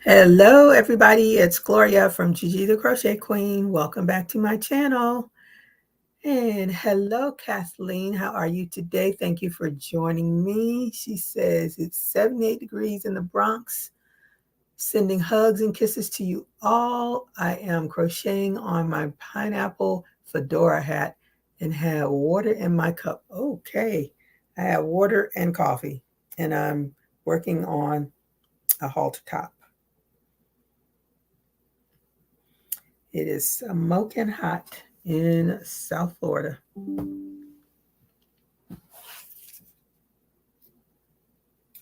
Hello, everybody. It's Gloria from GGTheCrochetQueen. Welcome back to my channel. And hello, Kathleen. How are you today? Thank you for joining me. She says it's 78 degrees in the Bronx. Sending hugs and kisses to you all. I am crocheting on my pineapple fedora hat and have water in my cup. Okay. I have water and coffee, and I'm working on a halter top. It is smoking hot in South Florida.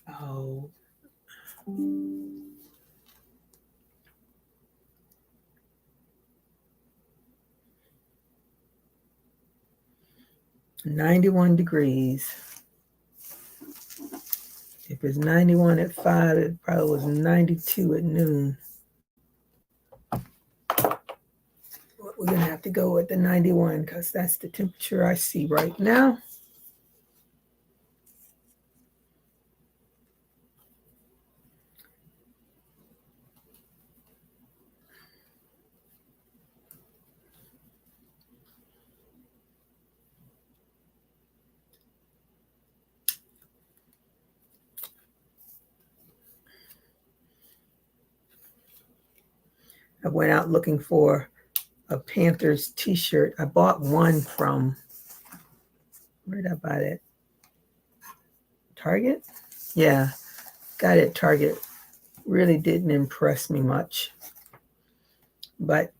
Oh. 91 degrees. If it's 91 at 5, it probably was 92 at noon. We're going to have to go with the 91 because that's the temperature I see right now. I went out looking for a Panthers t-shirt. I bought one from, where did I buy that? Target? Yeah, got it at Target. Really didn't impress me much. But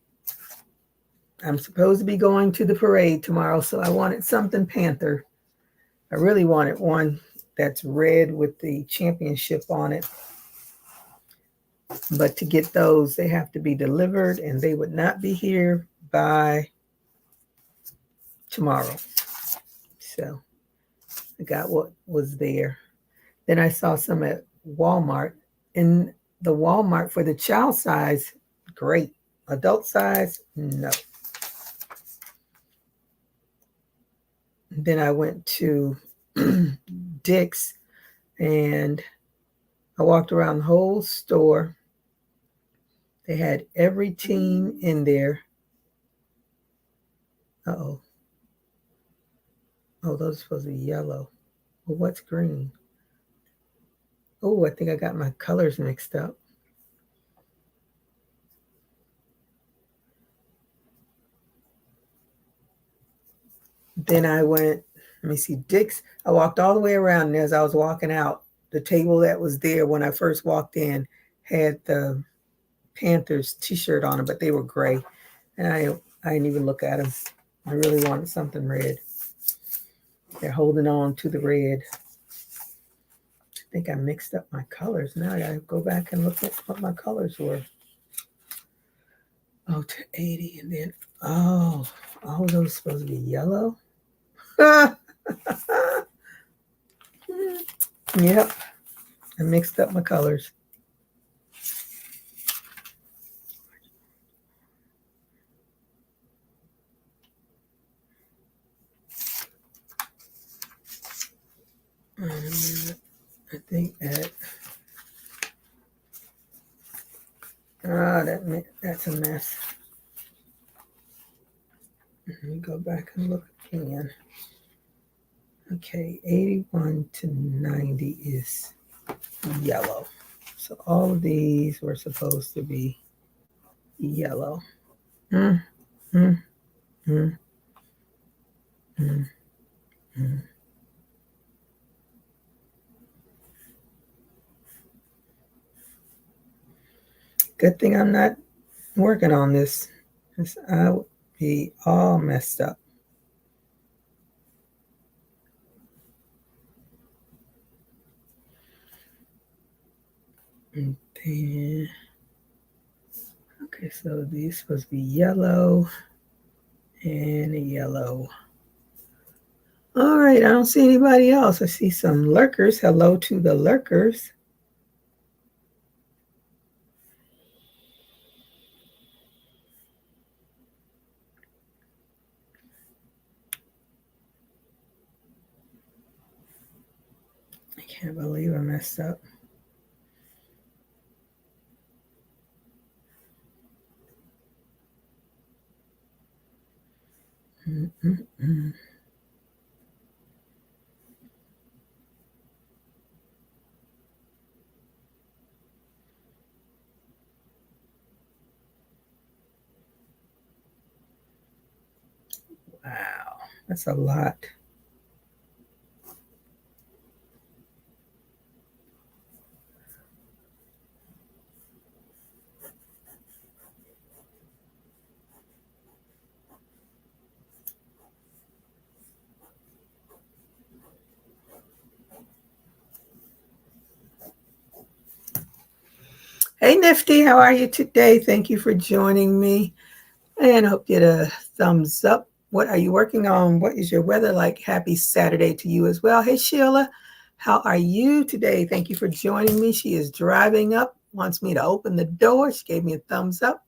I'm supposed to be going to the parade tomorrow, so I wanted something Panther. I really wanted one that's red with the championship on it. But to get those, they have to be delivered, and they would not be here by tomorrow. So I got what was there. Then I saw some at Walmart. In the Walmart for the child size, great. Adult size, no. Then I went to Dick's, and I walked around the whole store. They had every team in there. Uh-oh. Oh, those are supposed to be yellow. Well, what's green? Oh, I think I got my colors mixed up. Then I went, let me see, Dick's. I walked all the way around, and as I was walking out, the table that was there when I first walked in had the Panthers t-shirt on it, but they were gray. And I didn't even look at them. I really wanted something red. They're holding on to the red. I think I mixed up my colors. Now I gotta go back and look at what my colors were. Oh, to 80, and then, oh, all those supposed to be yellow. Yep, I mixed up my colors. I think that, that's a mess. Let me go back and look again. Okay, 81 to 90 is yellow. So all of these were supposed to be yellow. Mm, mm, mm, mm, mm. Good thing I'm not working on this, because I would be all messed up. And then, okay, so these are supposed to be yellow and a yellow. All right, I don't see anybody else. I see some lurkers. Hello to the lurkers. I can't believe I messed up. Mm-mm-mm. Wow, that's a lot. Hey, Nifty, how are you today? Thank you for joining me. And I hope you get a thumbs up. What are you working on? What is your weather like? Happy Saturday to you as well. Hey, Sheila, how are you today? Thank you for joining me. She is driving up, wants me to open the door. She gave me a thumbs up.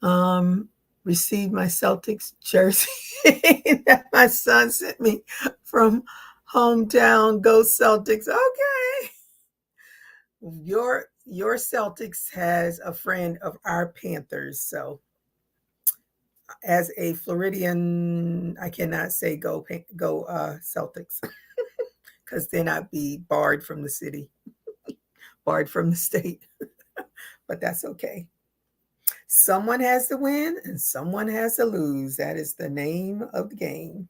Um, Received my Celtics jersey that my son sent me from hometown. Go Celtics. Okay. Your Celtics has a friend of our Panthers. So as a Floridian, I cannot say go Celtics because then I'd be barred from the city, barred from the state. But that's okay. Someone has to win and someone has to lose. That is the name of the game.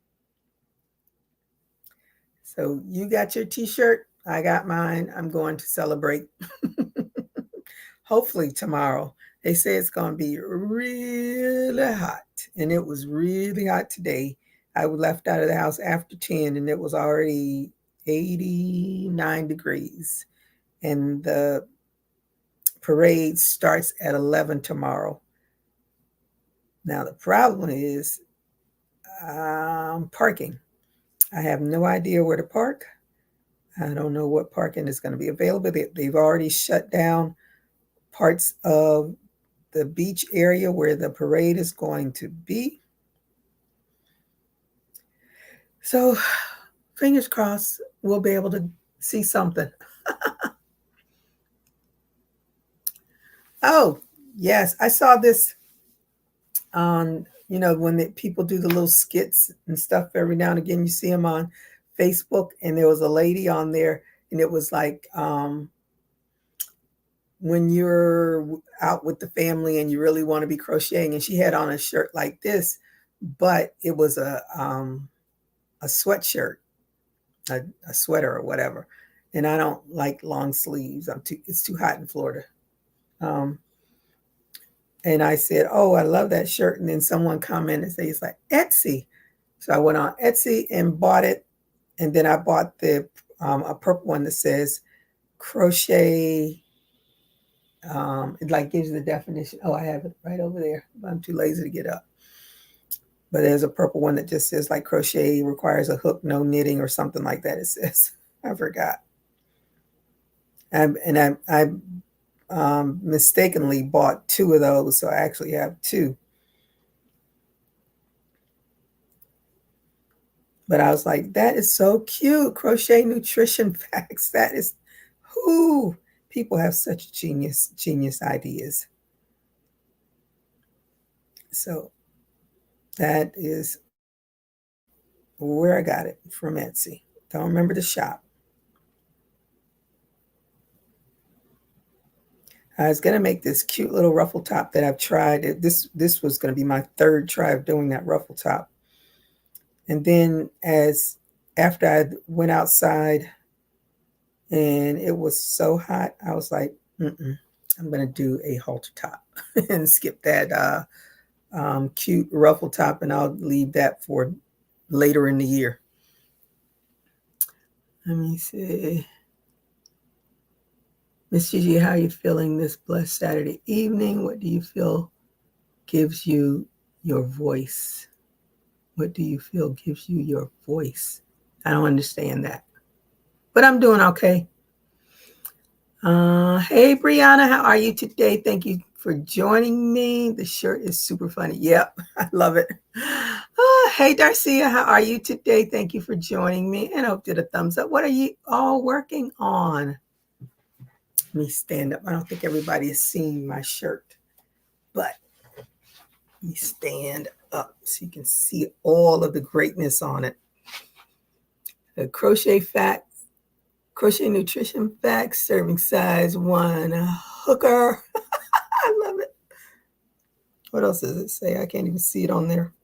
So you got your T-shirt. I got mine. I'm going to celebrate. Hopefully tomorrow. They say it's going to be really hot. And it was really hot today. I left out of the house after 10 and it was already 89 degrees. And the parade starts at 11 tomorrow. Now, the problem is parking. I have no idea where to park. I don't know what parking is going to be available. They've already shut down parts of the beach area where the parade is going to be. So, fingers crossed, we'll be able to see something. Oh, yes, I saw this on, when people do the little skits and stuff every now and again, you see them on Facebook, and there was a lady on there, and it was like, when you're out with the family and you really want to be crocheting, and she had on a shirt like this, but it was a sweatshirt, a sweater or whatever. And I don't like long sleeves. It's too hot in Florida. Um, and I said, "Oh, I love that shirt." And then someone commented and say, "It's like Etsy." So I went on Etsy and bought it. And then I bought a purple one that says crochet. It like gives you the definition. Oh, I have it right over there, but I'm too lazy to get up. But there's a purple one that just says like crochet requires a hook, no knitting, or something like that. It says. I forgot. I mistakenly bought two of those, so I actually have two. But I was like, that is so cute. Crochet nutrition facts. That is who people have such genius ideas. So that is where I got it from Etsy. Don't remember the shop. I was going to make this cute little ruffle top that I've tried. This was going to be my third try of doing that ruffle top. And then after I went outside and it was so hot, I was like, I'm going to do a halter top and skip that cute ruffle top, and I'll leave that for later in the year. Let me see. Miss Gigi, how are you feeling this blessed Saturday evening? What do you feel gives you your voice? What do you feel gives you your voice? I don't understand that, but I'm doing okay. Hey, Brianna, how are you today? Thank you for joining me. The shirt is super funny. Yep, I love it. Hey, Darcia, how are you today? Thank you for joining me, and I hope you did a thumbs up. What are you all working on? Let me stand up. I don't think everybody is seeing my shirt, but let me stand up so you can see all of the greatness on it. The crochet facts, crochet nutrition facts, serving size 1, a hooker. I love it. What else does it say? I can't even see it on there.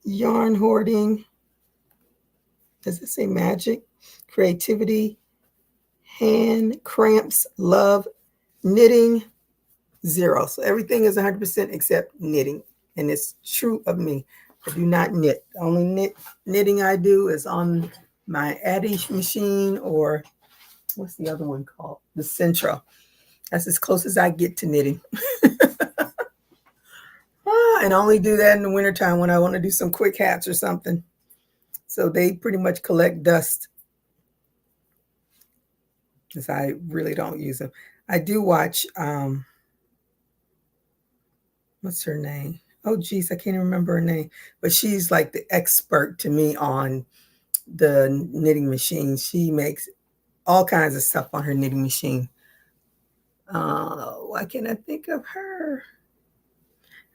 Yarn hoarding. Does it say magic? Creativity. Hand cramps. Love. Knitting. 0. So everything is 100% except knitting. And it's true of me. I do not knit. The only knitting I do is on my Addish machine, or what's the other one called? The Central. That's as close as I get to knitting. And I only do that in the wintertime when I want to do some quick hats or something. So they pretty much collect dust, because I really don't use them. I do watch, what's her name? Oh, geez, I can't even remember her name. But she's like the expert to me on the knitting machine. She makes all kinds of stuff on her knitting machine. Why can't I think of her?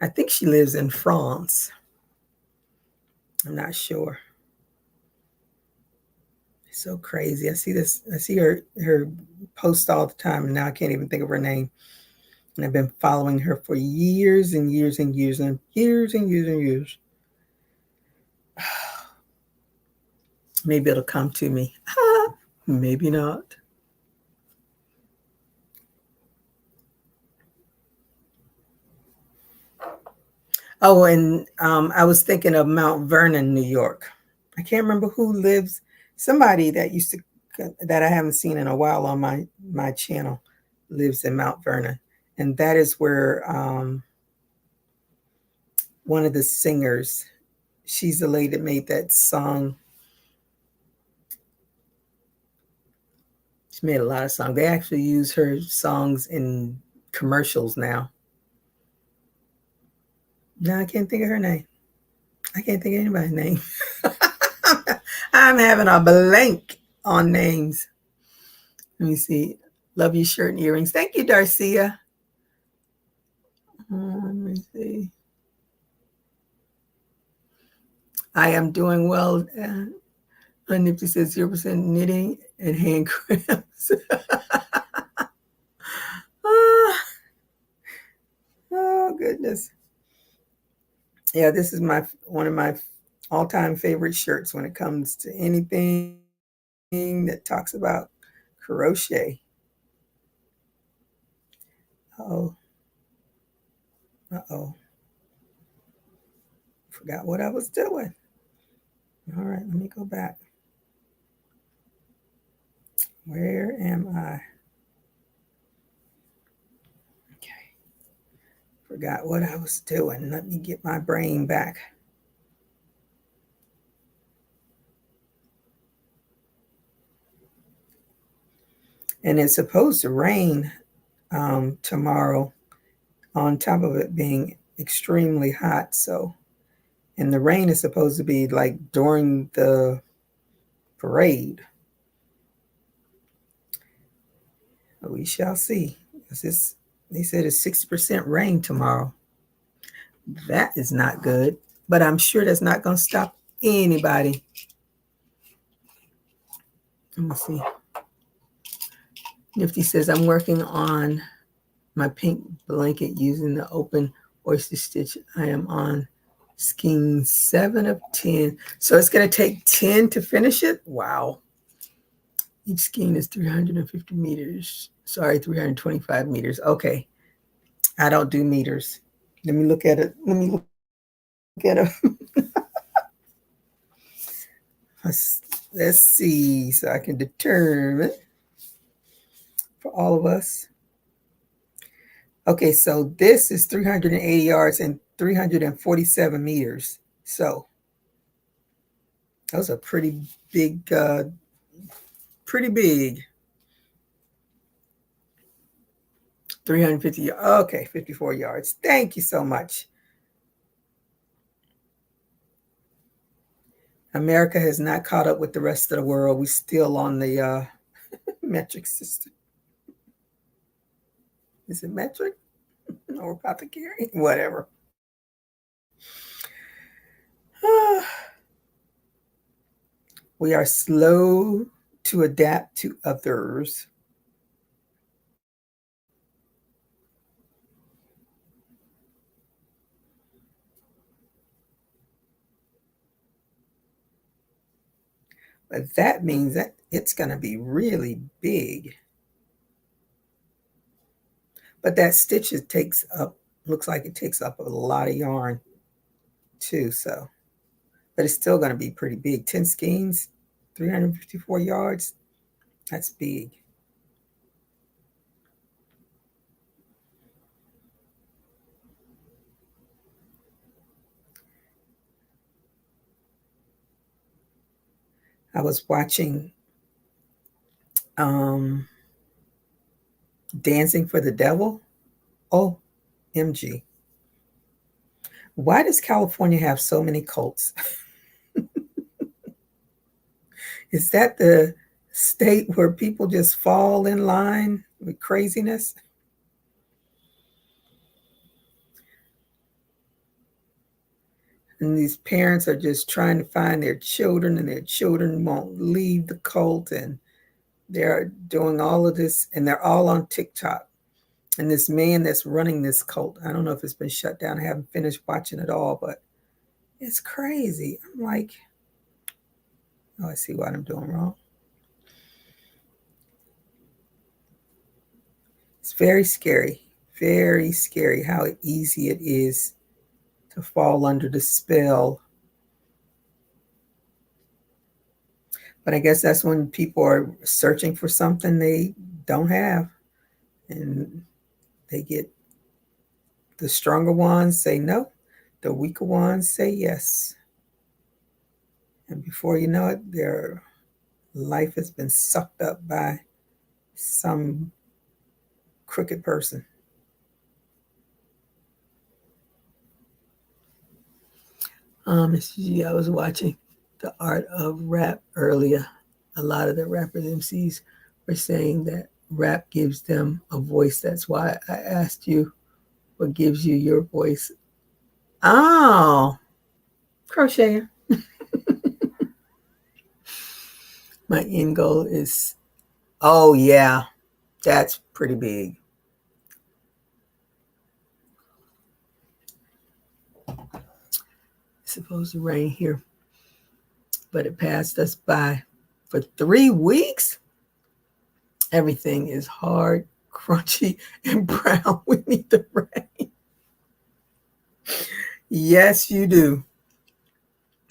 I think she lives in France. I'm not sure. It's so crazy. I see this. I see her post all the time, and now I can't even think of her name. And I've been following her for years and years and years and years and years and years. Maybe it'll come to me. Maybe not. Oh, and I was thinking of Mount Vernon, New York. I can't remember who lives. Somebody that used to, that I haven't seen in a while on my channel, lives in Mount Vernon, and that is where one of the singers, she's the lady that made that song. She made a lot of songs. They actually use her songs in commercials now. No, I can't think of her name. I can't think of anybody's name. I'm having a blank on names. Let me see. Love your shirt and earrings. Thank you, Darcia. Let me see. I am doing well. Nifty says 0% knitting and hand cramps. Oh, goodness. Yeah, this is one of my all-time favorite shirts when it comes to anything that talks about crochet. Uh-oh. Forgot what I was doing. All right, let me go back. Where am I? Okay. Forgot what I was doing. Let me get my brain back. And it's supposed to rain tomorrow, on top of it being extremely hot. So, and the rain is supposed to be like during the parade. We shall see. They said it's 60% rain tomorrow. That is not good, but I'm sure that's not going to stop anybody. Let me see. Nifty says, I'm working on my pink blanket using the open oyster stitch. I am on skein 7 of 10. So it's going to take 10 to finish it? Wow. Each skein is 350 meters. Sorry, 325 meters. Okay. I don't do meters. Let me look at it. Let me look at it. Let's see, so I can determine for all of us. Okay, so this is 380 yards and 347 meters. So those are pretty big, pretty big. 350, okay, 54 yards. Thank you so much. America has not caught up with the rest of the world. We're still on the metric system. Is it metric? or apothecary, whatever. We are slow to adapt to others. But that means that it's going to be really big. But that stitch looks like it takes up a lot of yarn too. So, but it's still going to be pretty big. 10 skeins, 354 yards. That's big. I was watching Dancing for the Devil. OMG. Why does California have so many cults? Is that the state where people just fall in line with craziness? And these parents are just trying to find their children, and their children won't leave the cult, and they're doing all of this, and they're all on TikTok. And this man that's running this cult, I don't know if it's been shut down. I haven't finished watching it all, but it's crazy. I'm like, oh, I see what I'm doing wrong. It's very scary how easy it is to fall under the spell. But I guess that's when people are searching for something they don't have. And they get, the stronger ones say no, the weaker ones say yes. And before you know it, their life has been sucked up by some crooked person. I was watching The Art of Rap earlier. A lot of the rappers, MCs, were saying that rap gives them a voice. That's why I asked you what gives you your voice. Oh, crocheting. My end goal is, oh yeah, that's pretty big. It's supposed to rain here, but it passed us by for 3 weeks. Everything is hard, crunchy, and brown. We need the rain. Yes, you do.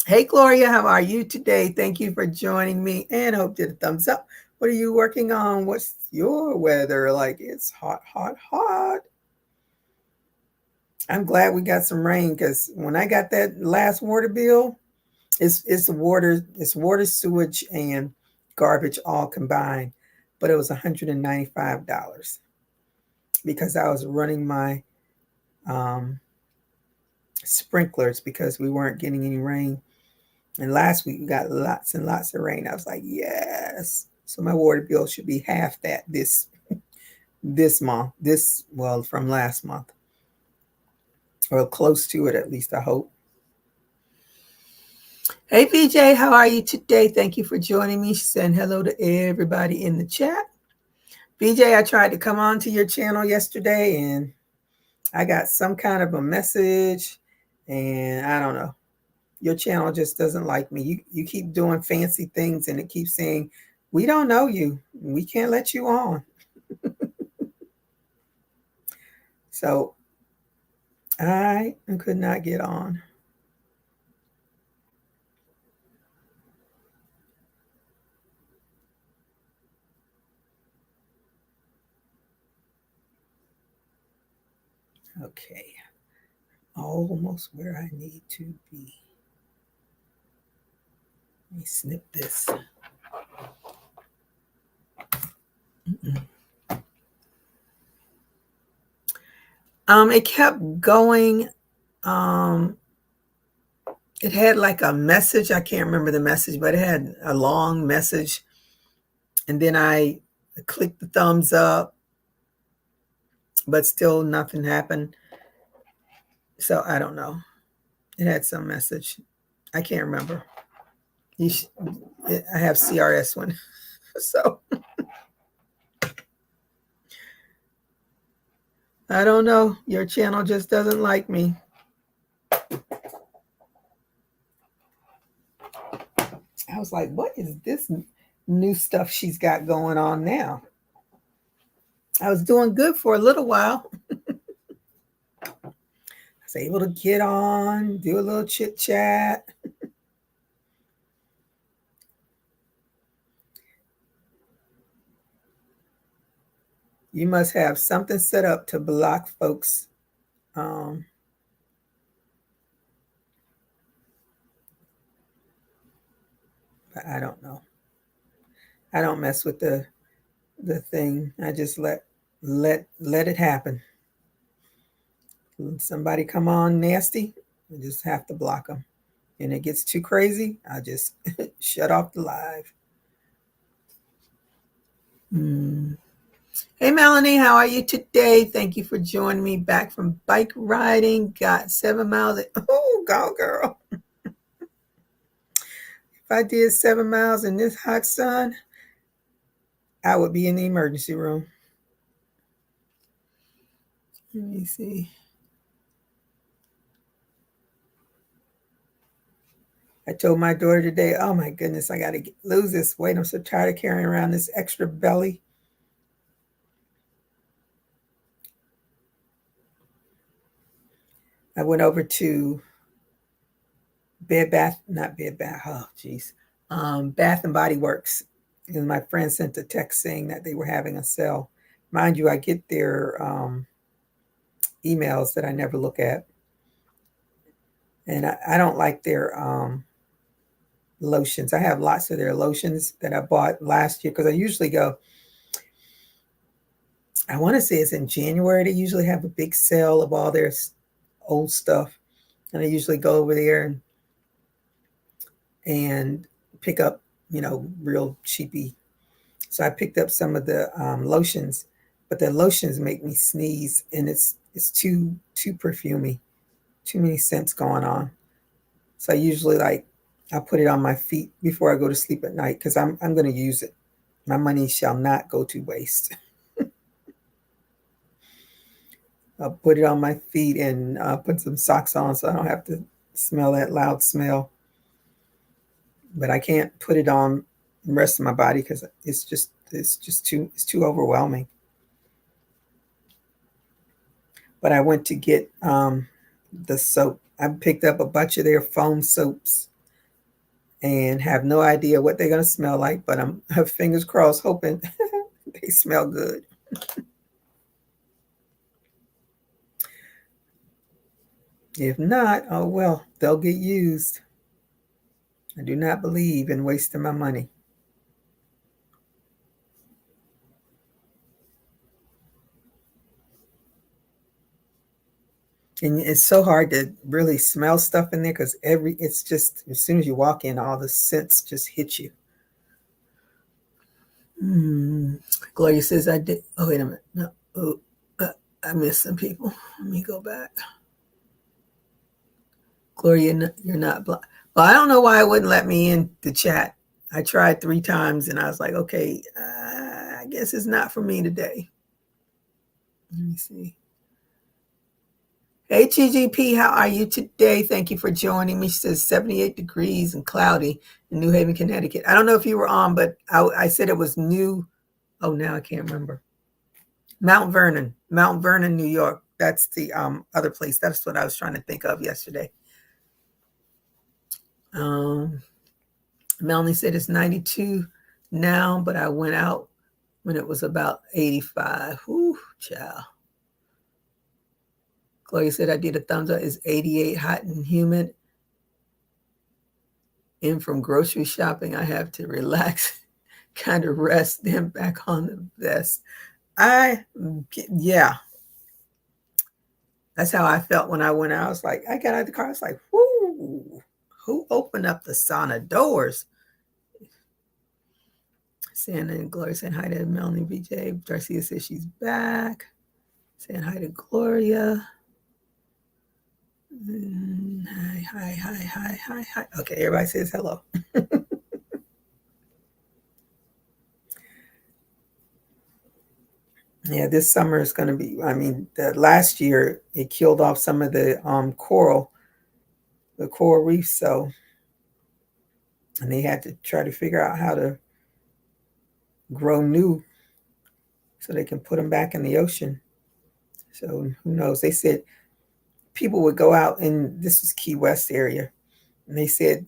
Hey, Gloria, how are you today? Thank you for joining me, and hope you did a thumbs up. What are you working on? What's your weather like? It's hot, hot, hot. I'm glad we got some rain, because when I got that last water bill, it's water, sewage, and garbage all combined, but it was $195 because I was running my sprinklers because we weren't getting any rain. And last week we got lots and lots of rain. I was like, yes. So my water bill should be half that this month. From last month. Or close to it, at least, I hope. Hey, VJ, how are you today? Thank you for joining me. She's saying hello to everybody in the chat. VJ, I tried to come on to your channel yesterday, and I got some kind of a message, and I don't know. Your channel just doesn't like me. You keep doing fancy things, and it keeps saying, we don't know you. We can't let you on. So I could not get on. Okay. Almost where I need to be. Let me snip this. It kept going. It had like a message. I can't remember the message, but it had a long message. And then I clicked the thumbs up, but still nothing happened. So I don't know. It had some message. I can't remember. I have CRS one. So I don't know. Your channel just doesn't like me. I was like, what is this new stuff she's got going on now? I was doing good for a little while. I was able to get on, do a little chit chat. You must have something set up to block folks. But I don't know. I don't mess with the thing. I just let it happen. When somebody come on nasty, I just have to block them. And it gets too crazy, I just shut off the live. Hey, Melanie, how are you today? Thank you for joining me back from bike riding. Got 7 miles. Oh, go girl. If I did 7 miles in this hot sun, I would be in the emergency room. Let me see. I told my daughter today, oh my goodness, I got to lose this weight. I'm so tired of carrying around this extra belly. I went over to Bath and Body Works. And my friend sent a text saying that they were having a sale. Mind you, I get their emails that I never look at. And I don't like their lotions. I have lots of their lotions that I bought last year because I usually go, I want to say it's in January. They usually have a big sale of all their old stuff. And I usually go over there and pick up, real cheapy. So I picked up some of the lotions, but the lotions make me sneeze, and it's too perfumey, too many scents going on. So I usually I put it on my feet before I go to sleep at night because I'm going to use it. My money shall not go to waste. I'll put it on my feet and put some socks on so I don't have to smell that loud smell. But I can't put it on the rest of my body because it's too overwhelming. But I went to get the soap. I picked up a bunch of their foam soaps and have no idea what they're going to smell like, but I'm fingers crossed hoping they smell good. If not, oh well, they'll get used. I do not believe in wasting my money. And it's so hard to really smell stuff in there because it's just, as soon as you walk in, all the scents just hit you. Gloria says I did. Oh, wait a minute. No. Oh, I missed some people. Let me go back. Gloria, you're not blind. Well, I don't know why it wouldn't let me in the chat. I tried 3 times and I was like, okay, I guess it's not for me today. Let me see. Hey, TGP, how are you today? Thank you for joining me. She says 78 degrees and cloudy in New Haven, Connecticut. I don't know if you were on, but I said it was new. Oh, now I can't remember. Mount Vernon, New York. That's the other place. That's what I was trying to think of yesterday. Melanie said it's 92 now, but I went out when it was about 85. Whew, child. Chloe said I did a thumbs up. It's 88, hot and humid. In from grocery shopping, I have to relax, kind of rest, then back on the vest. Yeah. That's how I felt when I went out. I was like, I got out of the car. I was like, whoo, who opened up the sauna doors? Santa and Gloria saying hi to Melanie BJ. Darcia says she's back. Saying hi to Gloria. Hi, hi, hi, hi, hi, hi. Okay, everybody says hello. Yeah, this summer is going to be, I mean, last year it killed off some of the coral reefs. So, and they had to try to figure out how to grow new so they can put them back in the ocean. So who knows? They said people would go out, and this was Key West area, and they said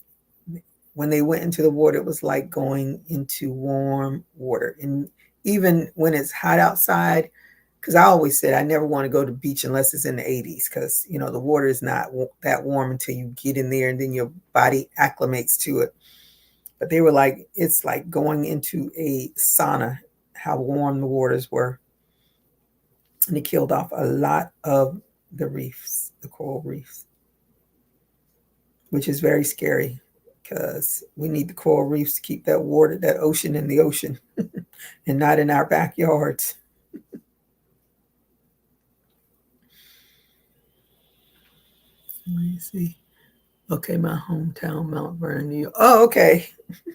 when they went into the water, it was like going into warm water. And even when it's hot outside, because I always said I never want to go to the beach unless it's in the 80s, because you know the water is not that warm until you get in there, and then your body acclimates to it. But they were like, it's like going into a sauna, how warm the waters were. And it killed off a lot of the reefs, the coral reefs, which is very scary because we need the coral reefs to keep that water, that ocean in the ocean and not in our backyards. Let me see. Okay, my hometown, Mount Vernon, New York. Oh, okay. I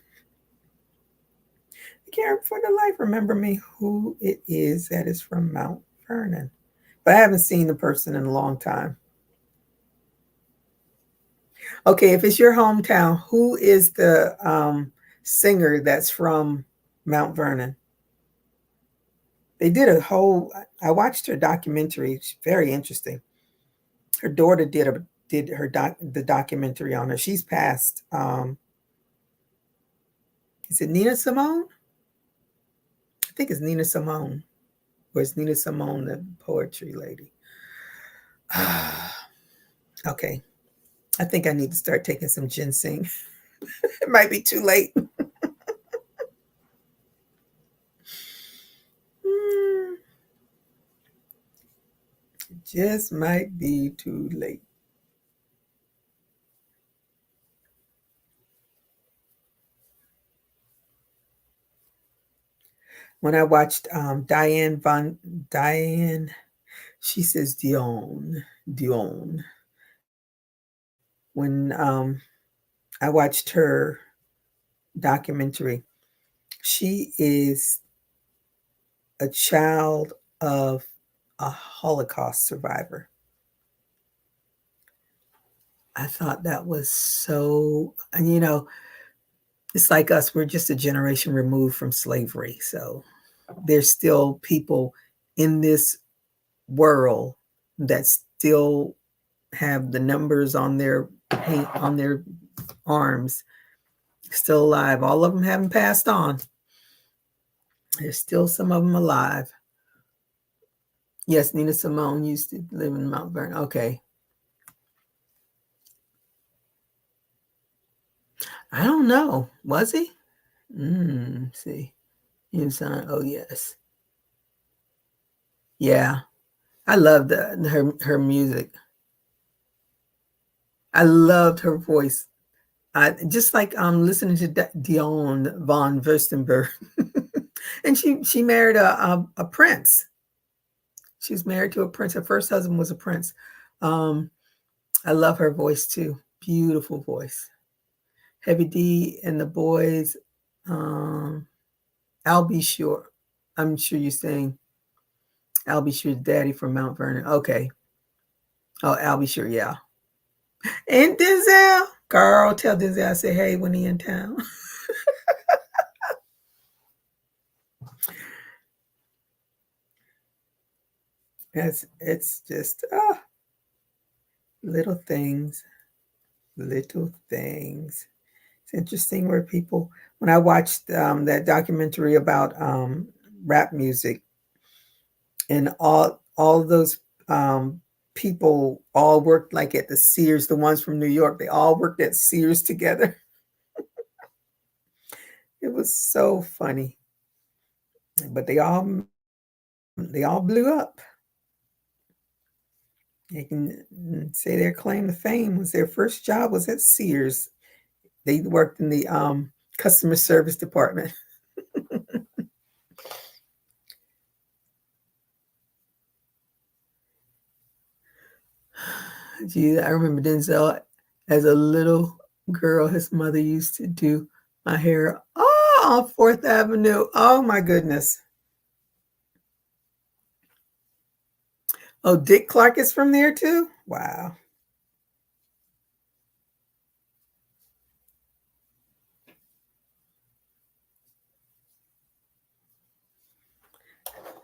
can't for the life remember me who it is that is from Mount Vernon. But I haven't seen the person in a long time. Okay, if it's your hometown, who is the singer that's from Mount Vernon? They did a whole. I watched her documentary. It's very interesting. Her daughter did the documentary on her. She's passed. Is it Nina Simone? I think it's Nina Simone. Or is Nina Simone the poetry lady? Okay, I think I need to start taking some ginseng. It might be too late. It just might be too late. When I watched Diane, she says Dion. When I watched her documentary, she is a child of a Holocaust survivor. I thought that was so, and you know, it's like us, we're just a generation removed from slavery. So there's still people in this world that still have the numbers on their paint on their arms, still alive. All of them haven't passed on. There's still some of them alive. Yes, Nina Simone used to live in Mount Vernon. Okay. I don't know. Was he? See. He was on, oh yes. Yeah. I loved her music. I loved her voice. Just like listening to Dion von Furstenberg. And she married a prince. She was married to a prince. Her first husband was a prince. I love her voice too. Beautiful voice. Heavy D and the boys. I'll be sure. I'm sure you're saying I'll be sure daddy from Mount Vernon. Okay. Oh, I'll be sure, yeah. And Denzel. Girl, tell Denzel I say hey when he in town. It's just little things. Little things. It's interesting where people when I watched that documentary about rap music and all those people all worked like at the Sears, the ones from New York, they all worked at Sears together. It was so funny. But they all blew up. They can say their claim to fame was their first job was at Sears. They worked in the customer service department. Gee, I remember Denzel as a little girl, his mother used to do my hair on 4th Avenue. Oh my goodness. Oh, Dick Clark is from there too? Wow.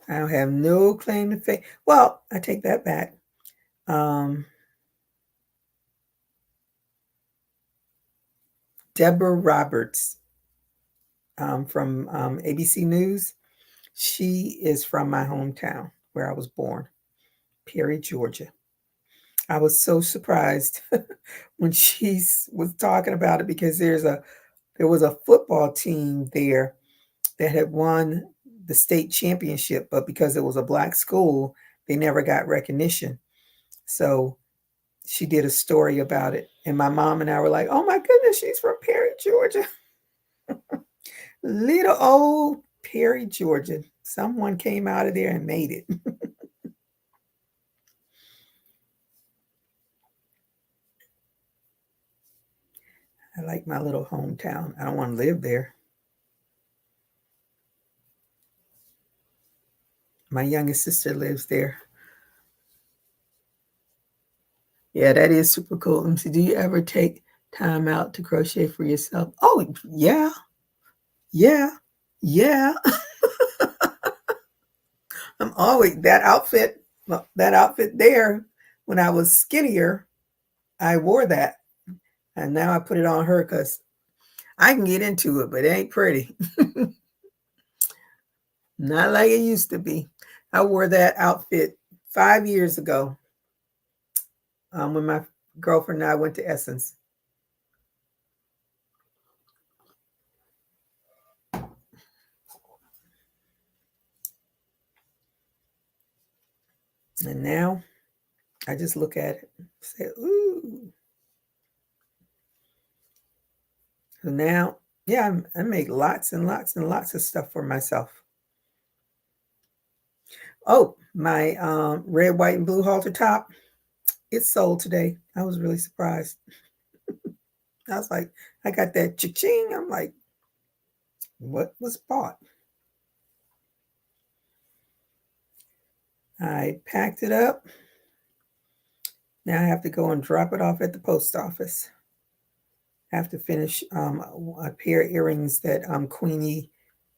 I don't have no claim to fame. Well, I take that back. Um, Deborah Roberts from ABC News. She is from my hometown where I was born, Perry, Georgia. I was so surprised when she was talking about it because there was a football team there that had won the state championship, but because it was a black school, they never got recognition. So she did a story about it. And my mom and I were like, oh my goodness, she's from Perry, Georgia. Little old Perry, Georgia. Someone came out of there and made it. I like my little hometown. I don't want to live there. My youngest sister lives there. Yeah, that is super cool. Let me see, do you ever take time out to crochet for yourself? Oh, yeah, yeah, yeah. I'm always that outfit there. When I was skinnier, I wore that, and now I put it on her because I can get into it, but it ain't pretty. Not like it used to be. I wore that outfit 5 years ago when my girlfriend and I went to Essence. And now I just look at it and say, ooh. So now, yeah, I make lots and lots and lots of stuff for myself. Oh, my red, white, and blue halter top, it sold today. I was really surprised. I was like, I got that cha-ching. I'm like, what was bought? I packed it up. Now I have to go and drop it off at the post office. I have to finish a pair of earrings that Queenie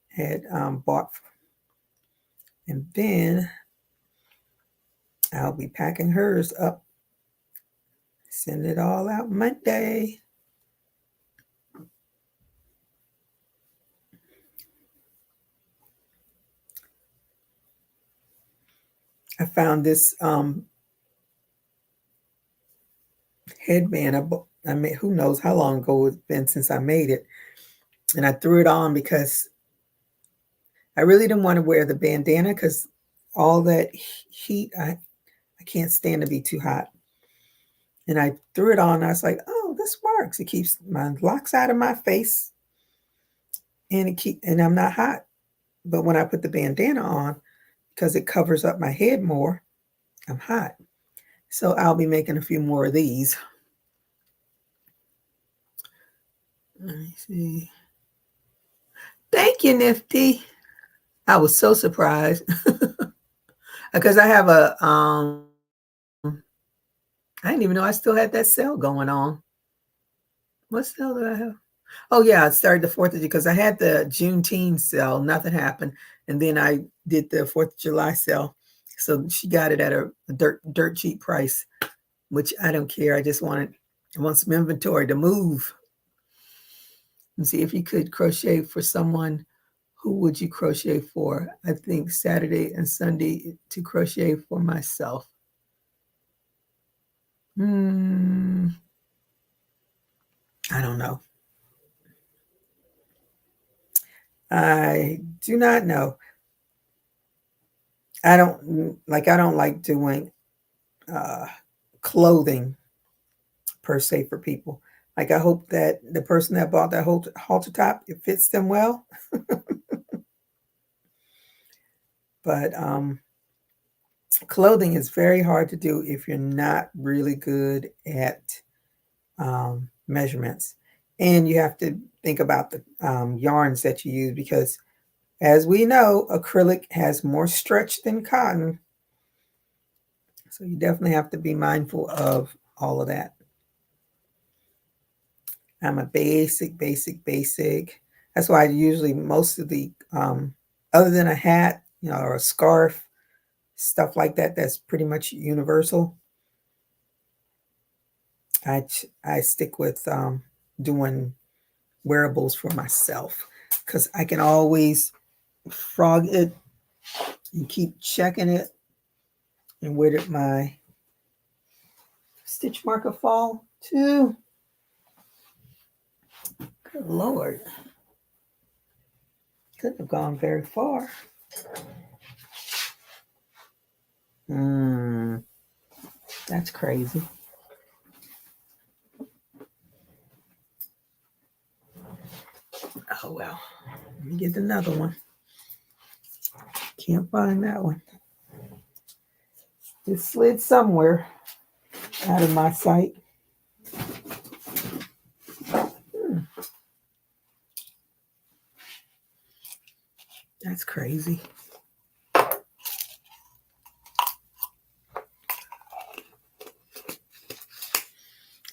had bought. And then I'll be packing hers up. Send it all out Monday. I found this headband. I made, who knows how long ago it's been since I made it. And I threw it on because I really didn't want to wear the bandana because all that heat, I can't stand to be too hot. And I threw it on. And I was like, oh, this works. It keeps my locks out of my face and and I'm not hot. But when I put the bandana on, because it covers up my head more, I'm hot. So I'll be making a few more of these. Let me see. Thank you, Nifty. I was so surprised because I have I didn't even know I still had that sale going on. What sale did I have? Oh yeah, it started the 4th of because I had the Juneteenth sale, nothing happened. And then I did the 4th of July sale. So she got it at a dirt cheap price, which I don't care. I want some inventory to move. And see if you could crochet for someone, who would you crochet for? I think Saturday and Sunday to crochet for myself. I don't know. I do not know. I don't like doing uh, clothing per se for people. Like I hope that the person that bought that halter top, it fits them well. But clothing is very hard to do if you're not really good at measurements. And you have to think about the yarns that you use because, as we know, acrylic has more stretch than cotton. So you definitely have to be mindful of all of that. I'm a basic. That's why usually most of the, other than a hat, or a scarf, stuff like that, that's pretty much universal. I stick with doing wearables for myself because I can always frog it and keep checking it. And where did my stitch marker fall to? Good Lord. Couldn't have gone very far. That's crazy. Oh well. Let me get another one. Can't find that one. It slid somewhere out of my sight. That's crazy.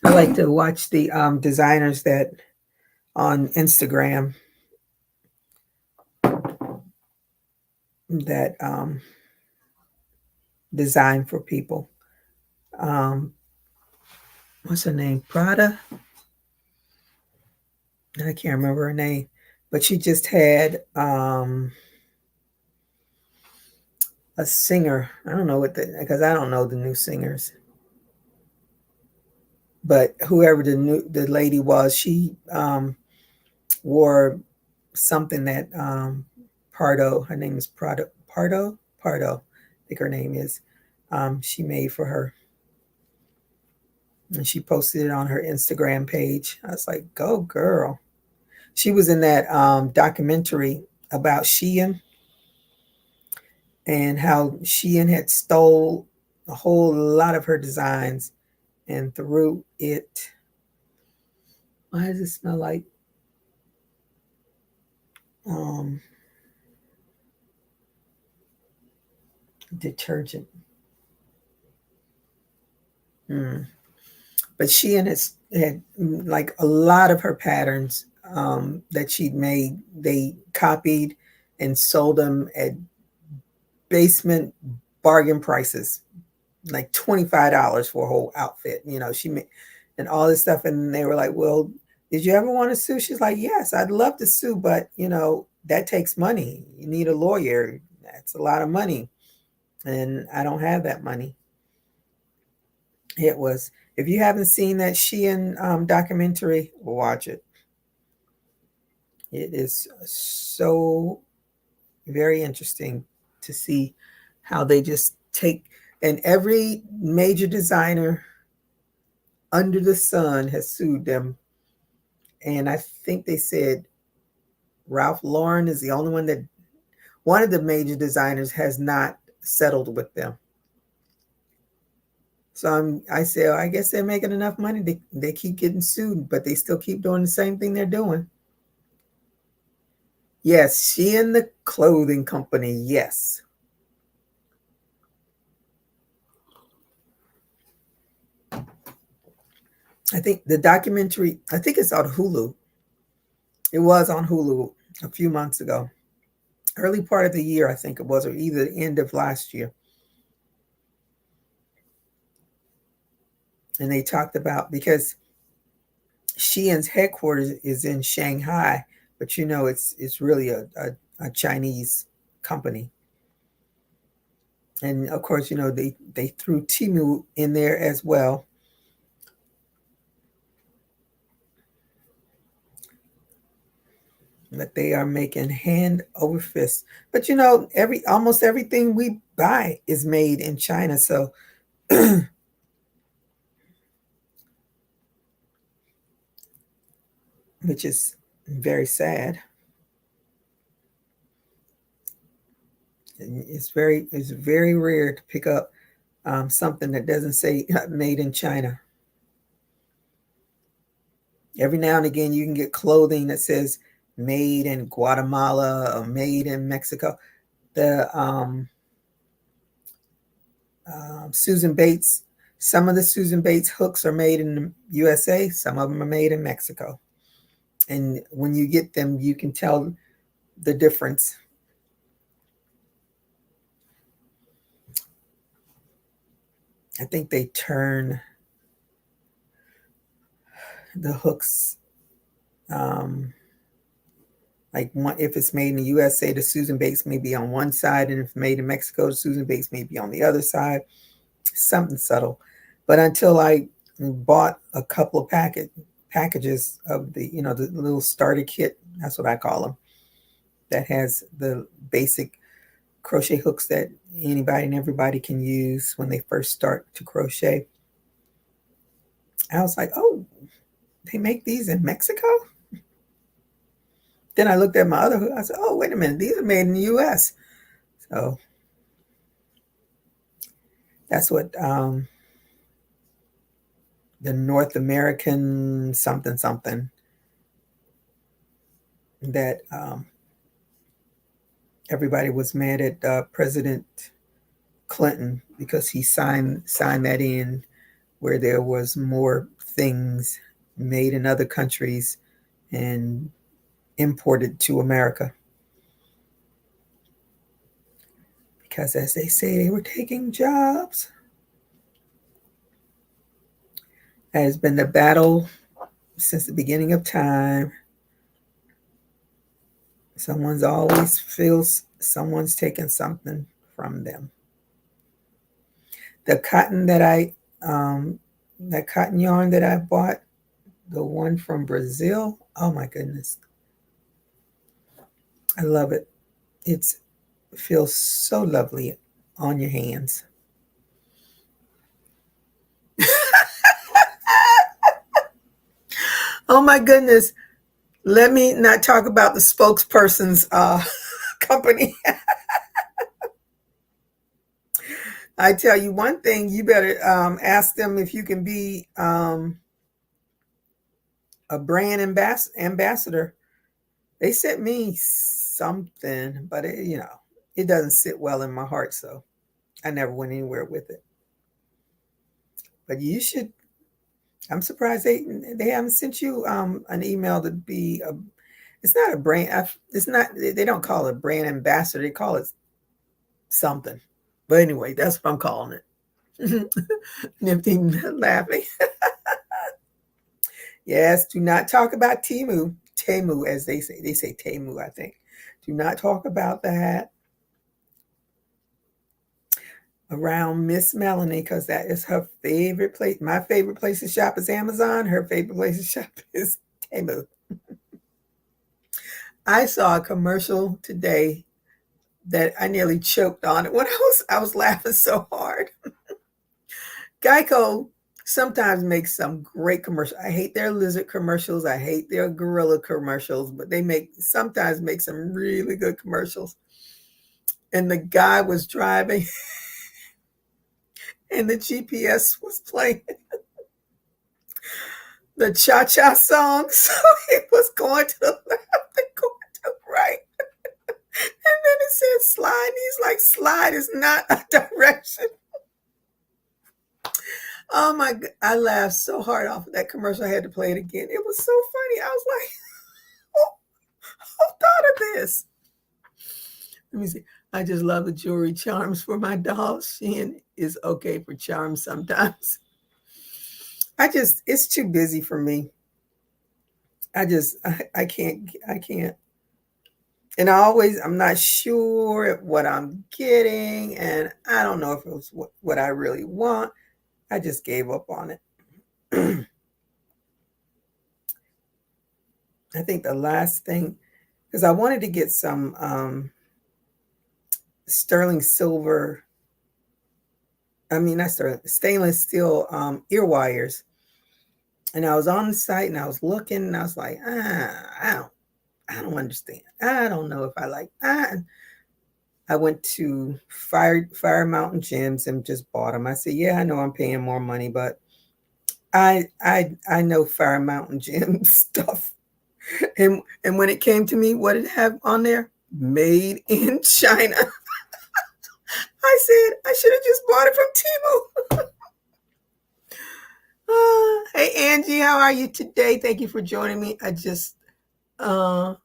I like to watch the designers that on Instagram that design for people. What's her name? Prada? I can't remember her name, but she just had a singer. I don't know because I don't know the new singers. But whoever the lady was, she wore something that Pardo, her name is Pardo, I think her name is. She made for her, and she posted it on her Instagram page. I was like, "Go girl!" She was in that documentary about Shein and how Shein had stole a whole lot of her designs and threw it. Why does it smell like detergent? But Shein had like a lot of her patterns that she'd made. They copied and sold them at basement bargain prices, like $25 for a whole outfit. She made and all this stuff, and they were like, "Well, did you ever want to sue?" She's like, "Yes, I'd love to sue, but that takes money. You need a lawyer. That's a lot of money, and I don't have that money." It was. If you haven't seen that Shein documentary, watch it. It is so very interesting to see how they just take, and every major designer under the sun has sued them. And I think they said Ralph Lauren is the only one of the major designers has not settled with them. So I say, I guess they're making enough money. They keep getting sued, but they still keep doing the same thing they're doing. Yes, she and the clothing company. Yes. I think the documentary, I think it's on Hulu. It was on Hulu a few months ago. Early part of the year, I think it was, or either the end of last year. And they talked about, because Shein's headquarters is in Shanghai, but it's really a Chinese company. And of course, they threw Temu in there as well. But they are making hand over fist. But almost everything we buy is made in China, so which is very sad. It's very rare to pick up something that doesn't say made in China. Every now and again, you can get clothing that says made in Guatemala or made in Mexico. The Susan Bates, some of the Susan Bates hooks are made in the USA, some of them are made in Mexico. And when you get them, you can tell the difference. I think they turn the hooks, like one, if it's made in the USA, the Susan Bates may be on one side, and if made in Mexico, the Susan Bates may be on the other side. Something subtle. But until I bought a couple of packages of the, the little starter kit, that's what I call them, that has the basic crochet hooks that anybody and everybody can use when they first start to crochet. I was like, oh, they make these in Mexico? Then I looked at my other hook. I said, oh, wait a minute. These are made in the U.S. So that's what the North American something that everybody was mad at President Clinton because he signed that in, where there was more things made in other countries and imported to America. Because as they say, they were taking jobs. That has been the battle since the beginning of time. Someone's always feels someone's taking something from them. The cotton that cotton yarn that I bought, the one from Brazil, oh my goodness. I love it. It feels so lovely on your hands. Oh my goodness. Let me not talk about the spokesperson's company. I tell you one thing, you better ask them if you can be a brand ambassador. They sent me something, but it doesn't sit well in my heart, so I never went anywhere with it. But you should. I'm surprised they haven't sent you an email to be a. It's not a brand. It's not. They don't call it brand ambassador. They call it something. But anyway, that's what I'm calling it. Nifty laughing. Yes, do not talk about Temu. Temu, as they say. They say Temu, I think. Do not talk about that around Miss Melanie, because that is her favorite place. My favorite place to shop is Amazon. Her favorite place to shop is Temu. I saw a commercial today that I nearly choked on it when I was laughing so hard. Geico sometimes makes some great commercials. I hate their lizard commercials. I hate their gorilla commercials, but they sometimes make some really good commercials. And the guy was driving and the GPS was playing the cha-cha song. So it was going to the left and going to the right. And then it said slide. And he's like, slide is not a direction. Oh my God. I laughed so hard off of that commercial. I had to play it again. It was so funny. I was like, who thought of this? Let me see. I just love the jewelry charms for my doll. Shein is okay for charms sometimes. It's too busy for me. I can't. And I'm not sure what I'm getting. And I don't know if it was what I really want. I just gave up on it. I think the last thing, because I wanted to get some sterling silver, not sterling, stainless steel ear wires. And I was on the site and I was looking and I was like, I don't understand. I don't know if I like. I went to Fire Mountain Gyms and just bought them. I said, yeah, I know I'm paying more money, but I know Fire Mountain Gym stuff. And when it came to me, what did it have on there? Made in China. I said I should have just bought it from Temu. Hey Angie, how are you today? Thank you for joining me. I just Mountie,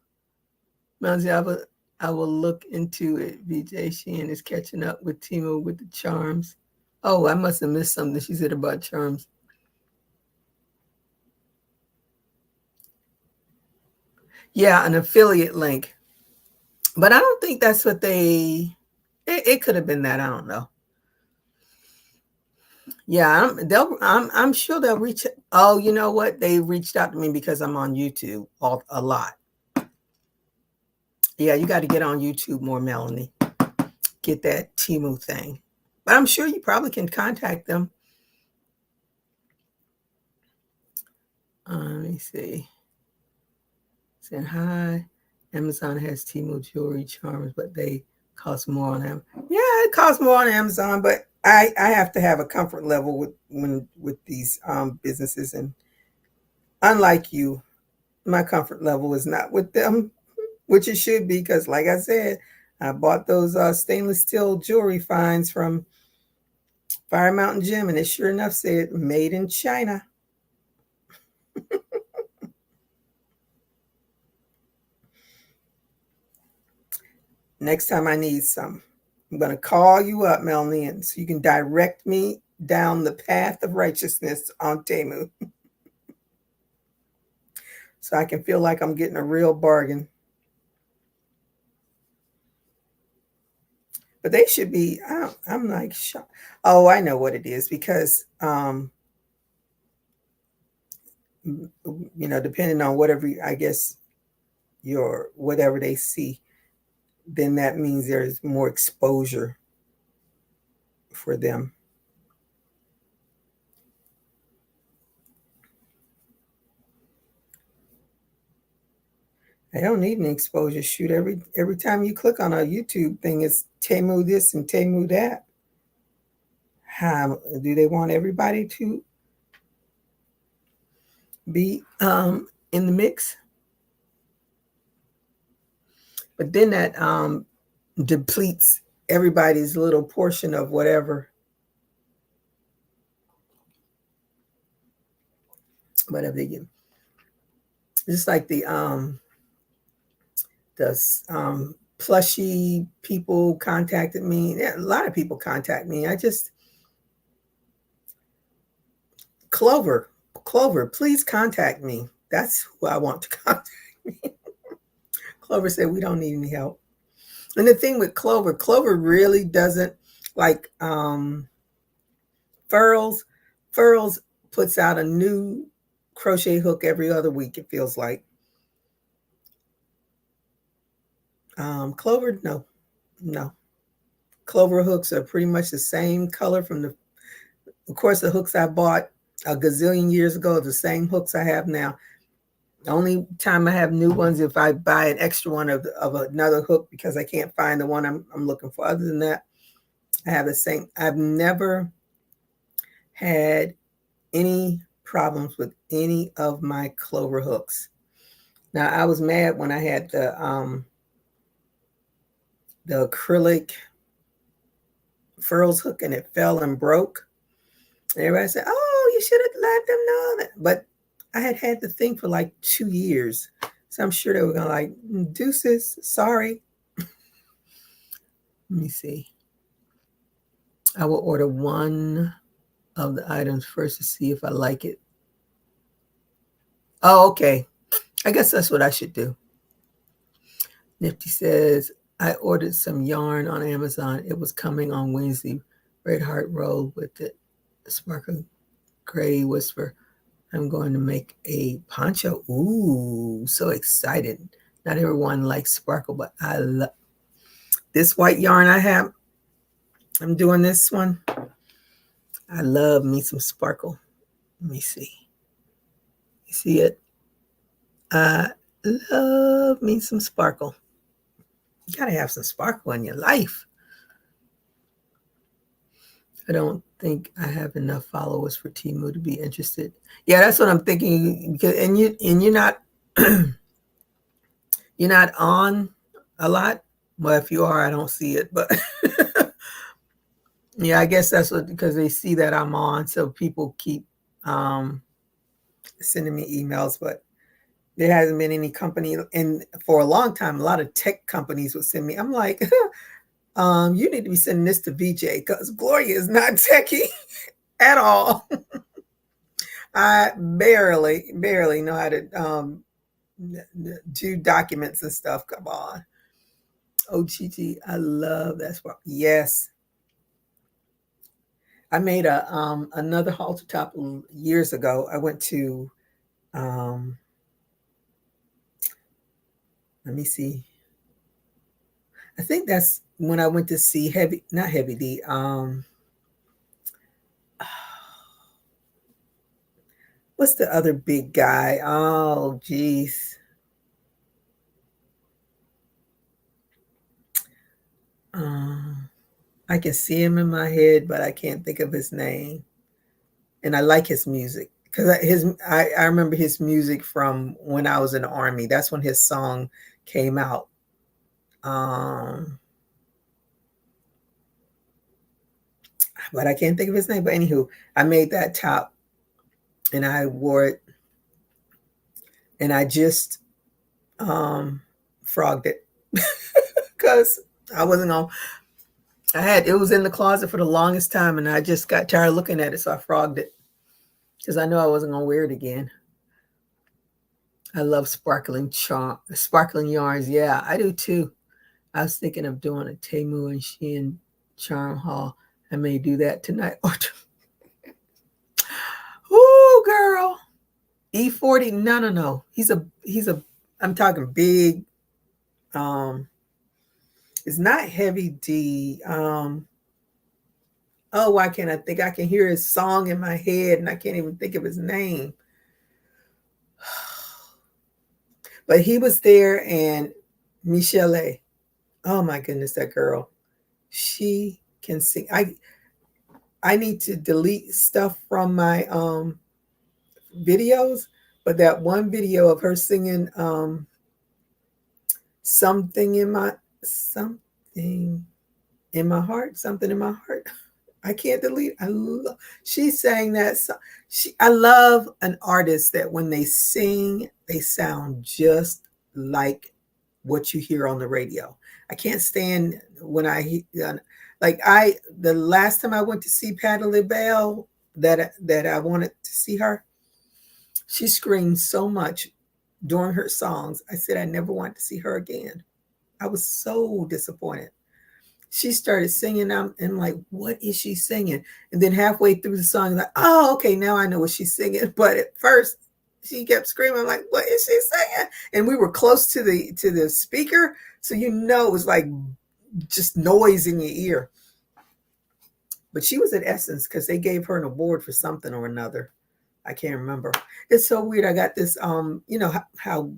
I will look into it. VJ Sheehan is catching up with Timo with the charms. Oh, I must have missed something she said about charms. Yeah, an affiliate link. But I don't think that's what it could have been that. I don't know. Yeah, I'm sure they'll reach. Oh, you know what? They reached out to me because I'm on YouTube a lot. Yeah, you got to get on YouTube more, Melanie. Get that Temu thing. But I'm sure you probably can contact them. Let me see. Saying hi. Amazon has Temu jewelry charms, but they cost more on them. Yeah, it costs more on Amazon, but I have to have a comfort level with these businesses, and unlike you, my comfort level is not with them, which it should be, because like I said, I bought those stainless steel jewelry finds from Fire Mountain Gym, and it sure enough said made in China. Next time I need some, I'm going to call you up, Melanie, and so you can direct me down the path of righteousness on Temu, so I can feel like I'm getting a real bargain. But they should be, I'm like, oh, I know what it is, because, depending on whatever, I guess, whatever they see, then that means there's more exposure for them. I don't need an exposure. Shoot, every time you click on a YouTube thing, it's Temu this and Temu that. How do they want everybody to be in the mix? But then that depletes everybody's little portion of whatever they give. Just like the plushy people contacted me. Yeah, a lot of people contact me. Clover, please contact me. That's who I want to contact me. Clover said we don't need any help. And the thing with Clover really doesn't like Furls. Furls puts out a new crochet hook every other week, it feels like. Clover, no. Clover hooks are pretty much the same color of course, the hooks I bought a gazillion years ago are the same hooks I have now. The only time I have new ones if I buy an extra one of another hook because I can't find the one I'm looking for. Other than that, I have the same. I've never had any problems with any of my Clover hooks. Now, I was mad when I had the acrylic Furls hook and it fell and broke. And everybody said, oh, you should have let them know that. But I had the thing for like 2 years. So I'm sure they were going to like, deuces, sorry. Let me see. I will order one of the items first to see if I like it. Oh, okay. I guess that's what I should do. Nifty says, I ordered some yarn on Amazon. It was coming on Wednesday. Red Heart Roll with it. Sparkle Gray Whisper. I'm going to make a poncho. Ooh, so excited. Not everyone likes sparkle, but I love this white yarn I have. I'm doing this one. I love me some sparkle. Let me see. You see it? I love me some sparkle. You gotta have some sparkle in your life. I don't think I have enough followers for Temu to be interested. Yeah, that's what I'm thinking. And you're not you're not on a lot. Well, if you are, I don't see it. But yeah, I guess that's what, because they see that I'm on, so people keep sending me emails. But there hasn't been any company, and for a long time, a lot of tech companies would send me. I'm like, you need to be sending this to VJ because Gloria is not techie at all. I barely know how to do documents and stuff. Come on. Oh, Gigi, I love that spot. Yes. I made another halter top years ago. I went to let me see. I think that's when I went to see not Heavy D. What's the other big guy? Oh, geez. I can see him in my head, but I can't think of his name. And I like his music because I remember his music from when I was in the Army. That's when his song came out. But I can't think of his name. But anywho, I made that top and I wore it, and I just frogged it because I wasn't on. It was in the closet for the longest time, and I just got tired of looking at it, so I frogged it because I knew I wasn't gonna wear it again. I love sparkling yarns. Yeah, I do too. I was thinking of doing a Temu and Shein charm haul. I may do that tonight. Ooh, girl. E40. No. He's a I'm talking big. It's not Heavy D. Oh, why can't I think? I can hear his song in my head and I can't even think of his name. But he was there, and Michelle. Oh my goodness, that girl. She can sing. I need to delete stuff from my videos, but that one video of her singing something in my heart, something in my heart. I can't delete. She sang that song. I love an artist that when they sing, they sound just like what you hear on the radio. I can't stand when the last time I went to see Patti LaBelle, that I wanted to see her. She screamed so much during her songs. I said I never want to see her again. I was so disappointed. She started singing, and like, what is she singing? And then halfway through the song, like, oh, okay, now I know what she's singing. But at first, she kept screaming, like, what is she singing? And we were close to the speaker, so it was like just noise in your ear. But she was at Essence because they gave her an award for something or another. I can't remember. It's so weird. I got this, how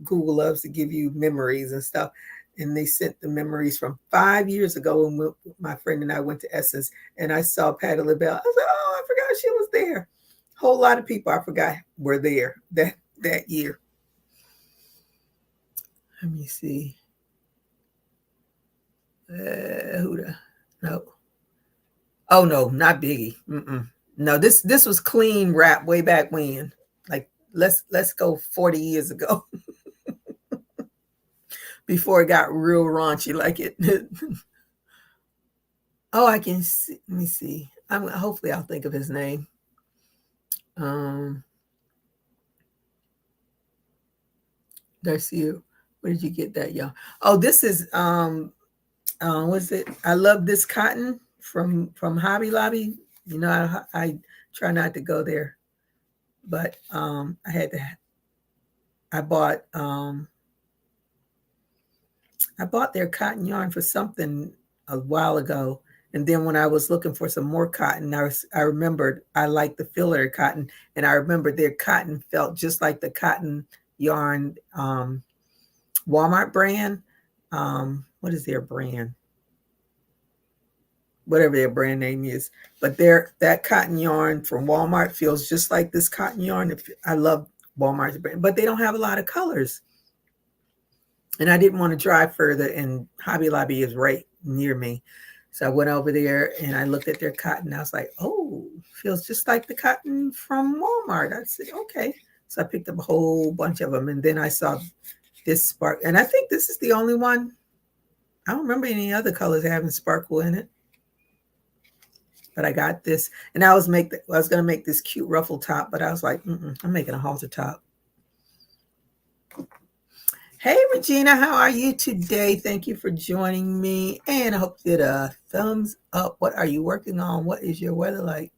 Google loves to give you memories and stuff. And they sent the memories from 5 years ago when my friend and I went to Essence, and I saw Patti LaBelle. I said, oh, I forgot she was there. A whole lot of people I forgot were there that year. Let me see. No. Oh, no, not Biggie. No, this was clean rap way back when. Like, let's go 40 years ago. Before it got real raunchy like it. Oh, I can see. Let me see. Hopefully I'll think of his name. There's you. Where did you get that, y'all? Oh, this is what's it? I love this cotton from Hobby Lobby. I try not to go there, but I bought their cotton yarn for something a while ago. And then when I was looking for some more cotton, I remembered I liked the feel of their cotton. And I remembered their cotton felt just like the cotton yarn Walmart brand. what is their brand? Whatever their brand name is. But that cotton yarn from Walmart feels just like this cotton yarn. I love Walmart's brand, but they don't have a lot of colors. And I didn't want to drive further, and Hobby Lobby is right near me. So I went over there and I looked at their cotton. I was like, oh, feels just like the cotton from Walmart. I said, okay. So I picked up a whole bunch of them. And then I saw this spark. And I think this is the only one. I don't remember any other colors having sparkle in it. But I got this. And I was going to make this cute ruffle top. But I was like, I'm making a halter top. Hey, Regina, how are you today? Thank you for joining me. And I hope you did a thumbs up. What are you working on? What is your weather like?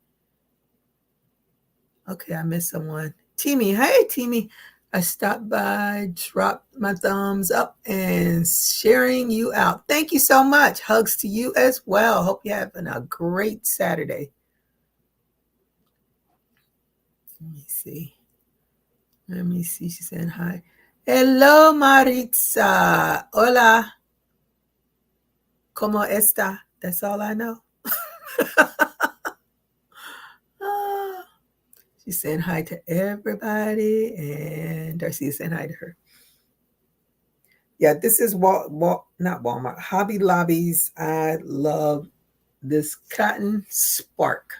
Okay, I missed someone. Timmy, hey, Timmy. I stopped by, dropped my thumbs up, and sharing you out. Thank you so much. Hugs to you as well. Hope you're having a great Saturday. Let me see. She said hi. Hello, Maritza. Hola. ¿Cómo está? That's all I know. She's saying hi to everybody, and Darcy is saying hi to her. Yeah, this is not Walmart, Hobby Lobby's. I love this cotton spark.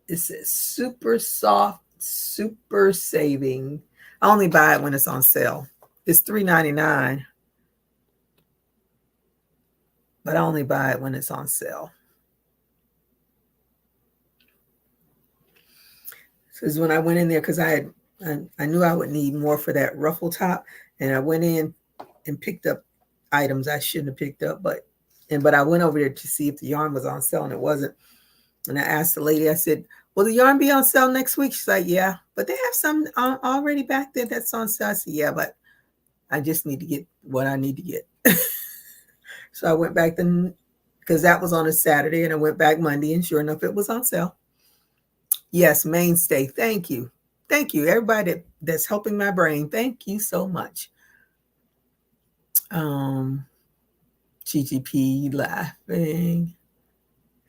It's super soft, super saving. I only buy it when it's on sale. It's $3.99, but I only buy it when it's on sale. Because when I went in there, because I knew I would need more for that ruffle top, and I went in and picked up items I shouldn't have picked up, but I went over there to see if the yarn was on sale, and it wasn't. And I asked the lady, I said, will the yarn be on sale next week? She's like, yeah, but they have some already back there that's on sale. I said, yeah, but I just need to get what I need to get. So I went back then, because that was on a Saturday, and I went back Monday, and sure enough, it was on sale. Yes, Mainstay. Thank you. Thank you. Everybody that's helping my brain. Thank you so much. GGP laughing.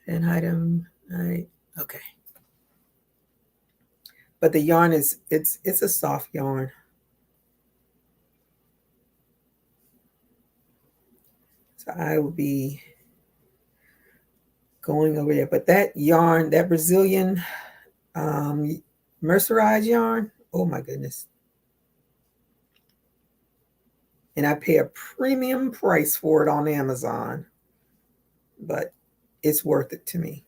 And item. Right. Okay. But the yarn it's a soft yarn. So I will be going over there. But that yarn, that Brazilian mercerized yarn, oh my goodness. And I pay a premium price for it on Amazon, but it's worth it to me.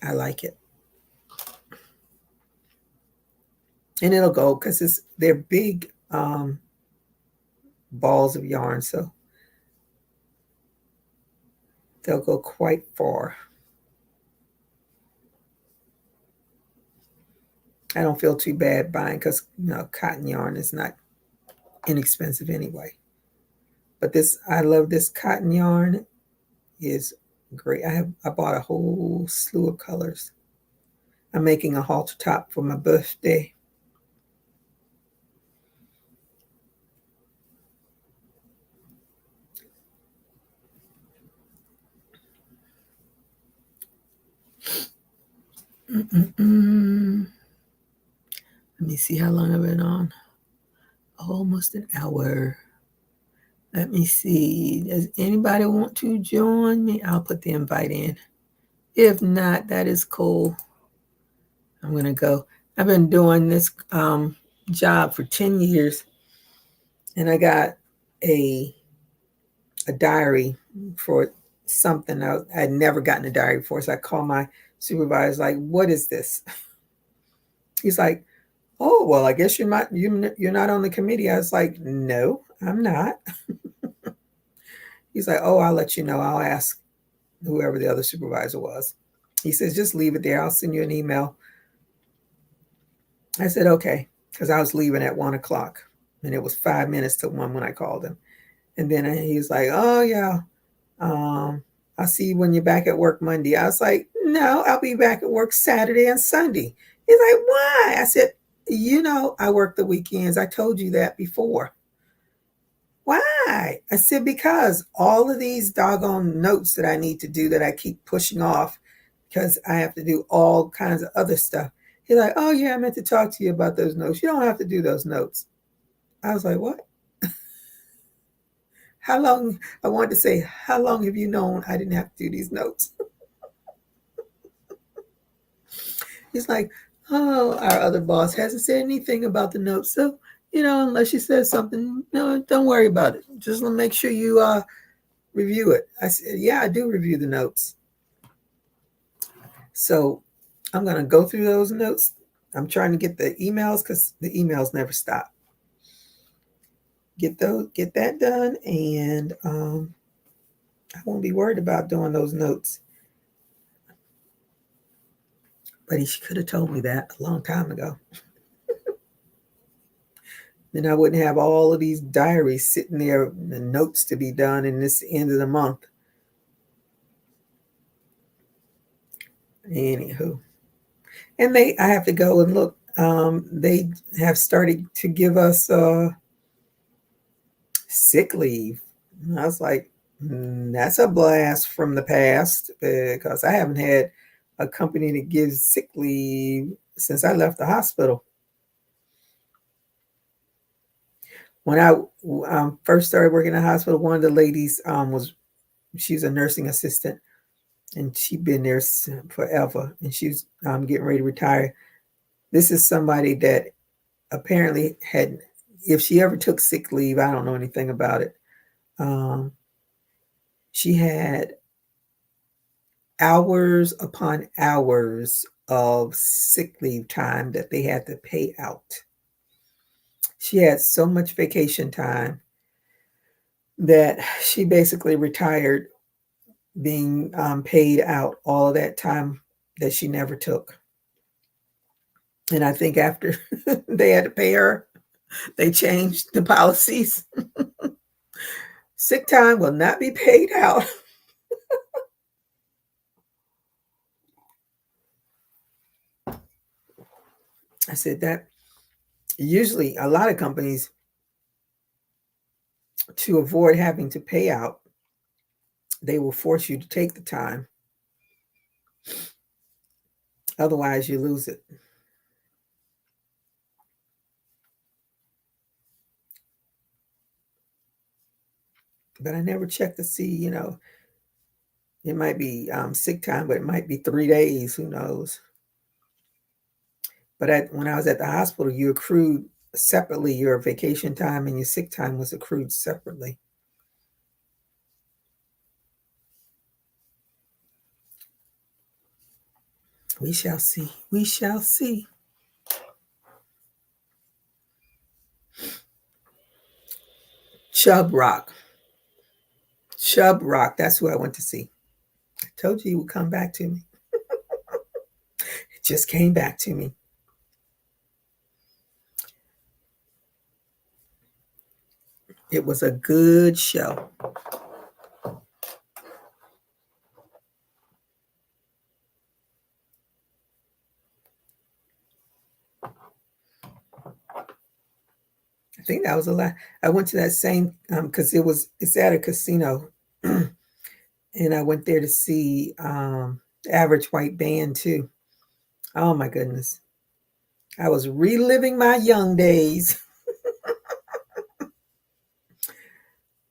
I like it. And it'll go, because they're big balls of yarn, so they'll go quite far. I don't feel too bad buying, because cotton yarn is not inexpensive anyway. But I love this cotton yarn. Is great. I bought a whole slew of colors. I'm making a halter top for my birthday. Let me see how long I've been on. Almost an hour. Let me see. Does anybody want to join me? I'll put the invite in. If not, that is cool. I'm going to go. I've been doing this job for 10 years, and I got a diary for something. I'd never gotten a diary before, so I called my supervisor, like, what is this? He's like, oh, well, I guess you're not on the committee. I was like, no, I'm not. He's like, oh, I'll let you know. I'll ask whoever the other supervisor was. He says, just leave it there. I'll send you an email. I said, okay, because I was leaving at 1 o'clock, and it was 5 minutes to 1 when I called him. And then he was like, oh, yeah, I'll see you when you're back at work Monday. I was like, no, I'll be back at work Saturday and Sunday. He's like, why? I said, I work the weekends. I told you that before. Why? I said, because all of these doggone notes that I need to do that I keep pushing off because I have to do all kinds of other stuff. He's like, oh, yeah, I meant to talk to you about those notes. You don't have to do those notes. I was like, what? How long? I wanted to say, how long have you known I didn't have to do these notes? He's like, oh, our other boss hasn't said anything about the notes. So, unless she says something, no, don't worry about it. Just make sure you review it. I said, yeah, I do review the notes. So I'm going to go through those notes. I'm trying to get the emails because the emails never stop. Get that done, and I won't be worried about doing those notes. But he could have told me that a long time ago. Then I wouldn't have all of these diaries sitting there and notes to be done in this end of the month. Anywho. And I have to go and look. They have started to give us sick leave. And I was like, that's a blast from the past because I haven't had a company that gives sick leave since I left the hospital. When I first started working in the hospital, one of the ladies she's a nursing assistant, and she'd been there forever, and she was getting ready to retire. This is somebody that apparently had, if she ever took sick leave, I don't know anything about it. She had hours upon hours of sick leave time that they had to pay out. She had so much vacation time that she basically retired being paid out all of that time that she never took. And I think after they had to pay her, they changed the policies. Sick time will not be paid out. I said that usually a lot of companies, to avoid having to pay out, they will force you to take the time. Otherwise, you lose it. But I never checked to see, it might be sick time, but it might be 3 days. Who knows? But when I was at the hospital, you accrued separately. Your vacation time and your sick time was accrued separately. We shall see. We shall see. Chub Rock. Chub Rock. That's who I went to see. I told you he would come back to me. It just came back to me. It was a good show. I think that was a lot. I went to that same because it's at a casino, and I went there to see Average White Band too. Oh my goodness, I was reliving my young days.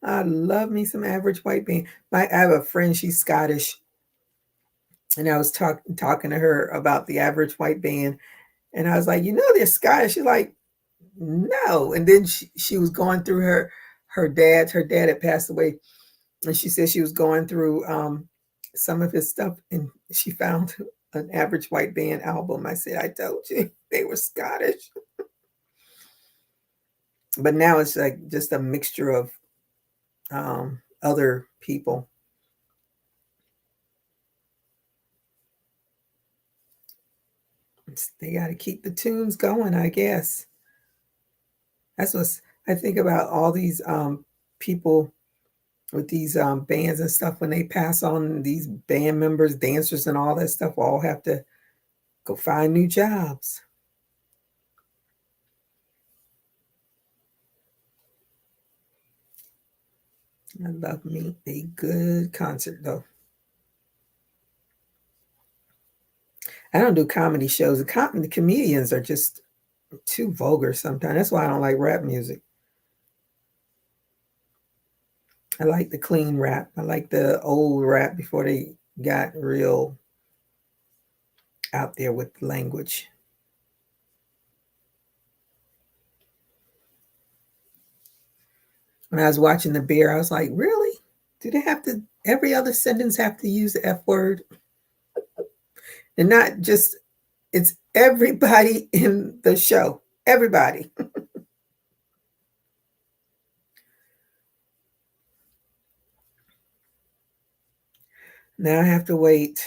I love me some Average White Band. I have a friend; she's Scottish, and I was talking to her about the Average White Band, and I was like, they're Scottish. She's like, no. And then she was going through her dad. Her dad had passed away, and she said she was going through some of his stuff, and she found an Average White Band album. I said, I told you they were Scottish. But now it's like just a mixture of other people. They got to keep the tunes going, I guess. That's what I think about all these people with these bands and stuff. When they pass on, these band members, dancers, and all that stuff all have to go find new jobs. I love me a good concert, though. I don't do comedy shows. The comedians are just too vulgar sometimes. That's why I don't like rap music. I like the clean rap. I like the old rap before they got real out there with language. When I was watching The Bear, I was like, really? Do they have to, every other sentence have to use the F word? And not just, it's everybody in the show. Everybody. Now I have to wait,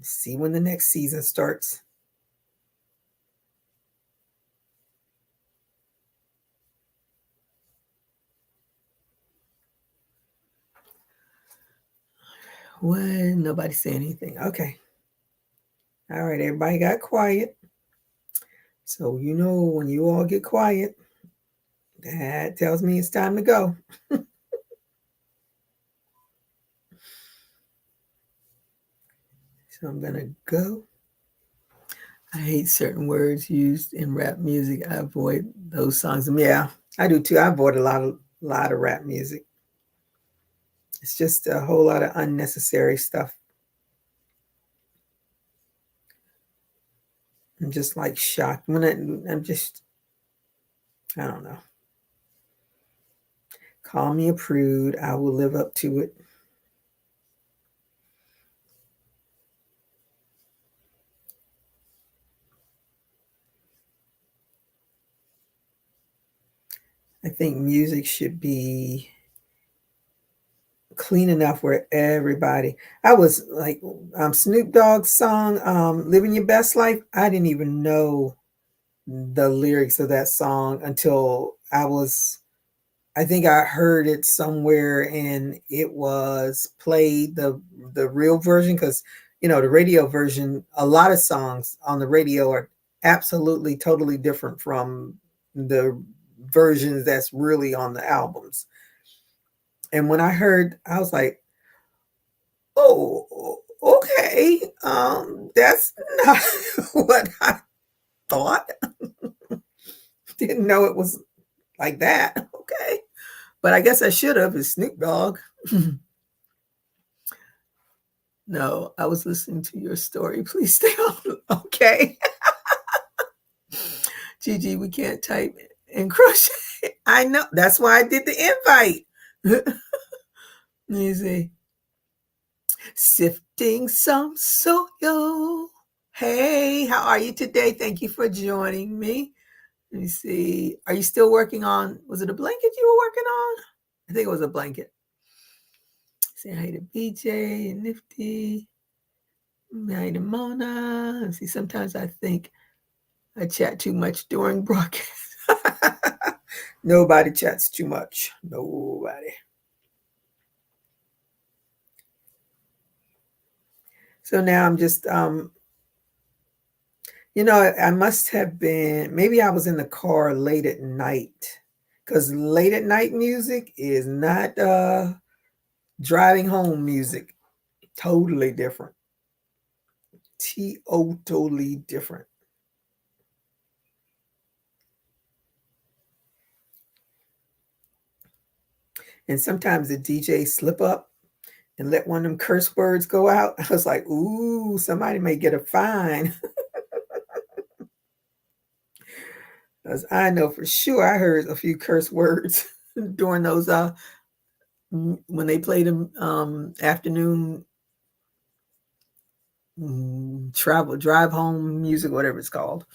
see when the next season starts. When nobody say anything. Okay. All right, everybody got quiet. So you know when you all get quiet, that tells me it's time to go. So I'm gonna go. I hate certain words used in rap music. I avoid those songs. Yeah, I do too. I avoid a lot of rap music. It's just a whole lot of unnecessary stuff. I'm just like shocked when I'm just, I don't know. Call me a prude. I will live up to it. I think music should be clean enough where everybody. I was like, Snoop Dogg's song, "Living Your Best Life." I didn't even know the lyrics of that song until I think I heard it somewhere and it was played the real version, because the radio version, a lot of songs on the radio are absolutely totally different from the versions that's really on the albums. And when I heard, I was like, oh, okay, that's not what I thought. Didn't know it was like that. Okay. But I guess I should have. It's Snoop Dogg. No, I was listening to your story. Please stay on. Okay. Gigi, we can't type and crochet. I know. That's why I did the invite. Let me see. Sifting some soil. Hey, how are you today? Thank you for joining me. Let me see. Are you still working on, was it a blanket you were working on? I think it was a blanket. Say hi to BJ and Nifty. Hi to Mona. See, sometimes I think I chat too much during broadcast. Nobody chats too much. Nobody. So now I'm just I must have been, maybe I was in the car late at night, because late at night music is not driving home music. Totally different. Totally different. And sometimes the DJ slip up and let one of them curse words go out. I was like, ooh, somebody may get a fine. Because I know for sure I heard a few curse words during those when they played them afternoon travel drive home music, whatever it's called.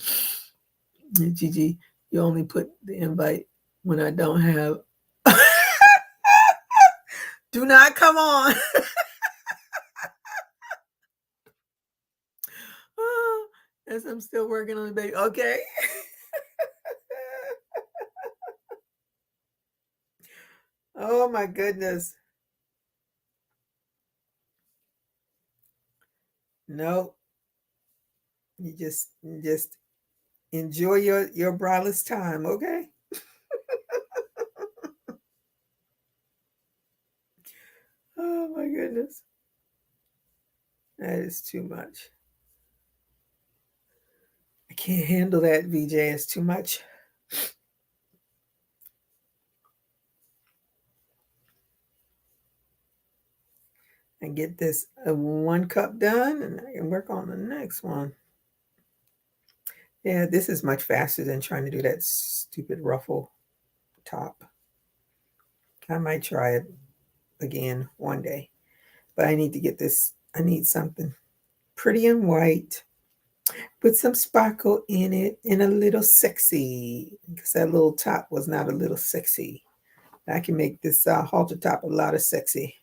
Gigi, you only put the invite when I don't have. Do not come on. As I'm still working on the baby. Okay. Oh my goodness. No, you just enjoy your braless time, okay? my goodness. That is too much. I can't handle that, VJ. It's too much. And get this 1 cup done, and I can work on the next one. Yeah, this is much faster than trying to do that stupid ruffle top. I might try it again one day. But I need to get this. I need something pretty and white with some sparkle in it and a little sexy. Because that little top was not a little sexy. I can make this halter top a lot of sexy.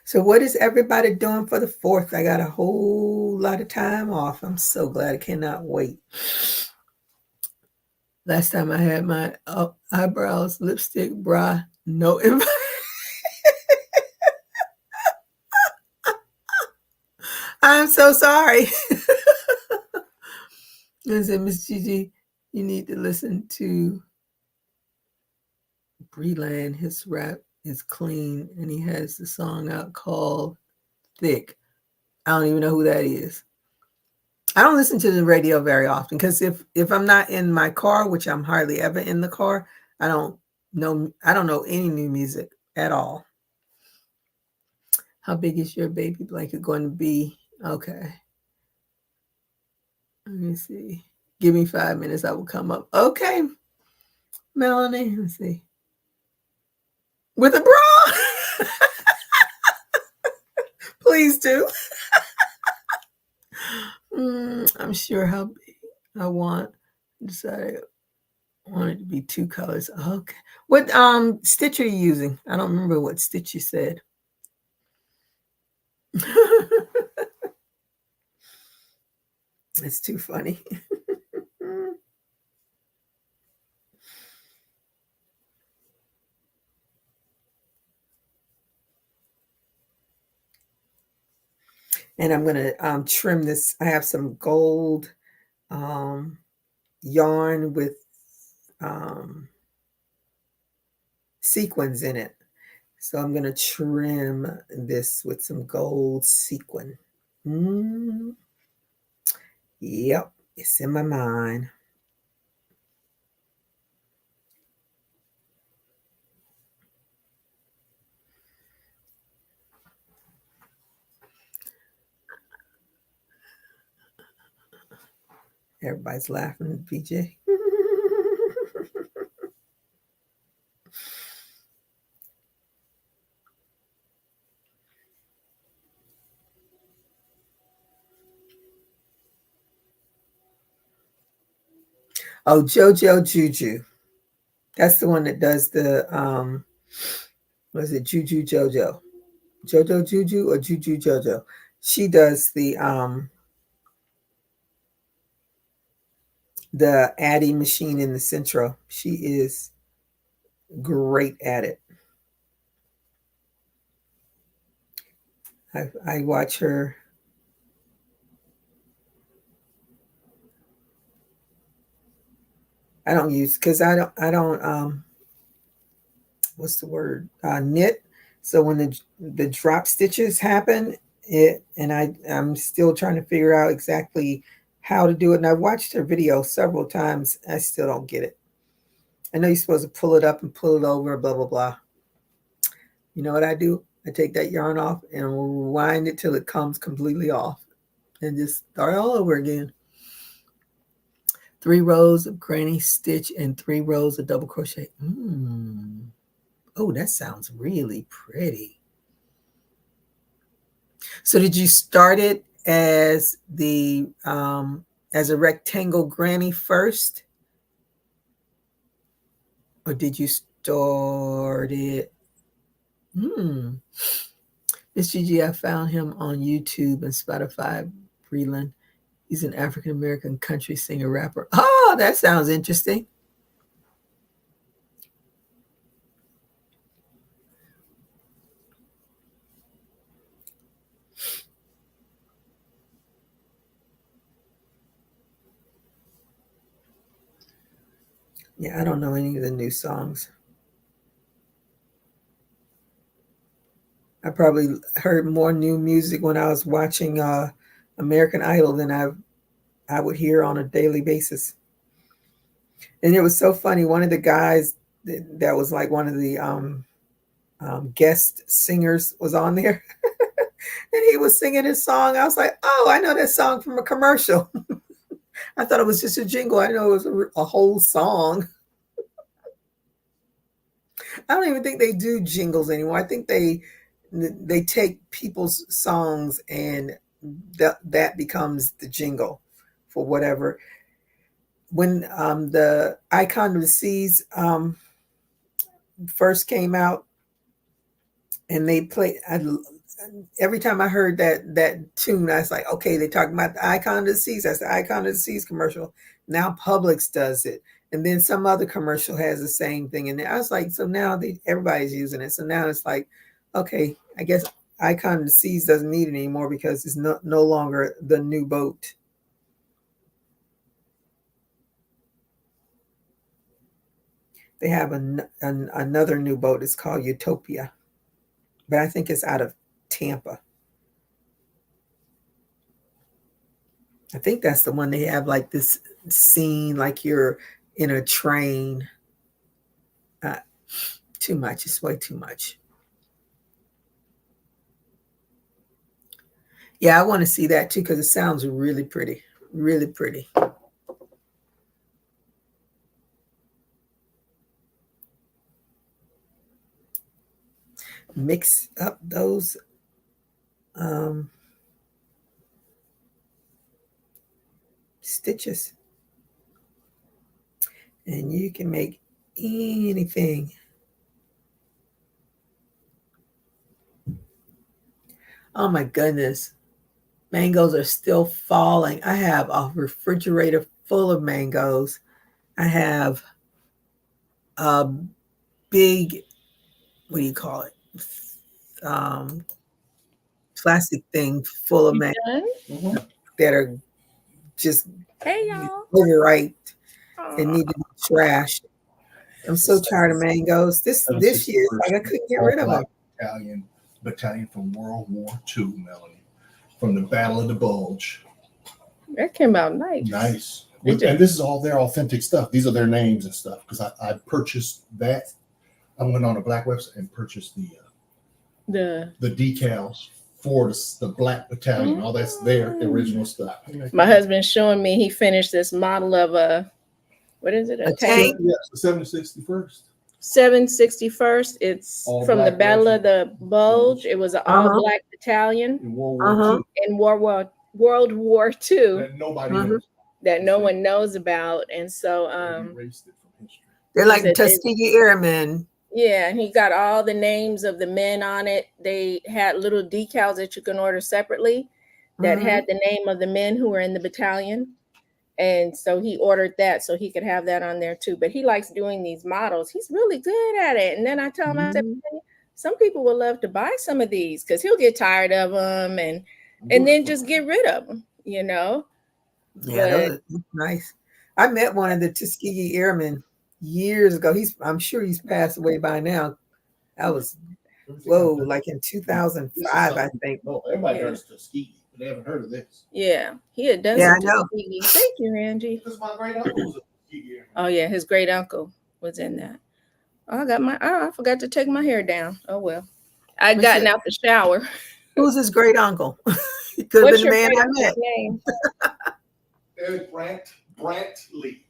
So what is everybody doing for the 4th? I got a whole lot of time off. I'm so glad. I cannot wait. Last time I had my eyebrows, lipstick, bra, no invite. I'm so sorry. I said, Miss Gigi, you need to listen to Breland. His rap is clean, and he has the song out called Thick. I don't even know who that is. I don't listen to the radio very often because if I'm not in my car, which I'm hardly ever in the car, I don't know any new music at all. How big is your baby blanket going to be? Okay. Let me see. Give me 5 minutes. I will come up. Okay, Melanie. Let's see. With a bra? Please do. I'm sure how big I want. Decided I want it to be 2 colors. Okay. What stitch are you using? I don't remember what stitch you said. It's too funny. And I'm going to trim this. I have some gold yarn with sequins in it. So I'm going to trim this with some gold sequin. Yep, it's in my mind. Everybody's laughing at PJ. Oh, JoJo Juju. That's the one that does the what is it, Juju JoJo? JoJo Juju or Juju JoJo? She does the Addy machine in the Centro. She is great at it. I watch her. I don't use because I don't what's the word, knit. So when the drop stitches happen, I'm still trying to figure out exactly how to do it. And I watched her video several times. I still don't get it. I know you're supposed to pull it up and pull it over, blah blah blah. You know what I do? I take that yarn off and rewind it till it comes completely off, and just start all over again. 3 rows of granny stitch and 3 rows of double crochet. Oh, that sounds really pretty. So did you start it as as a rectangle granny first? Or did you start it? Miss Gigi, I found him on YouTube and Spotify. Breland. He's an African American country singer rapper. Oh, that sounds interesting. Yeah, I don't know any of the new songs. I probably heard more new music when I was watching American Idol than I would hear on a daily basis. And it was so funny. One of the guys that was like one of the guest singers was on there, and he was singing his song. I was like, "Oh, I know that song from a commercial." I thought it was just a jingle. I know it was a whole song. I don't even think they do jingles anymore. I think they take people's songs and that becomes the jingle for whatever. When the Icon of the Seas first came out, and they played, every time I heard that tune, I was like, okay, they're talking about the Icon of the Seas. That's the Icon of the Seas commercial. Now Publix does it, and then some other commercial has the same thing. And I was like, so now everybody's using it. So now it's like, okay, I guess Icon of the Seas doesn't need it anymore because it's no longer the new boat. They have another new boat. It's called Utopia, but I think it's out of Tampa. I think that's the one they have like this scene, like you're in a train. Too much. It's way too much. Yeah, I want to see that too because it sounds really pretty. Really pretty. Mix up those stitches, and you can make anything. Oh my goodness. Mangoes are still falling. I have a refrigerator full of mangoes. I have a big, what do you call it? Plastic thing full of mangoes that are just overripe and need to be trashed. I'm so tired of mangoes. This year, like I couldn't get rid of them. Italian battalion from World War II, Melanie, from the Battle of the Bulge. That came out nice. Nice. And this is all their authentic stuff. These are their names and stuff. Because I purchased that. I went on a black website and purchased the decals for the black battalion. All that's their original stuff. My husband's showing me he finished this model of what is it? A tank? Yes, the 761st. 761st. It's all from the Battle of the Bulge. It was an all-black battalion in World War II. In World War II. That nobody knows. That no one knows about. And so erased it from history. They're like Tuskegee Airmen. Yeah, and he got all the names of the men on it. They had little decals that you can order separately that had the name of the men who were in the battalion. And so he ordered that so he could have that on there too. But he likes doing these models. He's really good at it. And then I tell him, I said, some people would love to buy some of these because he'll get tired of them and then just get rid of them, you know? Yeah, that's nice. I met one of the Tuskegee Airmen years ago. I'm sure he's passed away by now. That was like in 2005, I think. Oh, everybody heard Tuskegee, but they haven't heard of this. Yeah, he had done some Tuskegee. Thank you, Angie. This is my great uncle was a Tuskegee Airman. Oh yeah, his great uncle was in that. Oh, I forgot to take my hair down. Oh well, I'd gotten out the shower. Who's his great uncle? He could have been the man I met. Name? Edward Brantley.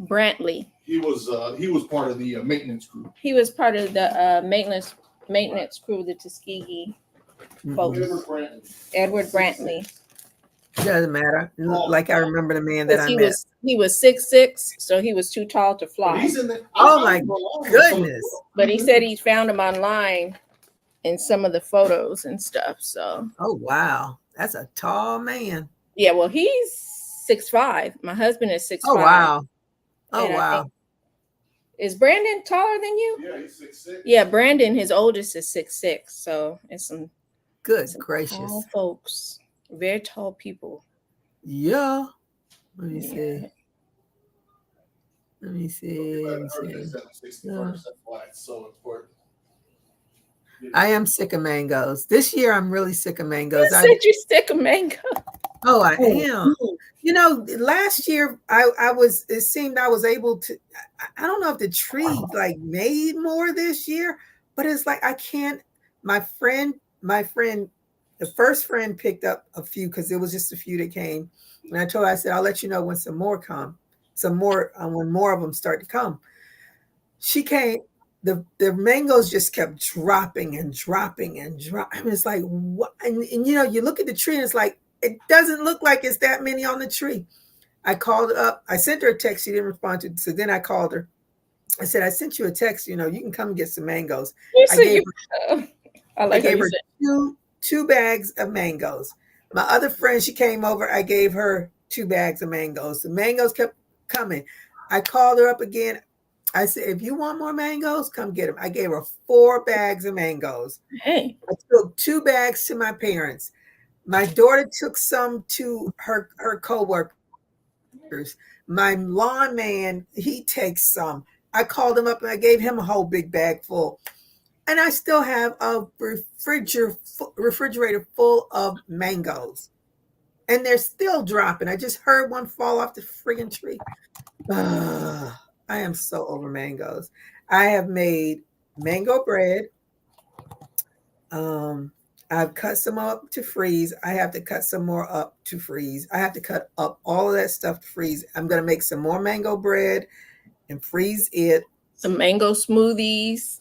Brantley. He was part of the maintenance crew. He was part of the maintenance crew of the Tuskegee folks. Edward Brantley. It doesn't matter. Like I remember the man that I met. He was 6'6", so he was too tall to fly. Oh my goodness! But he said he found him online in some of the photos and stuff. So. Oh wow, that's a tall man. Yeah, well, he's 6'5". My husband is 6'5". Oh wow! Oh wow! Is Brandon taller than you? Yeah, he's 6'6". Yeah, Brandon, his oldest, is 6'6". So it's some gracious tall folks, very tall people. Yeah. Let me see. Let me see. So important. I am sick of mangoes. This year, I'm really sick of mangoes. You said you're sick of mango. Oh, I am. You know, last year it seemed I was able to, I don't know if the tree like made more this year, but it's like I can't, my friend, the first friend picked up a few because it was just a few that came. And I told her, I said, I'll let you know when some more come, when more of them start to come. She came, the mangoes just kept dropping and dropping and dropping. It's like, what? And you know, you look at the tree and it's like, it doesn't look like it's that many on the tree. I called up. I sent her a text. She didn't respond to it. So then I called her. I said, I sent you a text. You know, you can come get some mangoes. I gave her two bags of mangoes. My other friend, she came over. I gave her 2 bags of mangoes. The mangoes kept coming. I called her up again. I said, if you want more mangoes, come get them. I gave her 4 bags of mangoes. Hey. I took 2 bags to my parents. My daughter took some to her coworkers. My lawn man, he takes some. I called him up and I gave him a whole big bag full. And I still have a refrigerator full of mangoes. And they're still dropping. I just heard one fall off the friggin' tree. I am so over mangoes. I have made mango bread. I've cut some up to freeze. I have to cut some more up to freeze. I have to cut up all of that stuff to freeze. I'm going to make some more mango bread and freeze it. Some mango smoothies.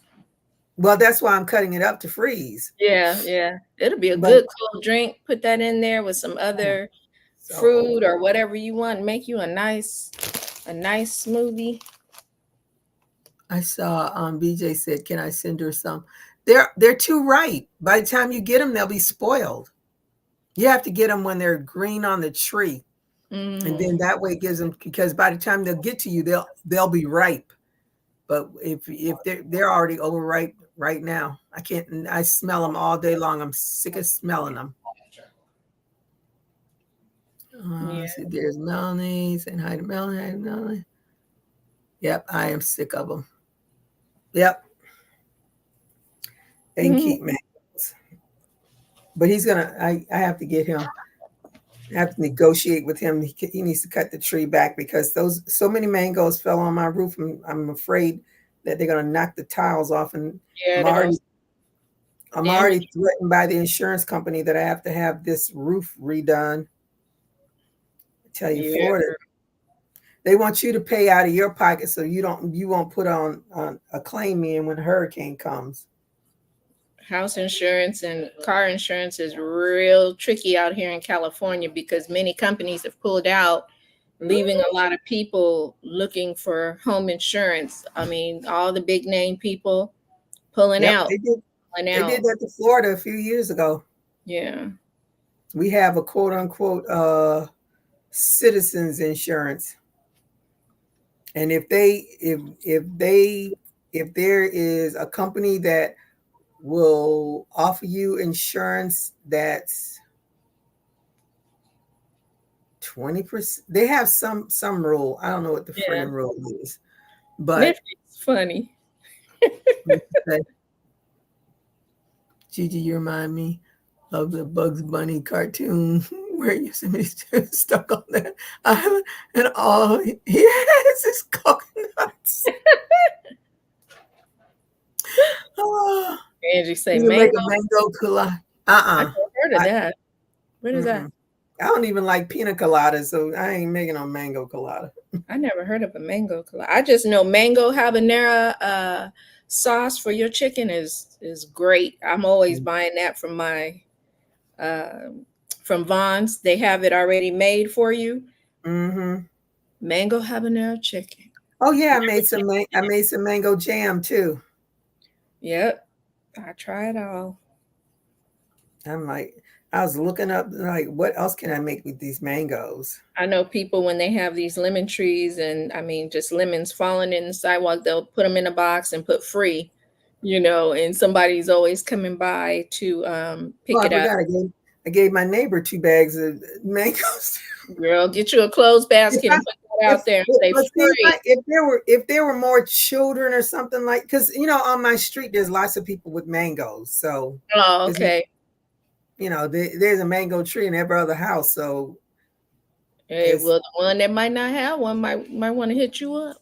Well, that's why I'm cutting it up to freeze. Yeah. It'll be a good cold drink. Put that in there with some other fruit or whatever you want. Make you a nice smoothie. I saw BJ said, can I send her some? They're too ripe. By the time you get them, they'll be spoiled. You have to get them when they're green on the tree. And then that way it gives them, because by the time they'll get to you, they'll be ripe. But if they're already overripe right now, I smell them all day long. I'm sick of smelling them. See, there's Melanie's and hi to Melanie. Yep, I am sick of them. Yep. They can keep mangoes. But he's gonna, I have to get him. I have to negotiate with him. He needs to cut the tree back because so many mangoes fell on my roof. I'm afraid that they're gonna knock the tiles off. And I'm already threatened by the insurance company that I have to have this roof redone. I tell you, Florida, they want you to pay out of your pocket so you won't put on a claim in when a hurricane comes. House insurance and car insurance is real tricky out here in California because many companies have pulled out, leaving a lot of people looking for home insurance. I mean, all the big name people pulling out. They did that to Florida a few years ago. Yeah. We have a quote unquote citizens insurance. And if there is a company that will offer you insurance that's 20%, they have some rule. I don't know what the friggin' rule is, but it's funny. Gigi, you remind me of the Bugs Bunny cartoon where Yosemite's stuck on that island and all he has is coconuts. Angie say mango. Make a mango colada. I never heard of that. What is that? I don't even like pina coladas, so I ain't making a mango colada. I never heard of a mango colada. I just know mango habanero sauce for your chicken is great. I'm always buying that from my from Vaughn's. They have it already made for you. Mango habanero chicken. Oh yeah, I made some mango jam too. Yep, I try it all. I was looking up like, what else can I make with these mangoes? I know people when they have these lemon trees and I mean just lemons falling in the sidewalk, they'll put them in a box and put free, and somebody's always coming by to pick it up. I gave my neighbor 2 bags of mangoes. Girl, get you a closed basket and put out there and say free. If there were more children or something like, because on my street there's lots of people with mangoes. So okay. There's a mango tree in every other house. So hey, well, the one that might not have one might want to hit you up.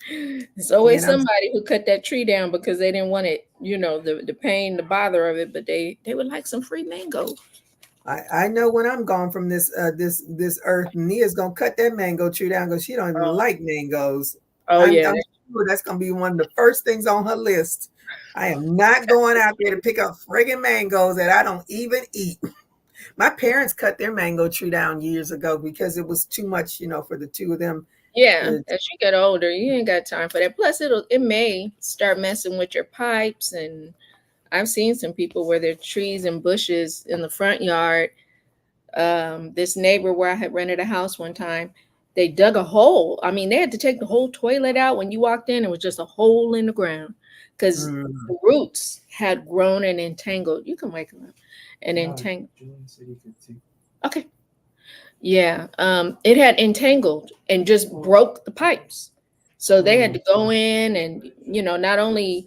It's always somebody who cut that tree down because they didn't want it, the pain, the bother of it, but they would like some free mango. I know when I'm gone from this earth, Nia's gonna cut that mango tree down because she don't even like mangoes. I'm sure that's gonna be one of the first things on her list. I am not going out there to pick up friggin' mangoes that I don't even eat. My parents cut their mango tree down years ago because it was too much, for the two of them. Yeah, as you get older, you ain't got time for that. Plus, it may start messing with your pipes. And I've seen some people where there are trees and bushes in the front yard. This neighbor where I had rented a house one time, they dug a hole. I mean, they had to take the whole toilet out. When you walked in, it was just a hole in the ground because the roots had grown and entangled. You can wake them up and entangled. Okay. Yeah, it had entangled and just broke the pipes. So they had to go in and, not only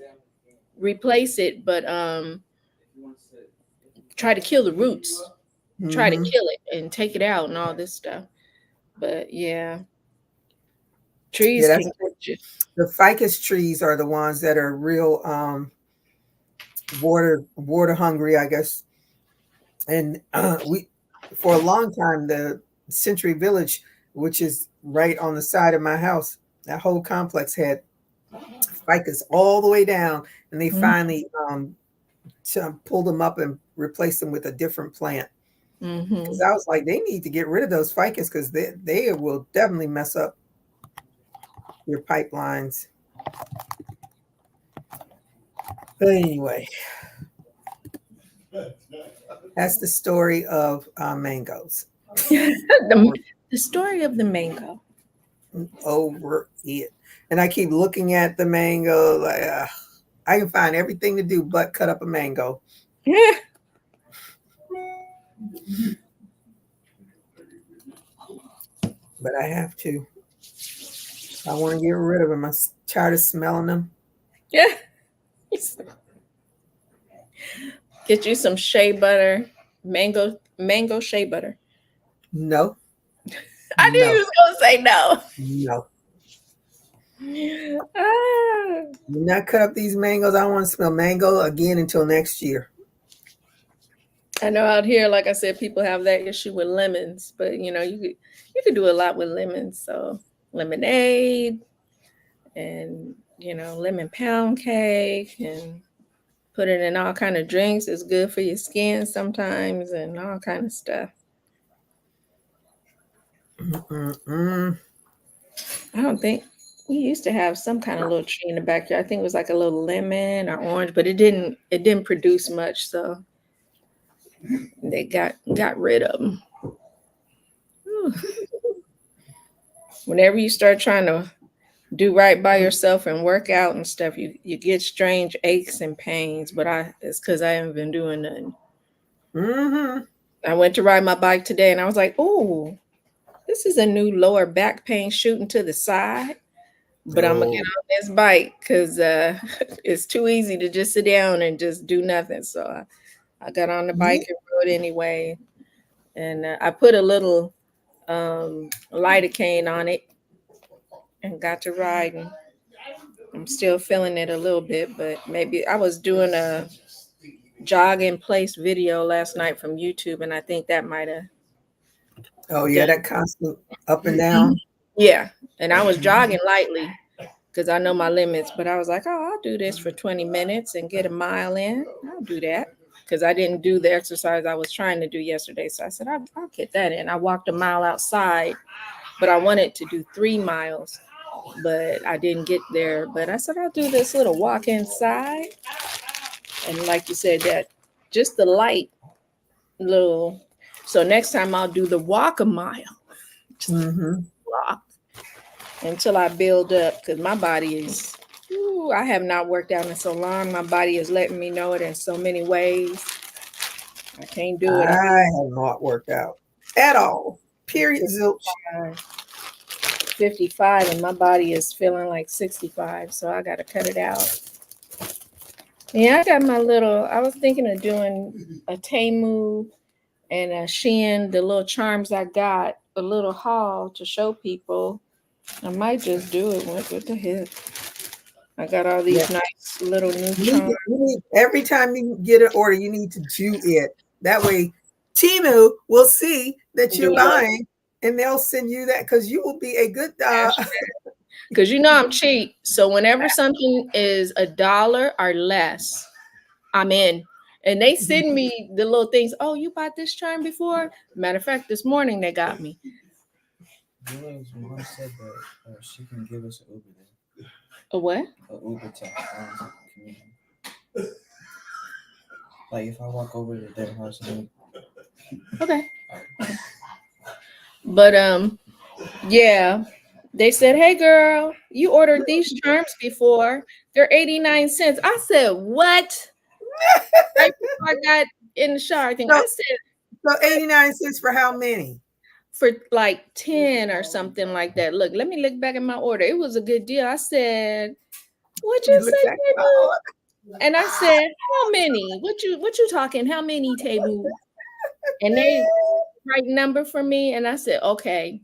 replace it, but try to kill the roots, try to kill it and take it out and all this stuff. But yeah, trees can hurt you. The ficus trees are the ones that are real water hungry, I guess. And we, for a long time, the Century Village, which is right on the side of my house, that whole complex had ficus all the way down, and they finally pulled them up and replaced them with a different plant. Because I was like, they need to get rid of those ficus because they will definitely mess up your pipelines. But anyway, that's the story of mangoes. The story of the mango. Over it. And I keep looking at the mango like I can find everything to do but cut up a mango. But I have to. I want to get rid of them. I'm tired of smelling them. Yeah. Get you some shea butter, mango shea butter. No. I knew you was gonna say no. No. Do not cut up these mangoes. I don't want to smell mango again until next year. I know out here, like I said, people have that issue with lemons, but you could do a lot with lemons. So lemonade and lemon pound cake and put it in all kind of drinks. It's good for your skin sometimes and all kind of stuff. I don't think we used to have some kind of little tree in the backyard. I think it was like a little lemon or orange, but it didn't produce much, so they got rid of them. Whenever you start trying to do right by yourself and work out and stuff, you get strange aches and pains, but it's because I haven't been doing nothing. I went to ride my bike today and I was like, oh, this is a new lower back pain shooting to the side, but I'm gonna get on this bike because it's too easy to just sit down and just do nothing. So I got on the bike and rode anyway, and I put a little lidocaine on it and got to riding. I'm still feeling it a little bit, but maybe I was doing a jog in place video last night from YouTube, and I think that might have. Oh yeah, that constant up and down. Yeah, and I was jogging lightly because I know my limits, but I was like, oh, I'll do this for 20 minutes and get a mile in. I'll do that because I didn't do the exercise I was trying to do yesterday. So I said, I'll get that in. I walked a mile outside, but I wanted to do 3 miles, but I didn't get there. But I said, I'll do this little walk inside. And like you said, that just the light little. So next time I'll do the walk a mile. Walk until I build up because my body is, I have not worked out in so long. My body is letting me know it in so many ways. I can't do it. I have not worked out at all. Period. Zilch. 55 and my body is feeling like 65, so I gotta cut it out. Yeah, I got my little, I was thinking of doing a Temu and a Shein, the little charms I got, a little haul to show people. I might just do it. What the heck? I got all these nice little new charms. Every time you get an order, you need to do it. That way, Temu will see that you're buying, and they'll send you that because you will be a good because you know I'm cheap. So whenever something is $1 or less, I'm in. And they send me the little things. Oh, you bought this charm before? Matter of fact, this morning they got me. Mom said that she can give us an Uber there. A what? An Uber to our community. Like if I walk over to their house and okay. But yeah, they said, hey girl, you ordered these charms before. They're 89 cents. I said, what? Right before I got in the shower, I think I said, so 89 cents for how many? For like 10 or something like that. Look, let me look back at my order. It was a good deal. I said, what you say, Table? And I said, how many? What you talking? How many, Table? And they right number for me. And I said, okay,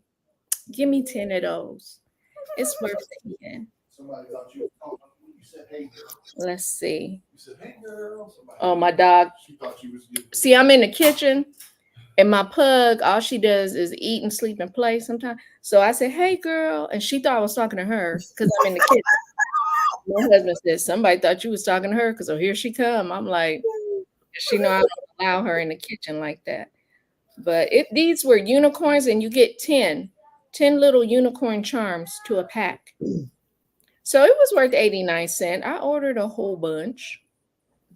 give me 10 of those. It's worth 10. Somebody thought you said, hey, girl. Let's see. You said, hey, girl. Oh, my dog. She thought you was giving. See, I'm in the kitchen. And my pug, all she does is eat and sleep and play sometimes. So I said, hey, girl. And she thought I was talking to her because I'm in the kitchen. My husband said, somebody thought you was talking to her because oh, here she come. I'm like, she know I don't allow her in the kitchen like that. But these were unicorns, and you get 10 little unicorn charms to a pack. So it was worth 89 cents. I ordered a whole bunch.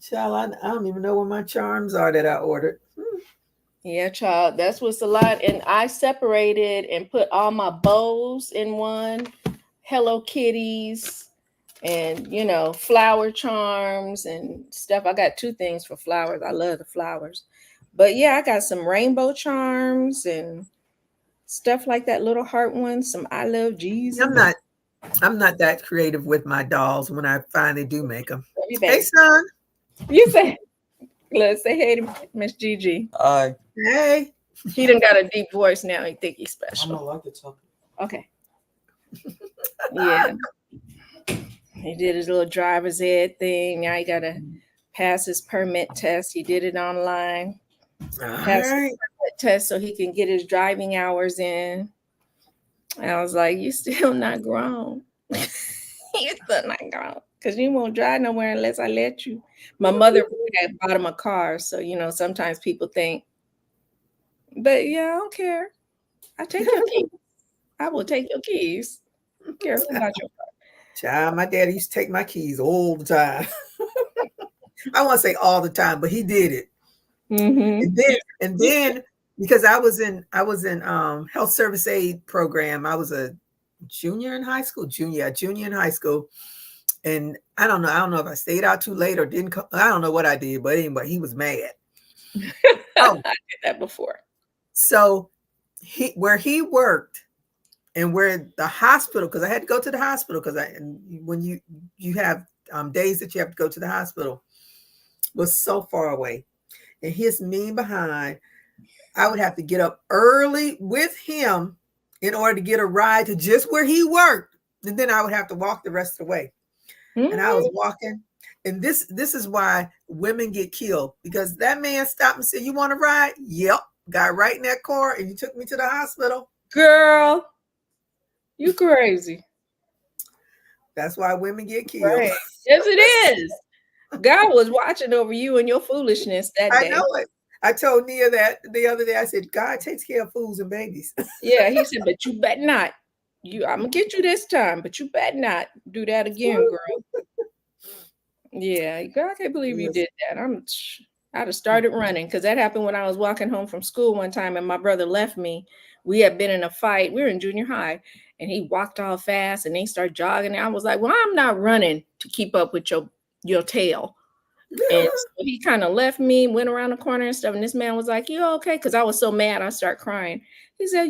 Child, I don't even know what my charms are that I ordered. Yeah, child, that's what's a lot. And I separated and put all my bows in one, Hello Kitties, and flower charms and stuff. I got 2 things for flowers. I love the flowers. But yeah, I got some rainbow charms and stuff like that, little heart ones, some I love Jesus. I'm not that creative with my dolls when I finally do make them. Hey, son. You say, let's say hey to Miss Gigi. Hi. Hey. He done got a deep voice now. He think he's special. I'm like to talk. Okay. Yeah. He did his little driver's ed thing. Now he got to pass his permit test. He did it online. Pass his permit test so he can get his driving hours in. And I was like, you still not grown. You still not grown. Because you won't drive nowhere unless I let you. My mother had bought him a car. So, sometimes people think, but yeah, I don't care. I take your keys. I will take your keys. I don't care about your car. Child, my daddy used to take my keys all the time. I won't say all the time, but he did it. Mm-hmm. And then because I was in health service aid program. I was a junior in high school. Junior in high school. And I don't know if I stayed out too late or didn't come. I don't know what I did, but anyway, he was mad. I did that before. So where he worked and where the hospital, because I had to go to the hospital when you have days that you have to go to the hospital, was so far away. And his mean behind, I would have to get up early with him in order to get a ride to just where he worked. And then I would have to walk the rest of the way. Mm-hmm. And I was walking. And this is why women get killed, because that man stopped and said, you want to ride? Yep. Got right in that car and you took me to the hospital. Girl, you crazy. That's why women get killed. Right. Yes, it is. God was watching over you and your foolishness that day. I know it. I told Nia that the other day. I said, God takes care of fools and babies. Yeah, he said, but you better not. I'm gonna get you this time, but you better not do that again, girl. Yeah, God, I can't believe you did that. I'd have started running, because that happened when I was walking home from school one time and my brother left me. We had been in a fight. We were in junior high and he walked all fast and they started jogging. And I was like, well, I'm not running to keep up with your tail. And so he kind of left me, went around the corner and stuff. And this man was like, you okay? Because I was so mad, I started crying. He said,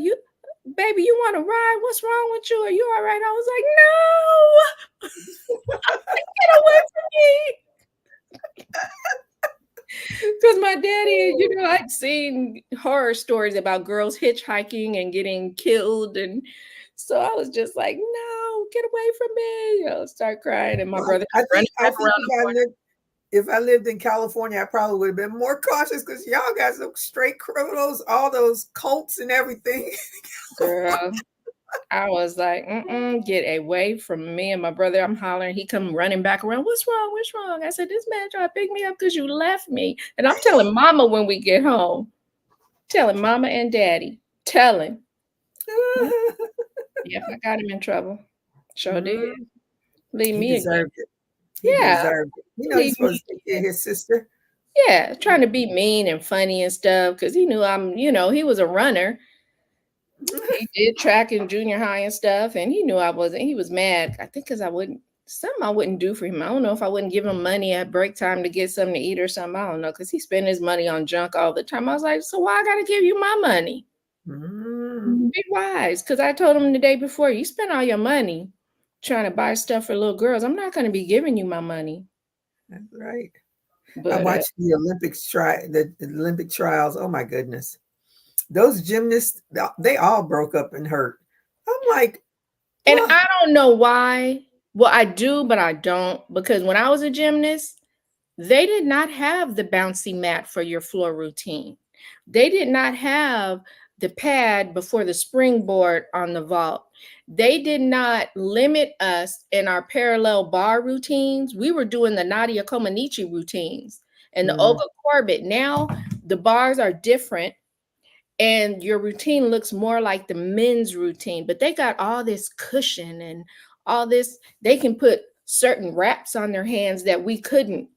baby, you want to ride? What's wrong with you? Are you all right? I was like, no. Get away from me. Because my daddy, I'd seen horror stories about girls hitchhiking and getting killed. And so I was just like, no, get away from me. Start crying. And my brother running back around the corner. If I lived in California, I probably would have been more cautious because y'all got some straight criminals, all those cults and everything. Girl, I was like, get away from me. And my brother, I'm hollering. He come running back around. What's wrong? What's wrong? I said, this man tried to pick me up because you left me. And I'm telling mama when we get home. Telling mama and daddy. Telling. Yep, I got him in trouble. Sure did. Leave me deserved again. It. He deserved it. He's supposed to get his sister. Yeah, trying to be mean and funny and stuff because he knew he was a runner. He did track in junior high and stuff, and he knew I wasn't. He was mad, I think, because I wouldn't do for him. I don't know if I wouldn't give him money at break time to get something to eat or something. I don't know, because he spent his money on junk all the time. I was like, so why I got to give you my money? Be wise, because I told him the day before, you spent all your money trying to buy stuff for little girls. I'm not going to be giving you my money. That's right. But I watched the Olympic trials. Oh my goodness. Those gymnasts, they all broke up and hurt. I'm like, and I don't know why. Well, I do, but I don't, because when I was a gymnast, they did not have the bouncy mat for your floor routine. They did not have the pad before the springboard on the vault. They did not limit us in our parallel bar routines. We were doing the Nadia Comaneci routines and the Olga Corbett. Now the bars are different and your routine looks more like the men's routine, but they got all this cushion and all this. They can put certain wraps on their hands that we couldn't.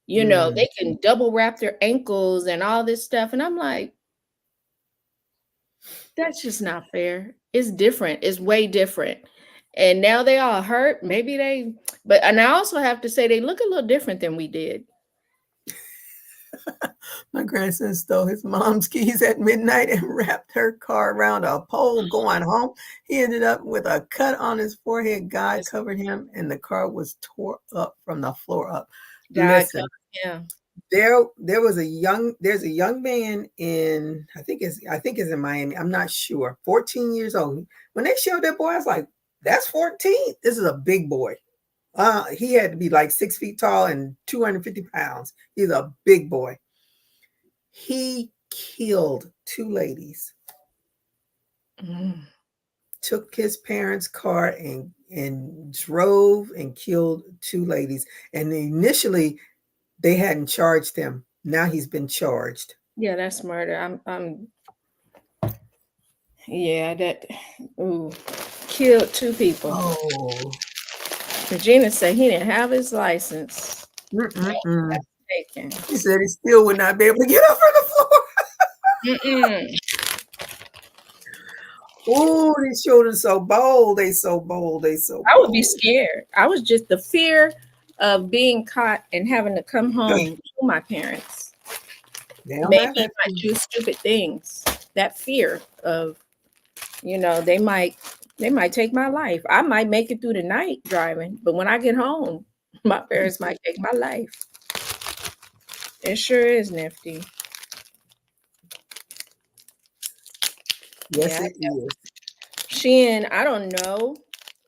They can double wrap their ankles and all this stuff. And I'm like, that's just not fair. It's different. It's way different. And now they all hurt. And I also have to say they look a little different than we did. My grandson stole his mom's keys at midnight and wrapped her car around a pole going home. He ended up with a cut on his forehead. God covered him, and the car was tore up from the floor up. Listen, there's a young man in, I think it's in Miami. I'm not sure. 14 years old. When they showed that boy, I was like, that's 14. This is a big boy. He had to be like 6 feet tall and 250 pounds. He's a big boy. He killed 2 ladies. Took his parents' car and drove and killed 2 ladies. And initially, they hadn't charged him. Now he's been charged. Yeah, that's murder. Killed 2 people. Oh. Regina said he didn't have his license. He said he still would not be able to get up from the floor. Oh, these children so bold. They so bold. I would be scared. I was just the fear of being caught and having to come home to my parents. Maybe I might do stupid things. That fear of, they might take my life. I might make it through the night driving, but when I get home, my parents might take my life. It sure is nifty. Yes, it is. Shein, I don't know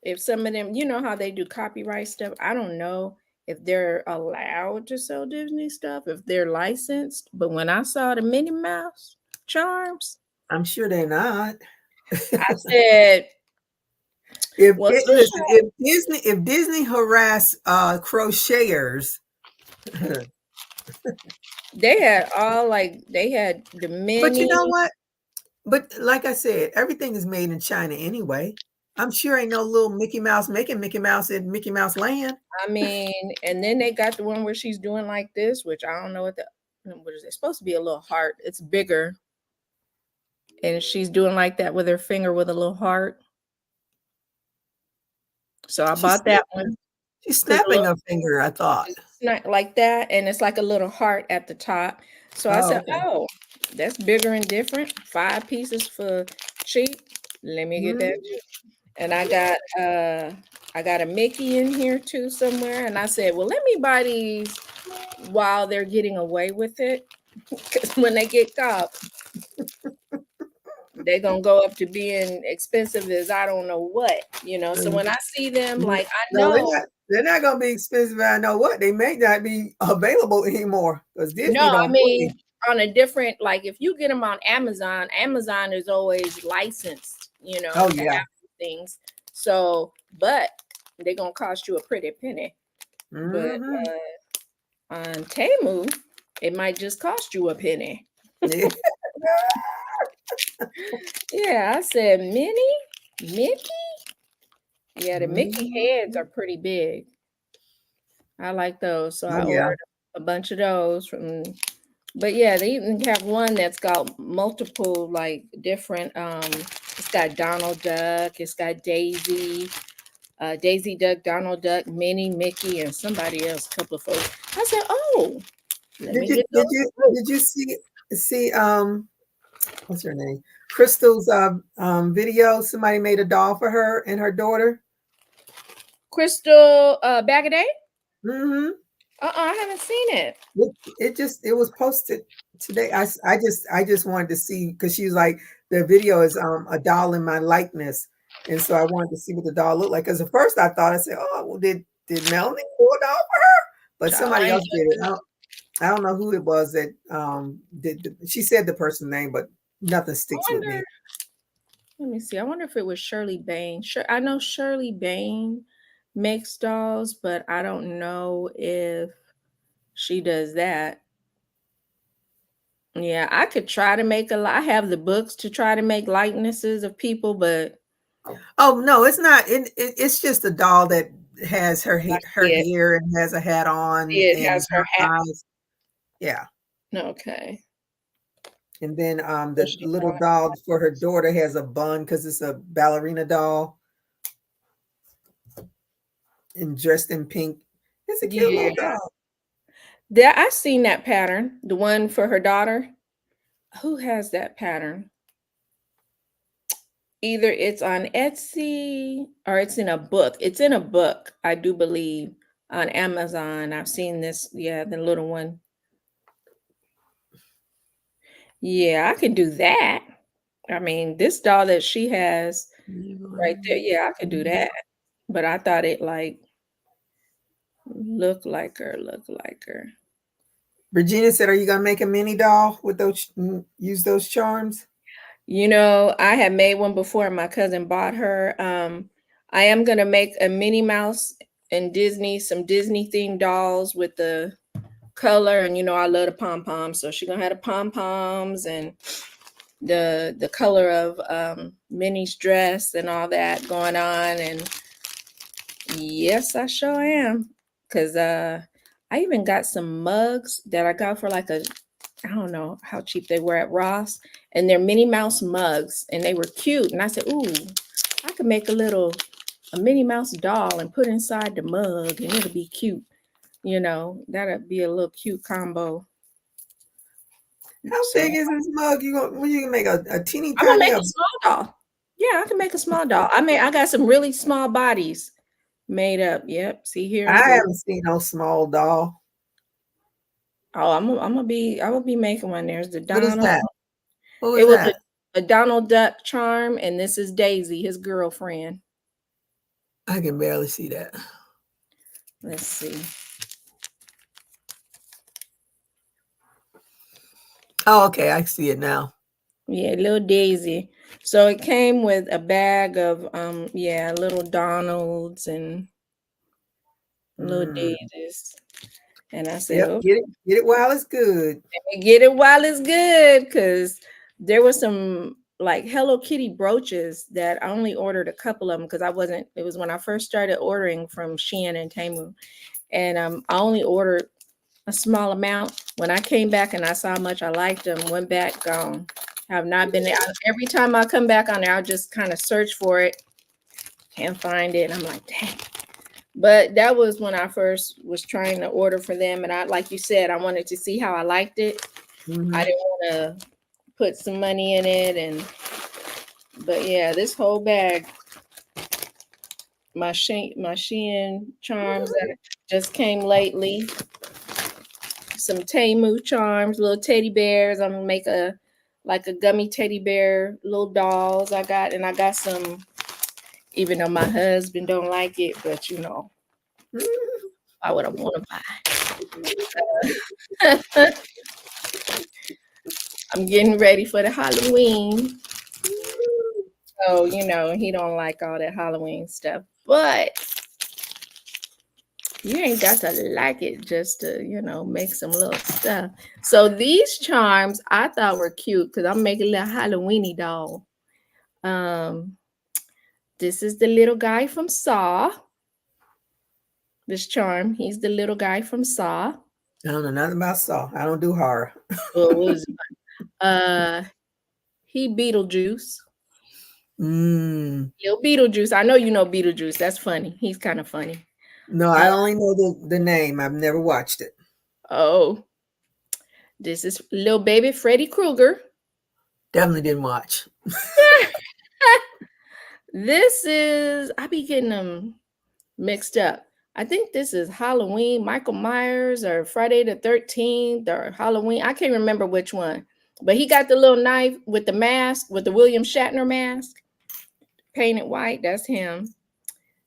if some of them, how they do copyright stuff. I don't know if they're allowed to sell Disney stuff, if they're licensed. But when I saw the Minnie Mouse charms, I'm sure they're not. I said, if Disney harass crocheters, they had the Minnie. But you know what? But like I said, everything is made in China anyway. I'm sure ain't no little Mickey Mouse making Mickey Mouse in Mickey Mouse land. I mean, and then they got the one where she's doing like this, which I don't know what is it? It's supposed to be a little heart. It's bigger. And she's doing like that with her finger with a little heart. So I bought that one. She's snapping her finger, I thought. It's not like that, and it's like a little heart at the top. So I said, okay. oh, that's bigger and different. 5 pieces for cheap. Let me get that too. And I got a Mickey in here too somewhere. And I said, well, let me buy these while they're getting away with it. Because when they get caught, they're gonna go up to being expensive as I don't know what, you know. So when I see them, like I No, know they're not gonna be expensive. I know what they may not be available anymore because Disney no, I don't mean play. on a different, like if you get them on Amazon, Amazon is always licensed, you know, Oh to yeah. have things. So, but they're gonna cost you a pretty penny. But on Temu, it might just cost you a penny. Yeah. Yeah, I said Mickey. Yeah, the Mickey heads are Mhm. pretty big. I like those, so Oh I yeah. ordered a bunch of those from. But yeah, they even have one that's got multiple like different. It's got Donald Duck, it's got Daisy, Daisy Duck, Donald Duck, Minnie, Mickey, and somebody else. A couple of folks. I said, oh, let me get those too. Did you see what's her name? Crystal's video? Somebody made a doll for her and her daughter. Crystal Bag a Day? Mm-hmm. I haven't seen it. It was posted today. I just wanted to see because she was like the video is a doll in my likeness, and so I wanted to see what the doll looked like. Because at first I thought I said, oh well, did Melanie do a doll for her? But Child, somebody I ain't else did it. I don't know who it was that she said the person's name, but nothing I sticks with me. wonder. Let me see. I wonder if it was Shirley Bain. Sure, I know Shirley Bain makes dolls, but I don't know if she does that. Yeah, I could try to make I have the books to try to make likenesses of people, but Oh no, it's not. It's just a doll that has I her see it. hair and has a hat on It and has her her hat. eyes. Yeah. Okay. And then So the she little got doll for her daughter has a bun because it's a ballerina doll and dressed in pink. It's a cute yeah. little doll. There, I've seen that pattern. The one for her daughter. Who has that pattern? Either it's on Etsy or it's in a book. It's in a book, I do believe, on Amazon. I've seen this, yeah, the little one. Yeah, I can do that. I mean, this doll that she has right there, yeah, I could do that. But I thought it like look like her. Regina said, "Are you gonna make a mini doll with those? Use those charms?" You know, I had made one before and my cousin bought her. I am gonna make a Minnie Mouse and Disney, some Disney themed dolls with the color, and you know I love the pom-poms, so she's gonna have the pom-poms and the color of Minnie's dress and all that going on. And yes, I sure am, because I even got some mugs that I got for like I don't know how cheap they were at Ross, and they're Minnie Mouse mugs, and they were cute. And I said, ooh, I could make a Minnie Mouse doll and put inside the mug, and it'll be cute. You know, that'd be a little cute combo. How So big is this mug? You gonna make a teeny I'm gonna tiny? make a small doll. Yeah, I can make a small doll. I got some really small bodies made up. Yep. See, I here's the. haven't seen no small doll. Oh, I will be making one. There's the What is Donald. that? Who It is was that? a Donald Duck charm, and this is Daisy, his girlfriend. I can barely see that. Let's see. Oh, okay, I see it now. Yeah, little Daisy. So it came with a bag of yeah, little Donalds and little Mm. Daisies. And I said, Yep, oh, get it while it's good. get it while it's good, because there was some like Hello Kitty brooches that I only ordered a couple of them because it was when I first started ordering from Shein and Temu. And I only ordered a small amount. When I came back and I saw how much I liked them, went back, gone. Have not been there. Every time I come back on there, I'll just kind of search for it. Can't find it. And I'm like, dang. But that was when I first was trying to order for them. And I, like you said, I wanted to see how I liked it. I didn't want to put some money in it, but yeah, this whole bag, my Shein charms that just came lately, some Temu charms, little teddy bears. I'm gonna make a gummy teddy bear, little dolls I got some, even though my husband don't like it, but you know, why would I want to buy? I'm getting ready for the Halloween. So, you know, he don't like all that Halloween stuff, but you ain't got to like it just to, you know, make some little stuff. So these charms I thought were cute because I'm making a little Halloweeny doll. This is the little guy from Saw. This charm, he's the little guy from Saw. I don't know nothing about Saw. I don't do horror. Well, what was he Beetlejuice. Little Beetlejuice. I know you know Beetlejuice. That's funny. He's kind of funny. No, I only know the name. I've never watched it. Oh, this is little baby Freddy Krueger. Definitely didn't watch. This is, I be getting them mixed up. I think this is Halloween, Michael Myers, or Friday the 13th, or Halloween. I can't remember which one. But he got the little knife with the mask, with the William Shatner mask, painted white. That's him.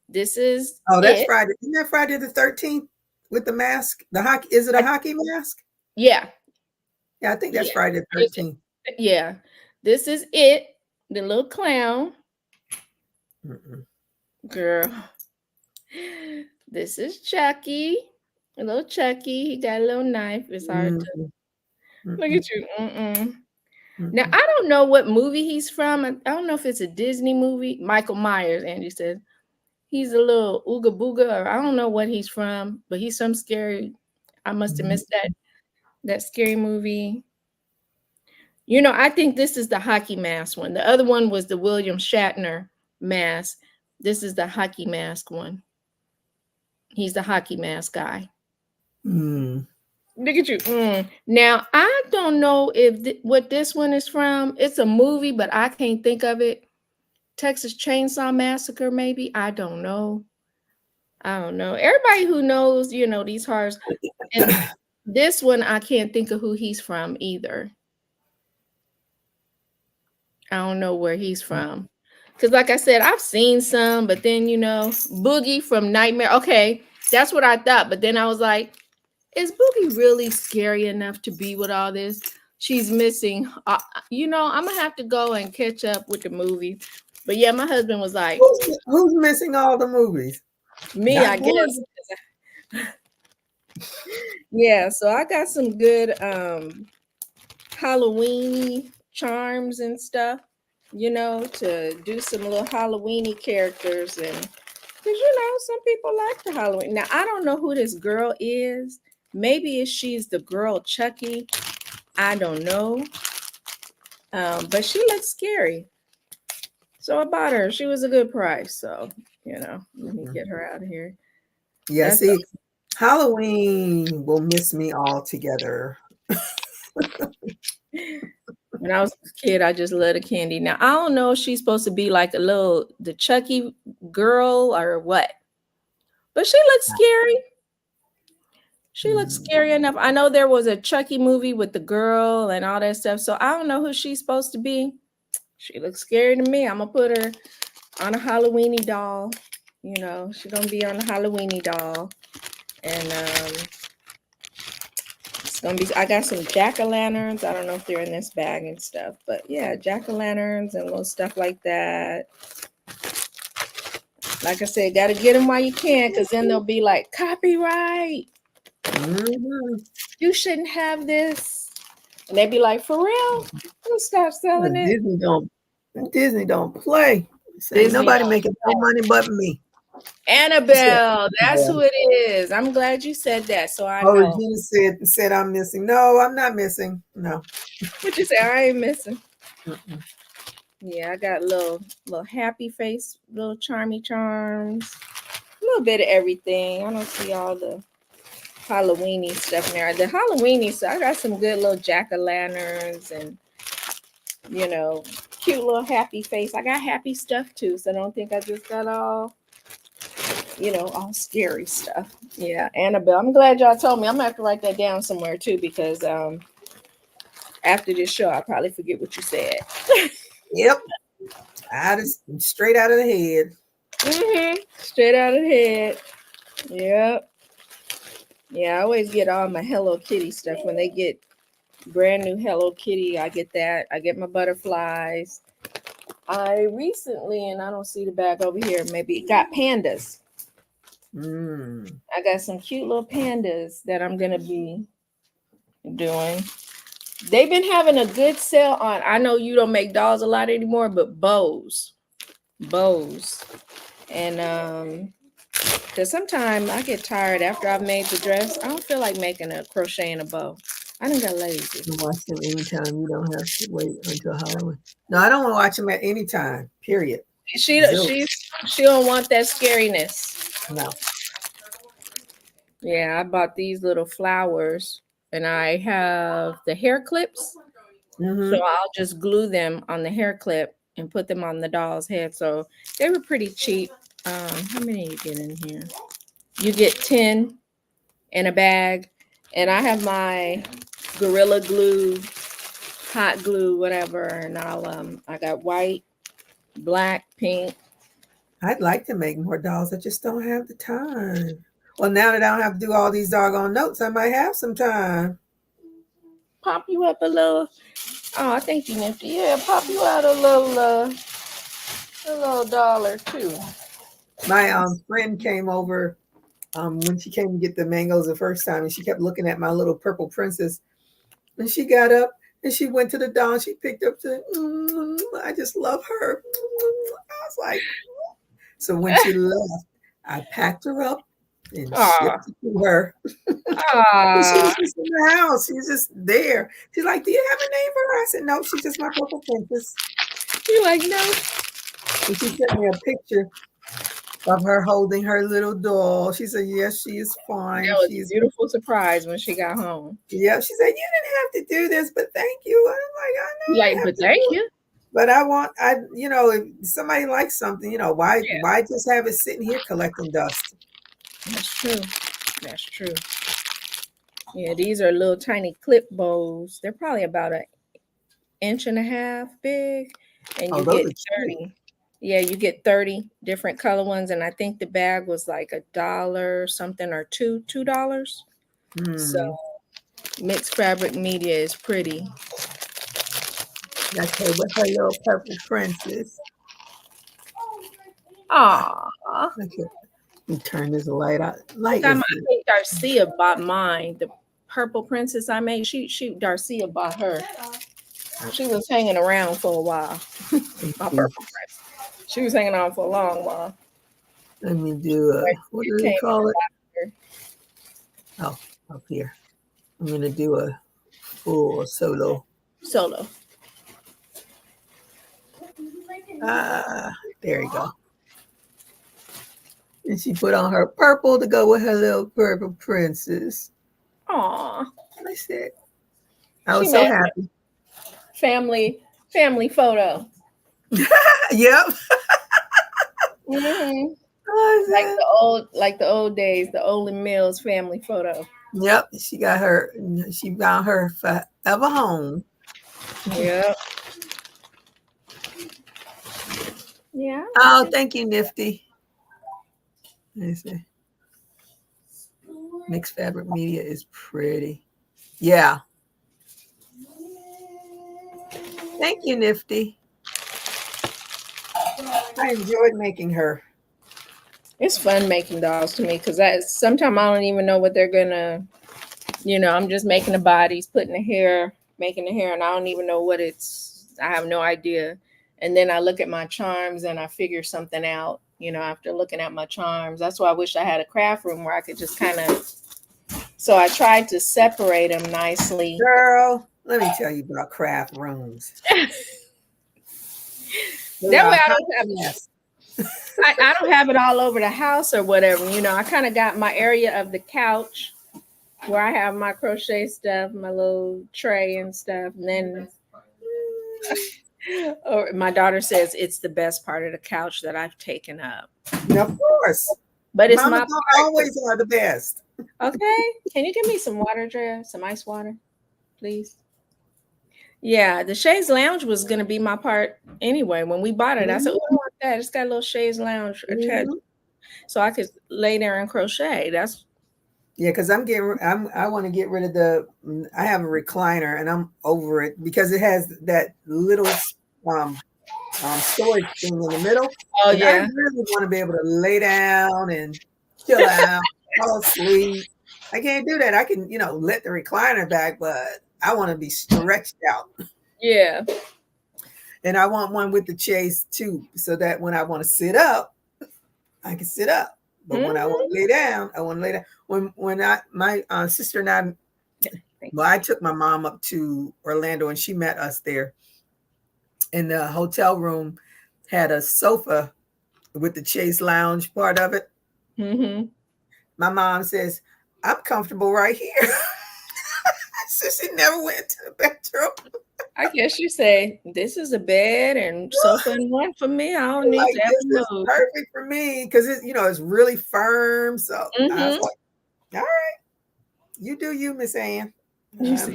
This is that's Friday. Isn't that Friday the 13th with the mask? The hockey, is it a hockey mask? Yeah. Yeah, I think that's Friday the 13th. Yeah. This is it, the little clown. Girl. This is Chucky. A little Chucky. He got a little knife. It's hard to look at you. Now, I don't know what movie he's from. I don't know if it's a Disney movie. Michael Myers, Andy says. He's a little ooga booga, or I don't know what he's from, but he's some scary. I must have missed that scary movie. You know, I think this is the hockey mask one. The other one was the William Shatner mask. This is the hockey mask one. He's the hockey mask guy. Look at you. Now, I don't know if what this one is from. It's a movie, but I can't think of it. Texas Chainsaw Massacre, maybe. I don't know. Everybody who knows, you know, these horrors. And this one, I can't think of who he's from either. I don't know where he's from. Because like I said, I've seen some, but then, you know, Boogie from Nightmare. Okay, that's what I thought. But then I was like, is Boogie really scary enough to be with all this? She's missing. You know, I'm going to have to go and catch up with the movie. But yeah, my husband was like, who's missing all the movies? Me, I guess. Yeah, so I got some good Halloween charms and stuff, you know, to do some little Halloweeny characters. And because, you know, some people like the Halloween. Now, I don't know who this girl is. Maybe she's the girl Chucky. I don't know. But she looks scary. So I bought her. She was a good price. So, you know, let me get her out of here. Yeah, see, Halloween will miss me altogether. When I was a kid, I just loved the candy. Now, I don't know if she's supposed to be like the Chucky girl or what. But she looks scary. She looks scary enough. I know there was a Chucky movie with the girl and all that stuff. So I don't know who she's supposed to be. She looks scary to me. I'm going to put her on a Halloweeny doll. You know, she's going to be on a Halloweeny doll. And it's going to be, I got some jack-o'-lanterns. I don't know if they're in this bag and stuff. But yeah, jack-o'-lanterns and little stuff like that. Like I said, got to get them while you can, because then they'll be like, copyright. You shouldn't have this. And they'd be like, for real? We'll stop selling it. Disney don't play. Nobody making no money but me. Annabelle, that's who it is. I'm glad you said that, so I know. Regina said I'm missing. No, I'm not missing. No. What you say? I ain't missing. Yeah, I got little happy face, little charmy charms, a little bit of everything. I don't see all the Halloweeny stuff in there. The Halloweeny stuff, I got some good little jack-o'-lanterns and, you know, cute little happy face. I got happy stuff too, so don't think I just got all, you know, all scary stuff. Yeah, Annabelle. I'm glad y'all told me. I'm gonna have to write that down somewhere too, because after this show, I'll probably forget what you said. Yep. Straight out of the head. Straight out of the head. Yep. Yeah, I always get all my Hello Kitty stuff. When they get brand new Hello Kitty, I get that. I get my butterflies. I recently, and I don't see the bag over here, maybe got pandas. I got some cute little pandas that I'm going to be doing. They've been having a good sale on, I know you don't make dolls a lot anymore, but bows. And because sometimes I get tired after I've made the dress. I don't feel like making a crocheting a bow. I done got lazy. You watch them anytime. You don't have to wait until Halloween. No, I don't want to watch them at any time. Period. She don't want that scariness. No. Yeah, I bought these little flowers, and I have the hair clips. So I'll just glue them on the hair clip and put them on the doll's head. So they were pretty cheap. How many you get in here? You get 10 in a bag, and I have my Gorilla Glue, hot glue, whatever, and I got white, black, pink. I'd like to make more dolls. I just don't have the time. Well, now that I don't have to do all these doggone notes, I might have some time. Pop you up a little. Oh, thank you, Nifty. Yeah, pop you out a little doll or two. My friend came over when she came to get the mangoes the first time, and she kept looking at my little purple princess. And she got up and she went to the doll and she picked up I just love her. I was like, so when she left, I packed her up and shipped it to her. She was just in the house. She's just there. She's like, do you have a name for her? I said, no, she's just my purple princess. You're like, no. And she sent me a picture of her holding her little doll. She said, yes, she is fine. That was a beautiful surprise when she got home. Yeah, she said, you didn't have to do this, but thank you. I'm like, I know. Like, but thank you. But if somebody likes something, why just have it sitting here collecting dust? That's true. Yeah, these are little tiny clip bows. They're probably about 1.5 inches big, and you get 30. Yeah, you get 30 different color ones, and I think the bag was like $1 something or $2. So mixed fabric media is pretty. Okay, with her little purple princess. Aww. Okay. Let me turn this light out. I think Darcia bought mine. The purple princess I made. Darcia bought her. She was hanging around for a while. My purple princess. She was hanging on for a long while. Let me do what do they call it? Oh, up here. I'm gonna do a full solo. There you go. And she put on her purple to go with her little purple princess. Aw. I said, I was so happy. Family photo. Yep. Like the old days, the Olin Mills family photo. Yep. She found her forever home. Yep. Yeah. Oh, thank you, Nifty. Let me see. Mixed fabric media is pretty. Yeah. Thank you, Nifty. I enjoyed making her. It's fun making dolls to me because sometimes I don't even know what they're gonna, I'm just making the bodies, putting the hair, making the hair, and I don't even know what I have no idea. And then I look at my charms and I figure something out, after looking at my charms. That's why I wish I had a craft room where I could just kind of, so I tried to separate them nicely. Girl, let me tell you about craft rooms. That way I don't have it all over the house or whatever. I kind of got my area of the couch where I have my crochet stuff, my little tray and stuff. And then or my daughter says it's the best part of the couch that I've taken up. Of course. But it's Mama my part. always are the best. Okay. Can you give me some water, Drea? Some ice water, please? Yeah, the chaise lounge was going to be my part anyway. When we bought it, I said, oh, I want that. It's got a little chaise lounge attached. So I could lay there and crochet. That's because I want to get rid of I have a recliner and I'm over it because it has that little storage thing in the middle. Oh, and yeah. I really want to be able to lay down and chill out, fall asleep. I can't do that. I can, let the recliner back, but I want to be stretched out. Yeah. And I want one with the chaise too, so that when I want to sit up, I can sit up. But when I want to lay down, I want to lay down. When my sister and I took my mom up to Orlando and she met us there. And the hotel room had a sofa with the chaise lounge part of it. Mm-hmm. My mom says, I'm comfortable right here. So she never went to the bedroom. I guess you say, this is a bed and sofa and one for me. I don't need to have this is perfect for me because it's really firm. So I was like, all right, you do you, Miss Ann. Just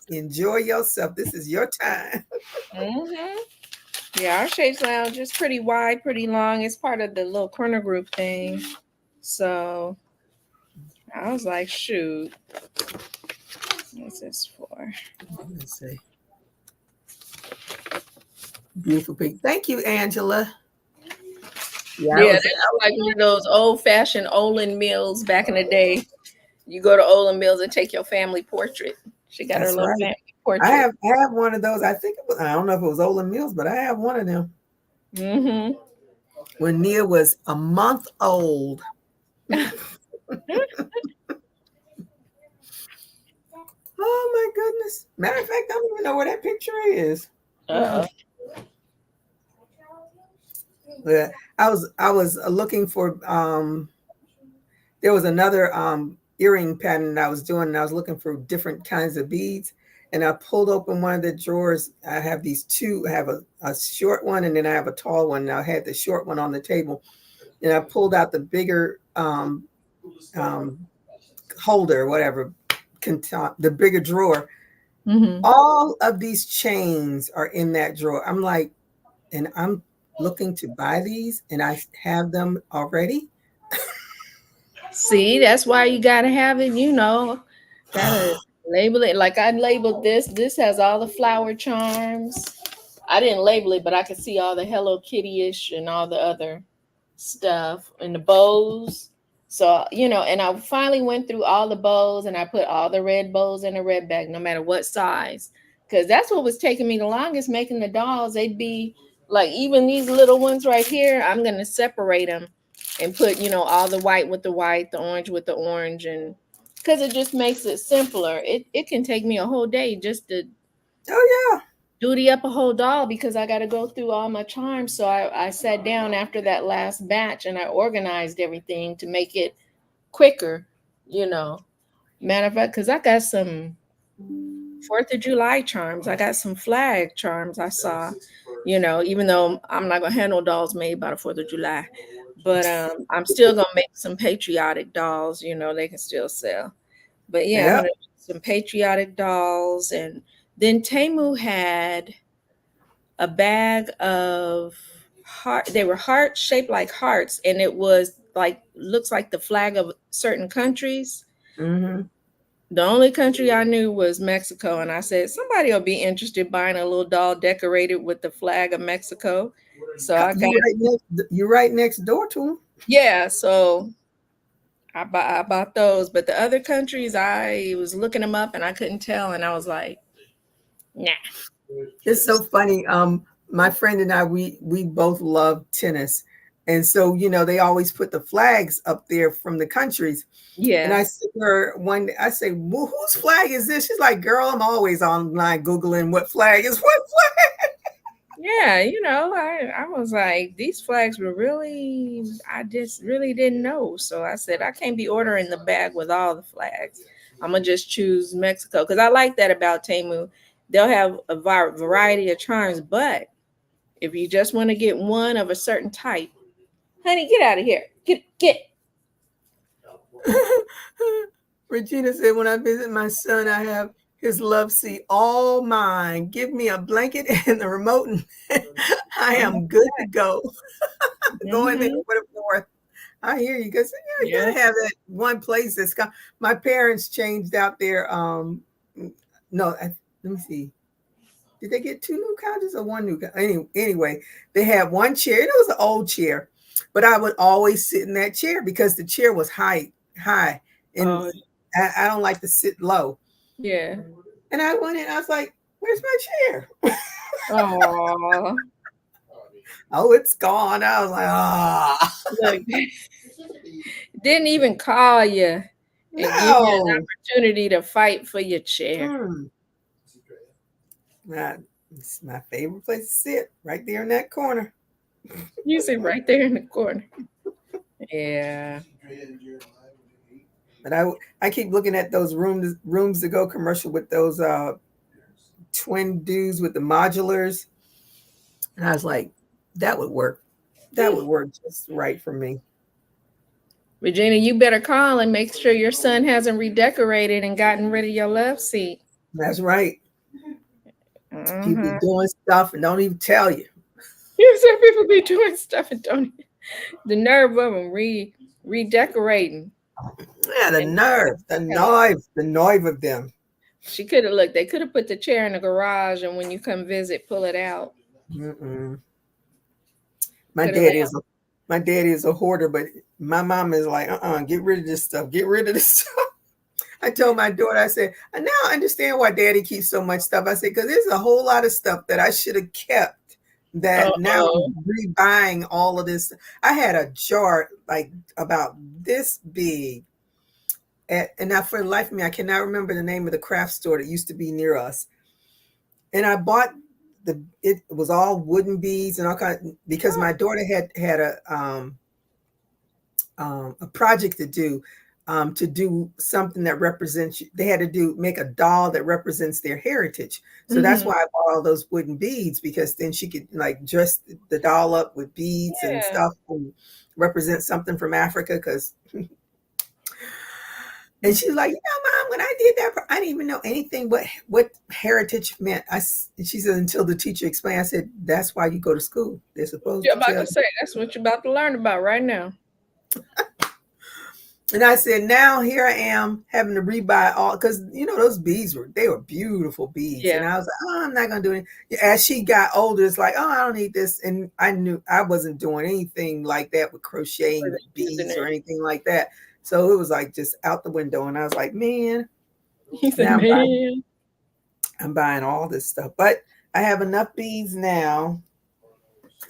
enjoy yourself. This is your time. Yeah, our chaise lounge is pretty wide, pretty long. It's part of the little corner group thing. So I was like, shoot. What's this for? Let's see. Beautiful pig. Thank you, Angela. Yeah, that's like one of those old-fashioned Olin Mills back in the day. You go to Olin Mills and take your family portrait. She got her little family portrait. I have one of those. I don't know if it was Olin Mills, but I have one of them. Mm-hmm. When Nia was a month old. Oh my goodness. Matter of fact, I don't even know where that picture is. Yeah, I was looking for there was another earring pattern I was doing, and I was looking for different kinds of beads, and I pulled open one of the drawers. I have these two. I have a short one, and then I have a tall one. And I had the short one on the table, and I pulled out the bigger holder, whatever, the bigger drawer. Mm-hmm. All of these chains are in that drawer. I'm like, and I'm looking to buy these, and I have them already. See, that's why you gotta have it, gotta label it. Like I labeled this. This has all the flower charms. I didn't label it, but I could see all the Hello Kitty-ish and all the other stuff and the bows. So, and I finally went through all the bows and I put all the red bows in a red bag, no matter what size. Because that's what was taking me the longest, making the dolls. They'd be like, even these little ones right here, I'm going to separate them and put, all the white with the white, the orange with the orange. And because it just makes it simpler. It can take me a whole day just to duty up a whole doll because I got to go through all my charms. So I sat down after that last batch and I organized everything to make it quicker, Matter of fact, because I got some 4th of July charms. I got some flag charms I saw, even though I'm not going to have no dolls made by the 4th of July. But I'm still going to make some patriotic dolls, they can still sell. But yeah, I'm going to make some patriotic dolls. And then Temu had a bag of heart. They were heart shaped like hearts. And it was looks like the flag of certain countries. Mm-hmm. The only country I knew was Mexico. And I said, somebody will be interested buying a little doll decorated with the flag of Mexico. So I got you're right next door to them. Yeah. So I bought those. But the other countries, I was looking them up and I couldn't tell. And I was like, nah. It's so funny. My friend and I, we both love tennis. And so, they always put the flags up there from the countries. Yeah. And I said to her one day, I say, well, whose flag is this? She's like, girl, I'm always online Googling what flag is what flag. Yeah, I was like, these flags were really, I just really didn't know. So I said, I can't be ordering the bag with all the flags. I'm going to just choose Mexico because I like that about Temu. They'll have a variety of charms, but if you just want to get one of a certain type, honey, get out of here. Get. Regina said, when I visit my son, I have his love seat all mine. Give me a blanket and the remote, and I am good to go. Going there for the fourth. I hear you, because you gotta have that one place that's got. My parents changed out their no, let me see. Did they get 2 new couches or 1 new couch? Anyway, they had one chair. It was an old chair, but I would always sit in that chair because the chair was high, and I don't like to sit low. Yeah. And I went in. I was like, "Where's my chair?" Oh. Oh, it's gone. I was like, "Ah." Look, didn't even call you and give you an opportunity to fight for your chair. It's my favorite place to sit, right there in that corner. You sit right there in the corner. Yeah. But I keep looking at those rooms to go commercial with those twin dudes with the modulars. And I was like, that would work. That would work just right for me. Regina, you better call and make sure your son hasn't redecorated and gotten rid of your love seat. That's right. People doing stuff and don't even tell you. You said people be doing stuff and don't. The nerve of them redecorating. Yeah, the nerve of them. She could have looked. They could have put the chair in the garage, and when you come visit, pull it out. My daddy is a hoarder, but my mom is like, get rid of this stuff. Get rid of this stuff. I told my daughter, I said, I now understand why daddy keeps so much stuff. I said, because there's a whole lot of stuff that I should have kept that now I'm rebuying all of this. I had a jar like about this big. And now for the life of me, I cannot remember the name of the craft store that used to be near us. And I bought it was all wooden beads and all kinds, because my daughter had a project to do something that represents. They had to make a doll that represents their heritage. So that's why I bought all those wooden beads, because then she could like dress the doll up with beads and stuff and represent something from Africa. Because and she's like, Mom, when I did that, I didn't even know anything what heritage meant. She said, until the teacher explained. I said, that's why you go to school. They're supposed You're about to say that's what you're about to learn about right now. And I said, now here I am having to rebuy all, because those beads were beautiful beads. Yeah. And I was like, I'm not gonna do it. As she got older, it's like, I don't need this. And I knew I wasn't doing anything like that with crocheting beads or anything like that. So it was like just out the window. And I was like, man, I'm buying all this stuff. But I have enough beads now.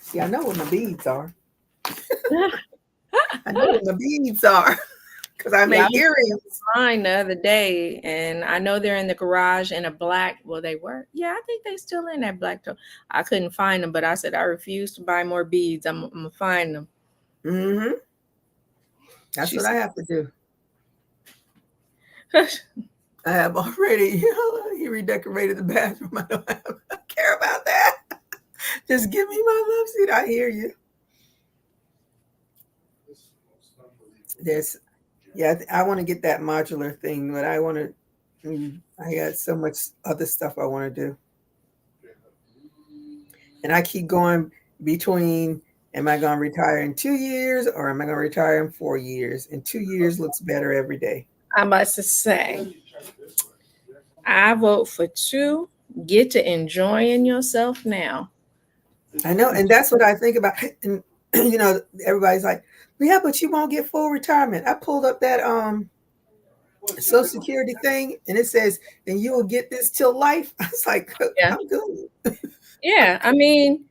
See, I know what my beads are. I know what my beads are. Because I make earrings. Mine the other day, and I know they're in the garage in a black. Well, they were. Yeah, I think they still in that black tone. I couldn't find them, but I said I refuse to buy more beads. I'm gonna find them. That's what I have to do. I have already. He redecorated the bathroom. I don't care about that. Just give me my love seat. I hear you. I want to get that modular thing, but I got so much other stuff I want to do. And I keep going between, am I going to retire in 2 years or am I going to retire in 4 years? And 2 years looks better every day. I'm about to say, I vote for 2. Get to enjoying yourself now. I know. And that's what I think about. And, everybody's like, yeah, but you won't get full retirement. I pulled up that Social Security thing, and it says, and you will get this till life. I was like, I'm good. Yeah, I mean,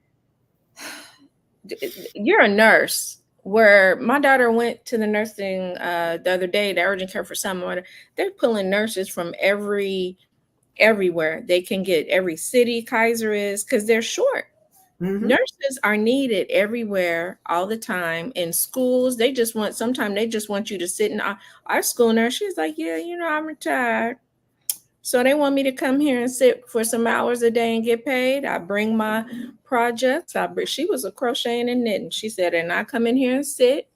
you're a nurse. Where my daughter went to the nursing the other day, the urgent care for someone, they're pulling nurses from everywhere. They can get every city Kaiser is, because they're short. Nurses are needed everywhere all the time. In schools, sometimes they just want you to sit in our school nurse. She's like, yeah, I'm retired. So they want me to come here and sit for some hours a day and get paid. I bring my projects. She was a crocheting and knitting. She said, and I come in here and sit.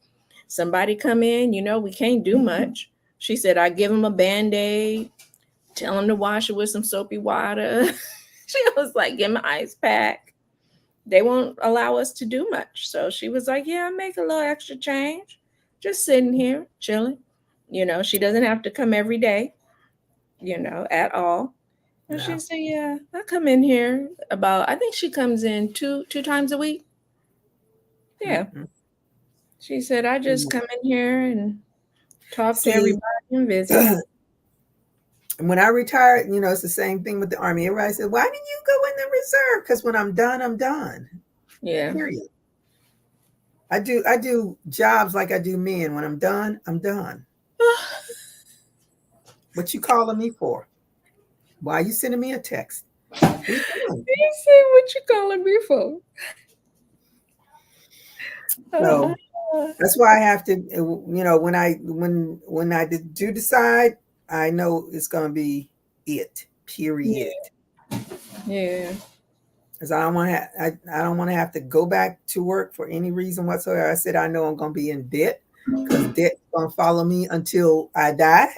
Somebody come in, we can't do much. She said, I give them a Band-Aid, tell them to wash it with some soapy water. She was like, give them an ice pack. They won't allow us to do much. So she was like, yeah, I make a little extra change. Just sitting here, chilling. She doesn't have to come every day, at all. And she said, yeah, I come in here I think she comes in two times a week. Yeah. She said, I just come in here and talk to everybody and visit. When I retired, it's the same thing with the Army. Everybody said, why didn't you go in the reserve? Because when I'm done, I'm done. Yeah. Period. I do jobs like I do men. When I'm done, I'm done. What you calling me for? Why are you sending me a text? You say what you calling me for? So that's why I have to, when I do decide, I know it's going to be it. Period. Yeah. Because I don't want to have to go back to work for any reason whatsoever. I said I know I'm going to be in debt because debt's going to follow me until I die.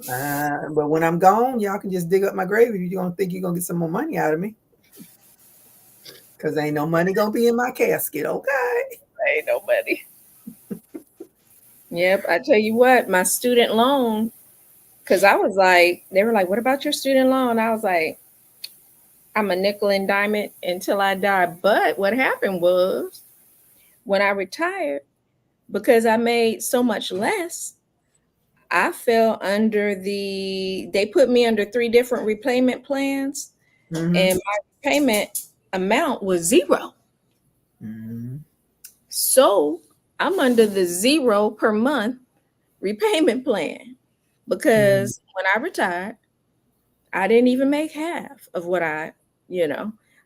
But when I'm gone, y'all can just dig up my grave if you're going to think you're going to get some more money out of me. Because ain't no money going to be in my casket, okay? Ain't no money. Yep, I tell you what, my student loan, because I was like, they were like, what about your student loan? I was like, I'm a nickel and dime it until I die. But what happened was when I retired, because I made so much less, I fell under they put me under 3 different repayment plans, and my payment amount was 0. So I'm under the 0 per month repayment plan because when I retired, I didn't even make half of what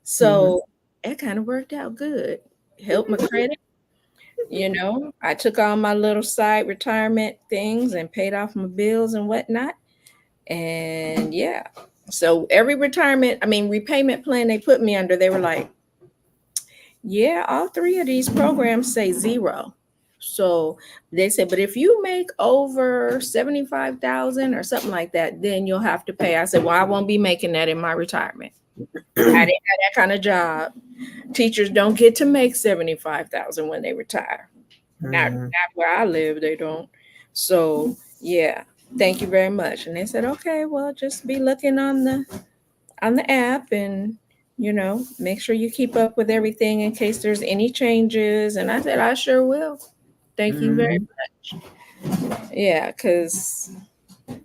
so it kind of worked out good. Helped my credit. I took all my little side retirement things and paid off my bills and whatnot. And yeah, so every repayment plan they put me under, they were like, yeah, all 3 of these programs say 0. So they said, but if you make over 75,000 or something like that, then you'll have to pay. I said, well, I won't be making that in my retirement. I didn't have that kind of job. Teachers don't get to make 75,000 when they retire. Not where I live, they don't. So yeah, thank you very much. And they said, okay, well, just be looking on the app and make sure you keep up with everything in case there's any changes. And I said, I sure will. Thank you very much. Yeah, because I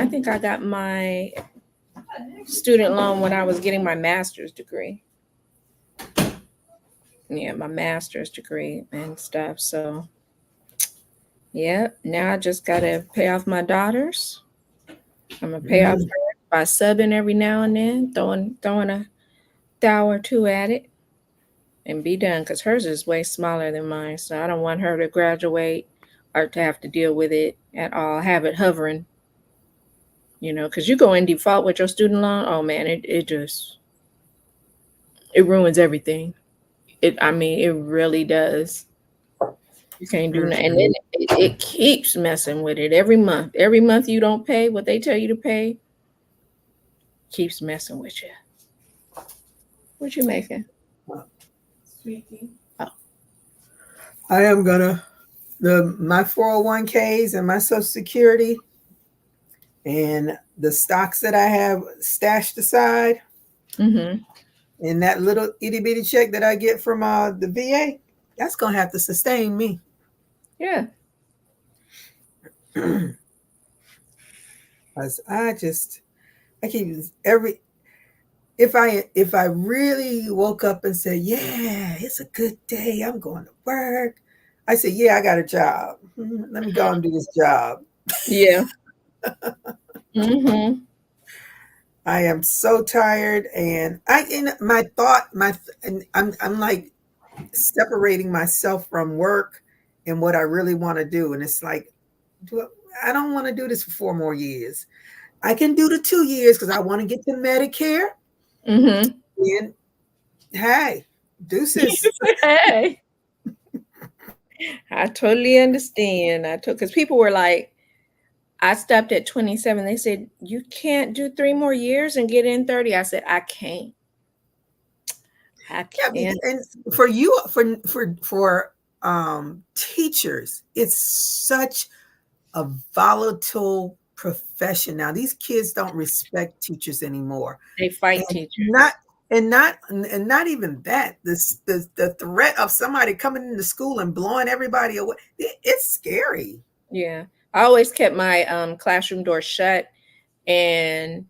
think I got my student loan when I was getting my master's degree. Yeah, my master's degree and stuff. So yeah, now I just gotta pay off my daughters. I'm gonna pay off her by subbing every now and then, throwing a thou or two at it, and be done. Because hers is way smaller than mine, so I don't want her to graduate or to have to deal with it at all. Have it hovering, because you go in default with your student loan. Oh man, it ruins everything. It really does. You can't do that, and then it keeps messing with it every month. Every month you don't pay what they tell you to pay, keeps messing with you. What you making? Sweet tea. Oh. I am gonna my 401ks and my Social Security and the stocks that I have stashed aside, and that little itty bitty check that I get from the VA, that's gonna have to sustain me. Yeah. Because I keep if I really woke up and said, yeah, it's a good day, I'm going to work, I said, yeah, I got a job. Let me go and do this job. Yeah. I am so tired, and I'm like separating myself from work and what I really want to do. And it's like, I don't want to do this for 4 more years. I can do the 2 years because I want to get to Medicare. Mm-hmm. And hey, deuces. Hey, I totally understand. Because people were like, I stopped at 27. They said, you can't do 3 more years and get in 30. I said, I can't. I Yeah, can't. and for you, for teachers, it's such a volatile profession now. These kids don't respect teachers anymore. They fight And teachers. not even that. The threat of somebody coming into school and blowing everybody away, it's scary. Yeah. I always kept my classroom door shut, and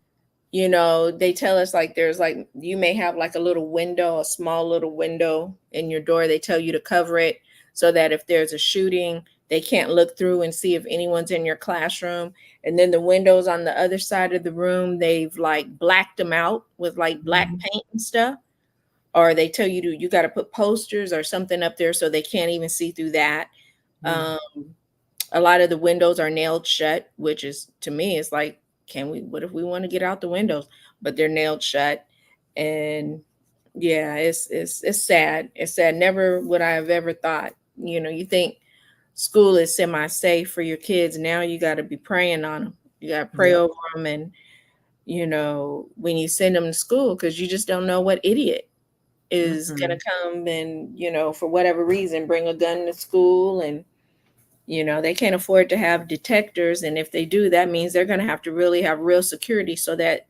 they tell us like there's like you may have like a little window, a small little window in your door. They tell you to cover it so that if there's a shooting, they can't look through and see if anyone's in your classroom. And then the windows on the other side of the room, they've like blacked them out with like black paint and stuff. Or they tell you got to put posters or something up there so they can't even see through that. Mm. A lot of the windows are nailed shut, which is, to me, it's like, what if we want to get out the windows? But they're nailed shut. And yeah, it's sad. It's sad. Never would I have ever thought, you think school is semi-safe for your kids. Now you got to be praying on them. You got to pray Yeah. over them. And, when you send them to school, because you just don't know what idiot is going to come and, for whatever reason, bring a gun to school. And they can't afford to have detectors. And if they do, that means they're going to have to really have real security so that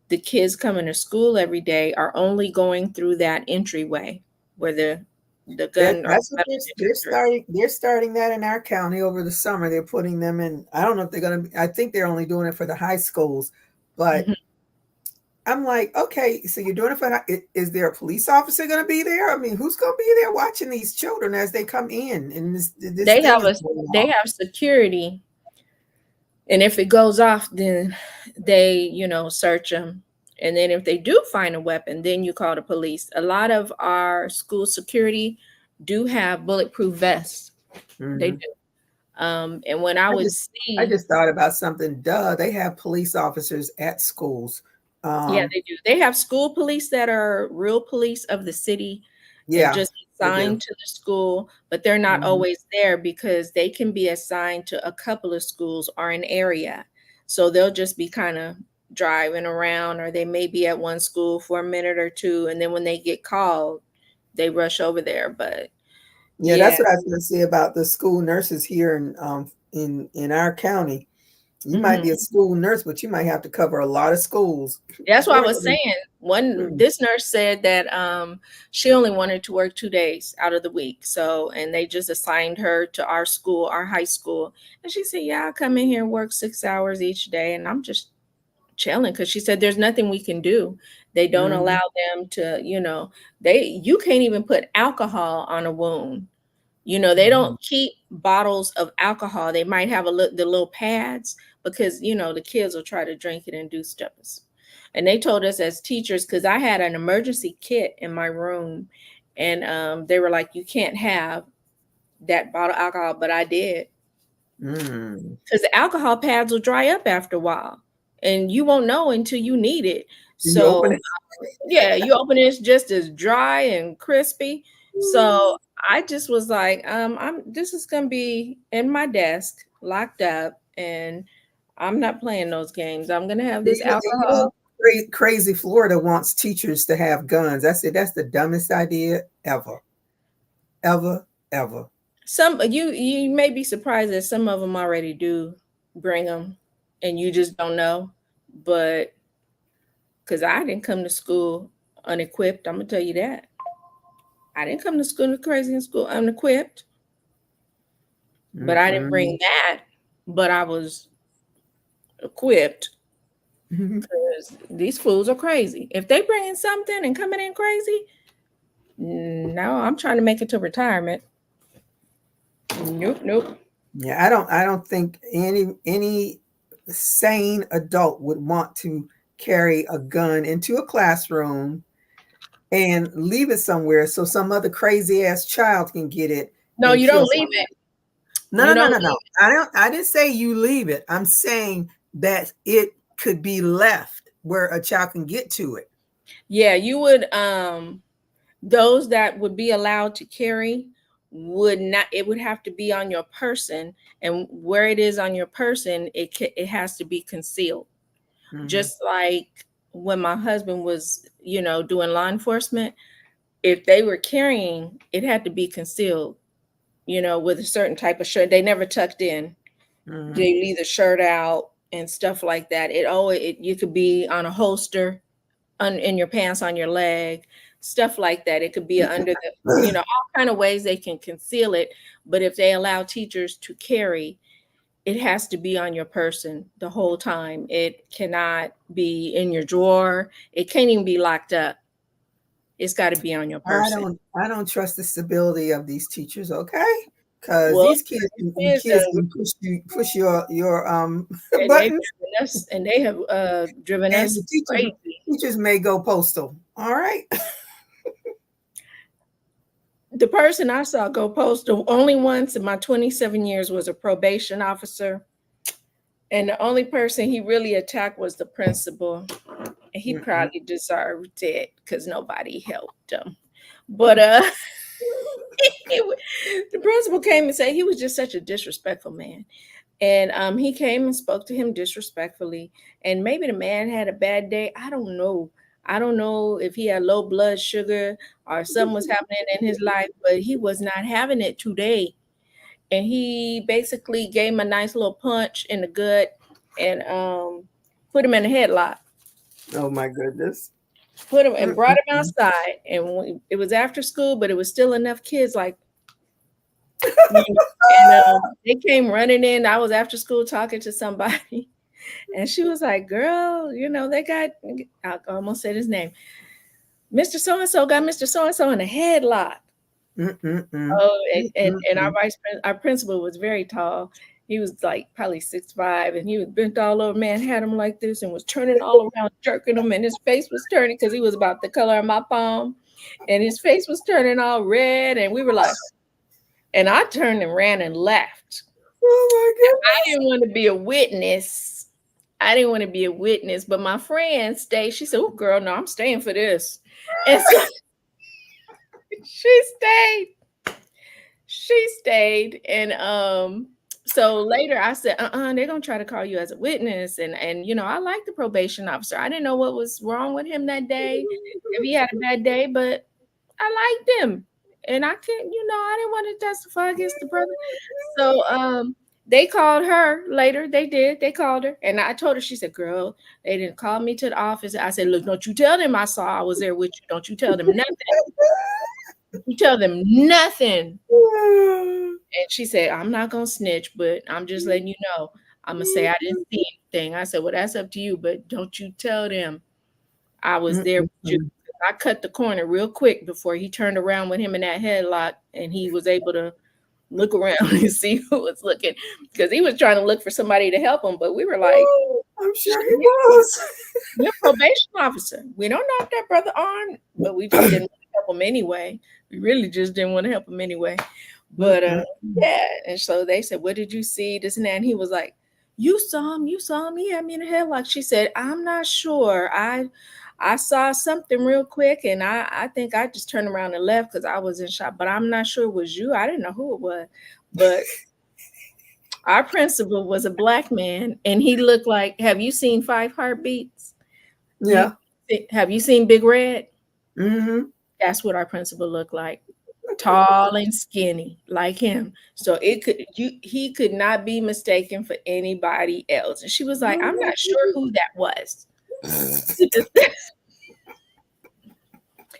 the kids coming to school every day are only going through that entryway where the gun or That's what they're starting that in our county over the summer. They're putting them in. I don't know if they're going to, I think they're only doing it for the high schools, but I'm like, okay, so you're doing it for, is there a police officer going to be there? I mean, who's going to be there watching these children as they come in? And this they have security. And if it goes off, then they, search them. And then if they do find a weapon, then you call the police. A lot of our school security do have bulletproof vests. They do. And when I just thought about something. Duh, they have police officers at schools. Yeah, they do. They have school police that are real police of the city, and just assigned to the school, but they're not always there because they can be assigned to a couple of schools or an area. So they'll just be kind of driving around, or they may be at one school for a minute or two, and then when they get called, they rush over there. But yeah, that's what I was going to say about the school nurses here in our county. You might be a school nurse, but you might have to cover a lot of schools. That's what I was saying. This nurse said that she only wanted to work 2 days out of the week. So, and they just assigned her to our school, our high school. And she said, yeah, I'll come in here and work 6 hours each day. And I'm just chilling, because she said there's nothing we can do. They don't allow them to, you can't even put alcohol on a wound. They don't keep bottles of alcohol. They might have the little pads, because, the kids will try to drink it and do stuff. And they told us as teachers, because I had an emergency kit in my room, and they were like, you can't have that bottle of alcohol, but I did. Because the alcohol pads will dry up after a while, and you won't know until you need it. So you open it. You open it, it's just as dry and crispy. So I just was like, this is gonna be in my desk, locked up, and I'm not playing those games. I'm gonna have this alcohol. Crazy Florida wants teachers to have guns. I said that's the dumbest idea ever. Some you may be surprised that some of them already do bring them, and you just don't know. But because I didn't come to school unequipped, I'm gonna tell you that. I didn't come to school unequipped. But I didn't bring that, but I was equipped, because these fools are crazy. If they bring in something and coming in crazy, no, I'm trying to make it to retirement. Nope. Yeah, I don't think any sane adult would want to carry a gun into a classroom and leave it somewhere so some other crazy ass child can get it. No, and you kill don't leave someone. it. No. I didn't say you leave it. I'm saying that it could be left where a child can get to it. Yeah, you would those that would be allowed to carry would not, it would have to be on your person, and where it is on your person, it has to be concealed. Mm-hmm. Just like when my husband was, doing law enforcement, if they were carrying, it had to be concealed, with a certain type of shirt. They never tucked in. Mm-hmm. They leave the shirt out and stuff like that. You could be on a holster, in your pants, on your leg, stuff like that. It could be under the, all kind of ways they can conceal it. But if they allow teachers to carry, it has to be on your person the whole time. It cannot be in your drawer. It can't even be locked up. It's got to be on your person. I don't trust the stability of these teachers, okay? Because Well, these kids can push your and buttons. they have driven And us the crazy. teachers may go postal. All right. The person I saw go postal only once in my 27 years was a probation officer. And the only person he really attacked was the principal. And he probably deserved it because nobody helped him. But the principal came and said he was just such a disrespectful man. And he came and spoke to him disrespectfully. And maybe the man had a bad day. I don't know. I don't know if he had low blood sugar or something was happening in his life, but he was not having it today. And he basically gave him a nice little punch in the gut and put him in a headlock. Oh my goodness. Put him and brought him outside. And it was after school, but it was still enough kids like, and they came running in. I was after school talking to somebody, and she was like, "Girl, they got," I almost said his name, Mr. So-and-so got Mr. So-and-so in a headlock. Oh, and our principal was very tall. He was like probably 6'5", and he was bent all over. Man had him like this and was turning all around, jerking him, and his face was turning because he was about the color of my palm, and his face was turning all red, and we were like. And I turned and ran and left. Oh my goodness. I didn't want to be a witness. But my friend stayed. She said, "Oh, girl, no, I'm staying for this." And so she stayed. And so later I said, they're gonna try to call you as a witness. And I like the probation officer. I didn't know what was wrong with him that day, if he had a bad day, but I liked him. And I couldn't, I didn't want to testify against the brother. So they called her later. They did. They called her. And I told her, she said, "Girl, they didn't call me to the office." I said, "Look, don't you tell them I was there with you. Don't you tell them nothing. You tell them nothing." And she said, "I'm not going to snitch, but I'm just letting you know. I'm going to say I didn't see anything." I said, "Well, that's up to you, but don't you tell them I was there with you." I cut the corner real quick before he turned around with him in that headlock, and he was able to look around and see who was looking, because he was trying to look for somebody to help him. But we were like, I'm sure he was. You're a probation officer. We don't know if that brother on, but we just didn't want to help him anyway. We really just didn't want to help him anyway. But yeah, and so they said, "What did you see?" This and that. And he was like, you saw him. He had me in a headlock." She said, "I'm not sure. I saw something real quick, and I think I just turned around and left because I was in shock. But I'm not sure it was you. I didn't know who it was." But our principal was a black man, and he looked like, have you seen 5 Heartbeats? Yeah. Have you seen Big Red? Mm-hmm. That's what our principal looked like. Tall and skinny like him. So he could not be mistaken for anybody else. And she was like, "I'm not sure who that was."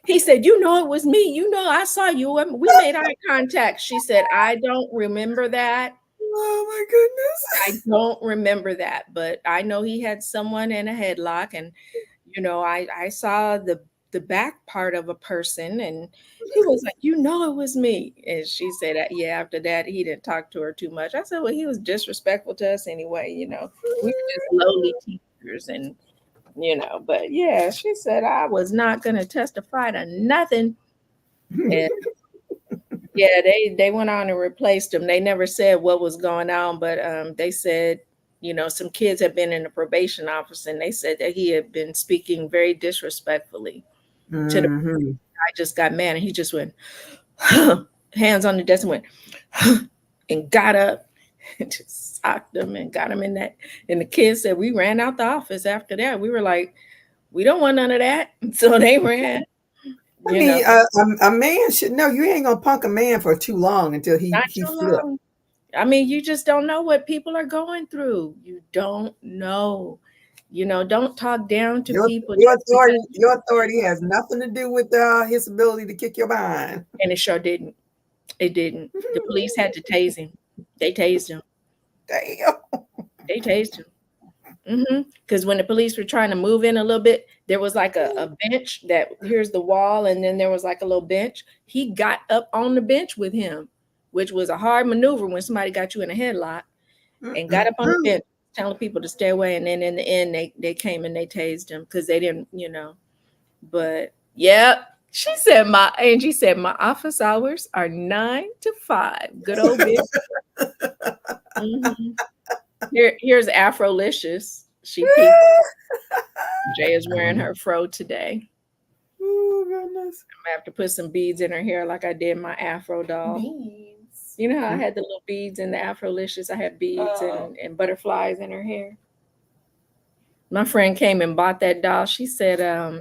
He said, "It was me. I saw you. We made eye contact." She said, "I don't remember that." Oh my goodness. I don't remember that, but I know he had someone in a headlock, and I saw the back part of a person, and he was like, "It was me." And she said that, yeah, after that he didn't talk to her too much. I said, "Well, he was disrespectful to us anyway, we were just lowly teachers, and But yeah, she said I was not going to testify to nothing. And yeah, they went on and replaced him. They never said what was going on, but they said, some kids had been in the probation office, and they said that he had been speaking very disrespectfully to the I just got mad, and he just went hands on the desk and went and got up and just socked them and got him in that. And the kids said we ran out the office after that. We were like, we don't want none of that. So they ran. I mean, a man should know you ain't gonna punk a man for too long until he flips. I mean, you just don't know what people are going through. You don't know. Don't talk down to people. Your authority has nothing to do with his ability to kick your behind. And it sure didn't. It didn't. The police had to tase him. They tased him. Damn. They tased him. Because when the police were trying to move in a little bit, there was like a bench that here's the wall, and then there was like a little bench. He got up on the bench with him, which was a hard maneuver when somebody got you in a headlock, and got up on the bench, telling people to stay away. And then in the end, they came and they tased him because they didn't, But yeah, Angie said my office hours are 9 to 5. Good old bitch. Here's Afrolicious. She peeked. Jay is wearing her fro today. Oh goodness! I'm gonna have to put some beads in her hair like I did my Afro doll. Beads. You know how I had the little beads in the Afrolicious? I had beads and butterflies in her hair. My friend came and bought that doll. She said,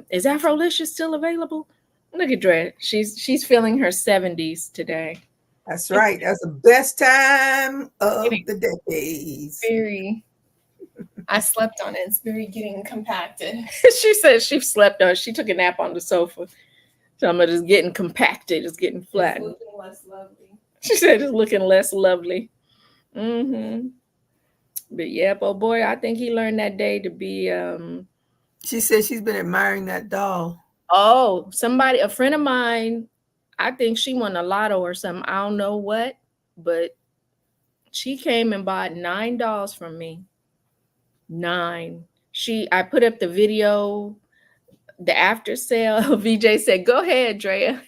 "Is Afrolicious still available?" Look at Dre. She's feeling her 70s today. That's right. That's the best time of the decades. Very. I slept on it. It's very getting compacted. She said she slept on it. She took a nap on the sofa. So I'm just getting compacted. It's getting flattened. It's looking less lovely. She said it's looking less lovely. But yeah, oh boy, I think he learned that day to be. She said she's been admiring that doll. Oh, a friend of mine, I think she won a lotto or something. I don't know what, but she came and bought 9 dolls from me. 9. I put up the video, the after sale. VJ said, "Go ahead, Drea."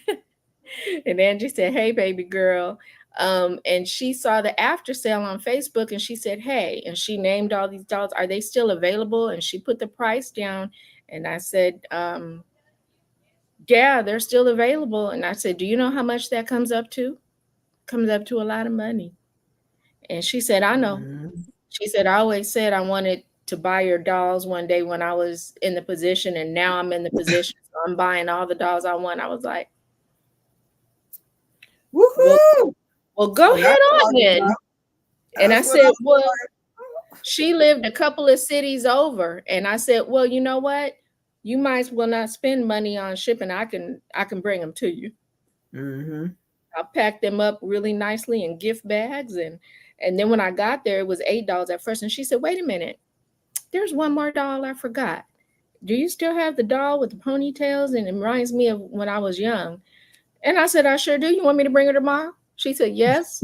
And Angie said, "Hey, baby girl." And she saw the after sale on Facebook, and she said, "Hey," and she named all these dolls. "Are they still available?" And she put the price down, and I said, "Yeah, they're still available." And I said, "Do you know how much that comes up to?" Comes up to a lot of money. And she said, "I know." She said, "I always said I wanted to buy your dolls one day when I was in the position, and now I'm in the position, so I'm buying all the dolls I want." I was like, "Woohoo! Well, go ahead on then." And I said, "Well, she lived a couple of cities over." And I said, "Well, you know what? You might as well not spend money on shipping. I can bring them to you." I'll pack them up really nicely in gift bags. And then when I got there, it was $8 at first. And she said, "Wait a minute. There's one more doll I forgot. Do you still have the doll with the ponytails? And it reminds me of when I was young." And I said, "I sure do. You want me to bring her tomorrow?" She said, "Yes."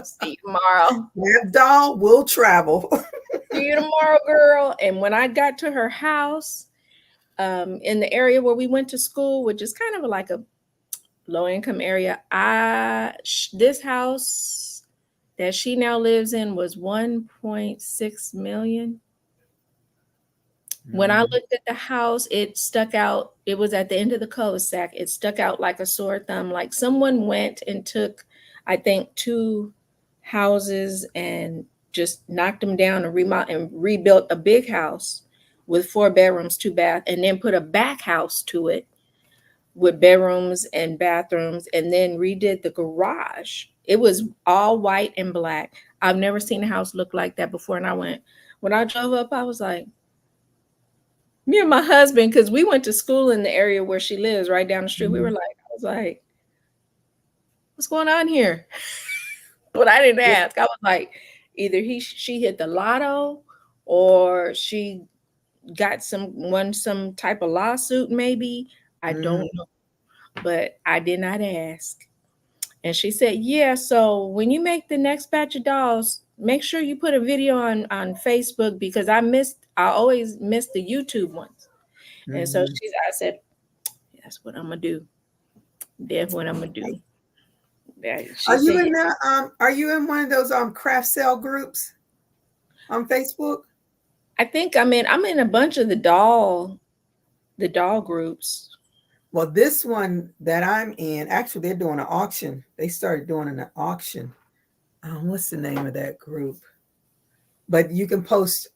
See you tomorrow. That doll will travel. See you tomorrow, girl. And when I got to her house, in the area where we went to school, which is kind of like a low-income area, this house that she now lives in was 1.6 million. When I looked at the house, it stuck out. It was at the end of the cul-de-sac. It stuck out like a sore thumb. Like someone went and took, I think, 2 houses and just knocked them down and rebuilt a big house with 4 bedrooms, 2 baths, and then put a back house to it with bedrooms and bathrooms, and then redid the garage. It was all white and black. I've never seen a house look like that before. And when I drove up, I was like, me and my husband, because we went to school in the area where she lives, right down the street. We were like, I was like, what's going on here? But I didn't ask. I was like, either she hit the lotto, or she got some type of lawsuit, maybe. I don't know. But I did not ask. And she said, "Yeah, so when you make the next batch of dolls, make sure you put a video on Facebook, because I missed I always miss the YouTube ones. And so Mhm. I said, that's what I'm gonna do. That's what I'm gonna do. She Are you said, in are you in one of those craft sale groups on Facebook? I think I'm in a bunch of the doll groups. Well, this one that I'm in, actually, they're doing an auction. They started doing an auction. What's the name of that group? But you can post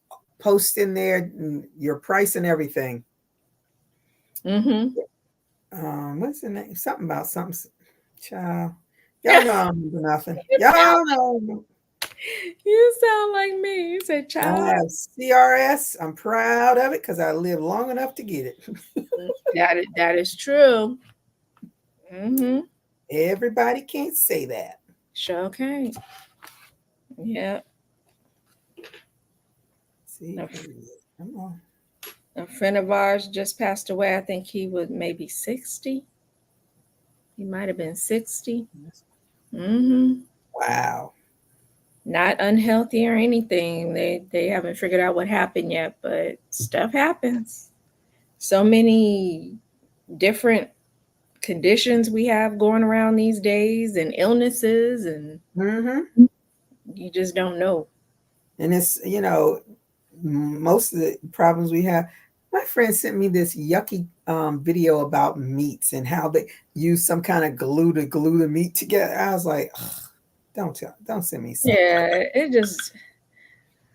in there your price and everything. Mm-hmm. What's the name? Something about something. Child, y'all know I don't do nothing. Y'all know. You sound like me. You said, I child. have CRS. I'm proud of it because I lived long enough to get it. That is true. Mm-hmm. Everybody can't say that. Sure can. Yeah. See, come on. A friend of ours just passed away. I think he was maybe 60. He might have been 60. Mm-hmm. Wow. Not unhealthy or anything. They haven't figured out what happened yet, but stuff happens. So many different conditions we have going around these days and illnesses, and you just don't know. And it's, most of the problems we have. My friend sent me this yucky video about meats and how they use some kind of glue to glue the meat together. I was like, don't send me something. Yeah, it just.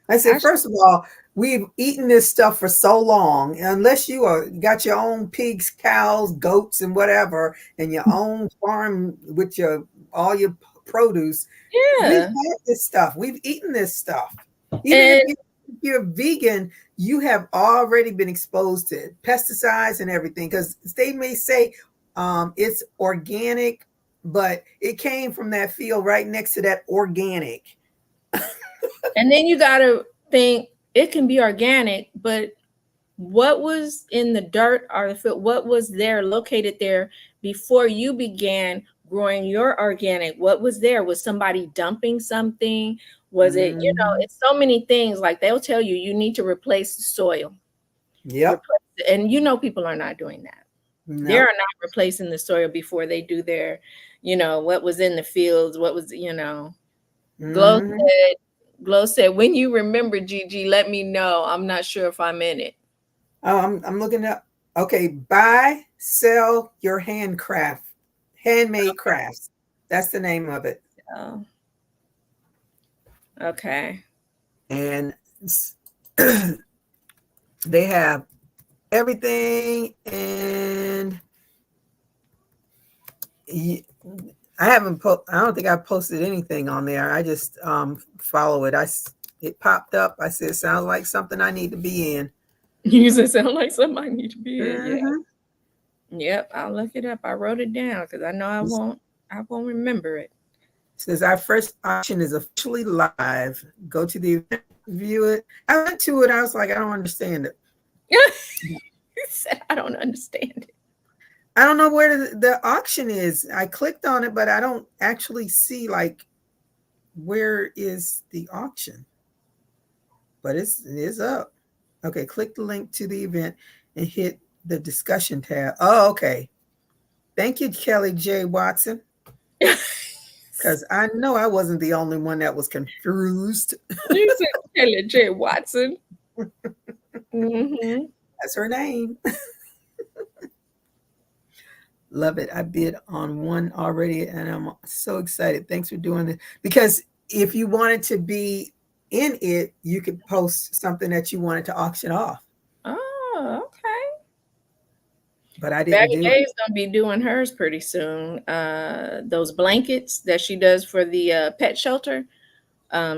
I said, first of all, we've eaten this stuff for so long. Unless you got your own pigs, cows, goats, and whatever, and your own farm with all your produce. We've Yeah. had this stuff. We've eaten this stuff. Even if you're vegan, you have already been exposed to pesticides and everything, because they may say it's organic, but it came from that field right next to that organic. And then you got to think it can be organic, but what was in the dirt or the field, what was there located there before you began growing your organic? What was there? Was somebody dumping something? Was it, it's so many things. Like they'll tell you, you need to replace the soil. Yep. And people are not doing that. No. They're not replacing the soil before they do their, what was in the fields, what was, Glow said, when you remember, Gigi, let me know. I'm not sure if I'm in it. Oh, I'm looking up. Okay, buy, sell your handmade crafts. That's the name of it. Oh. Okay. And they have everything, and I don't think I posted anything on there. I just follow it. It popped up. I said, sounds like something I need to be in. You said sound like something I need to be in. Yeah. Mm-hmm. Yep, I'll look it up. I wrote it down because I know I won't remember it. Says our first auction is officially live. Go to the event, view it. I went to it. I was like, I don't understand it. He said, I don't understand it. I don't know where the auction is. I clicked on it, but I don't actually see like where is the auction. But it is up. Okay, click the link to the event and hit the discussion tab. Oh, okay. Thank you, Kelly J. Watson. Because I know I wasn't the only one that was confused. You said Kelly J. Watson. Mm-hmm. That's her name. Love it. I bid on one already, and I'm so excited. Thanks for doing this. Because if you wanted to be in it, you could post something that you wanted to auction off. Oh, okay. But I didn't do it. Baggy J's gonna be doing hers pretty soon. Those blankets that she does for the pet shelter.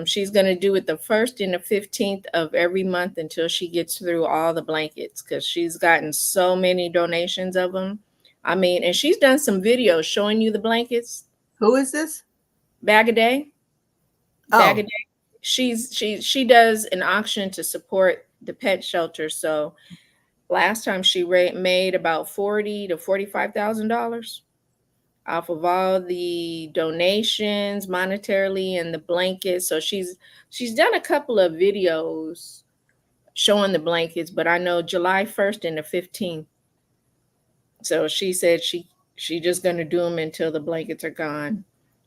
She's gonna do it the 1st and the 15th of every month until she gets through all the blankets, because she's gotten so many donations of them. I mean, and she's done some videos showing you the blankets. Who is this? Bagaday. Oh. Bagaday. She does an auction to support the pet shelter. So last time she made about $40,000 to $45,000 off of all the donations monetarily and the blankets. So she's done a couple of videos showing the blankets, but I know July 1st and the 15th. So she said she just gonna do them until the blankets are gone.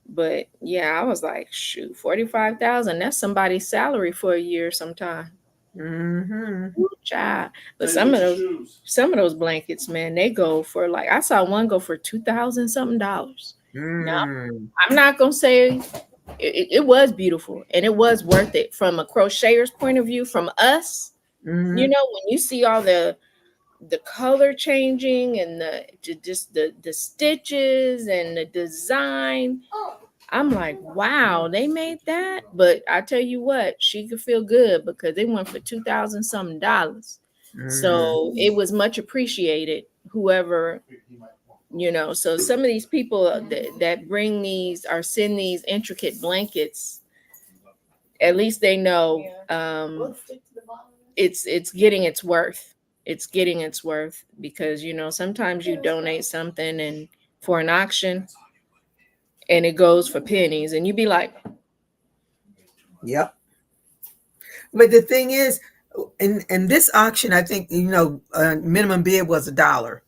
But yeah, I was like, shoot, 45,000. That's somebody's salary for a year sometime. Mm-hmm. Ooh, child. But some of those blankets, man, they go for like, I saw one go for $2,000 something dollars. Now, I'm not gonna say it was beautiful and it was worth it from a crocheter's point of view. From us, Mm-hmm. you know, when you see all the color changing and the stitches and the design, I'm like, wow, they made that. But I tell you what, she could feel good because they went for $2,000 something dollars. So it was much appreciated, whoever, you know. So some of these people that bring these or send these intricate blankets, at least they know it's getting its worth. It's getting its worth because, you know, sometimes you donate something and for an auction and it goes for pennies and you be like, yep. But the thing is, in this auction, I think, you know, minimum bid was $1.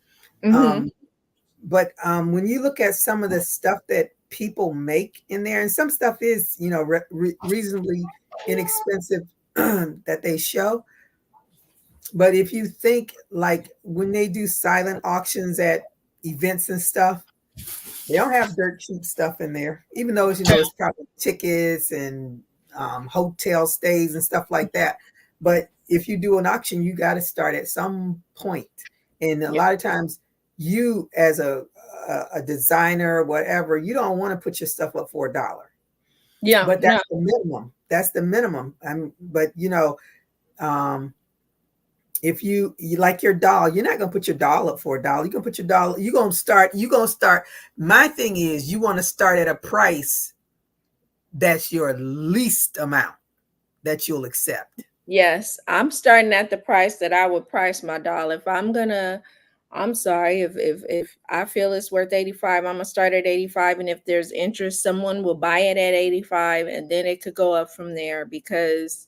But when you look at some of the stuff that people make in there, and some stuff is, you know, reasonably inexpensive that they show. But if you think like when they do silent auctions at events and stuff, they don't have dirt cheap stuff in there, even though, you know, it's probably tickets and hotel stays and stuff like that. But if you do an auction, you got to start at some point. And a lot of times you as a designer or whatever, you don't want to put your stuff up for $1. Yeah. But that's the minimum. That's the minimum. But you know, if you like your doll, you're not gonna put your doll up for $1. You're gonna put your doll, you're gonna start. My thing is you want to start at a price that's your least amount that you'll accept. Yes, I'm starting at the price that I would price my doll. If I'm sorry, if I feel it's worth 85, I'm gonna start at 85. And if there's interest, someone will buy it at 85 and then it could go up from there because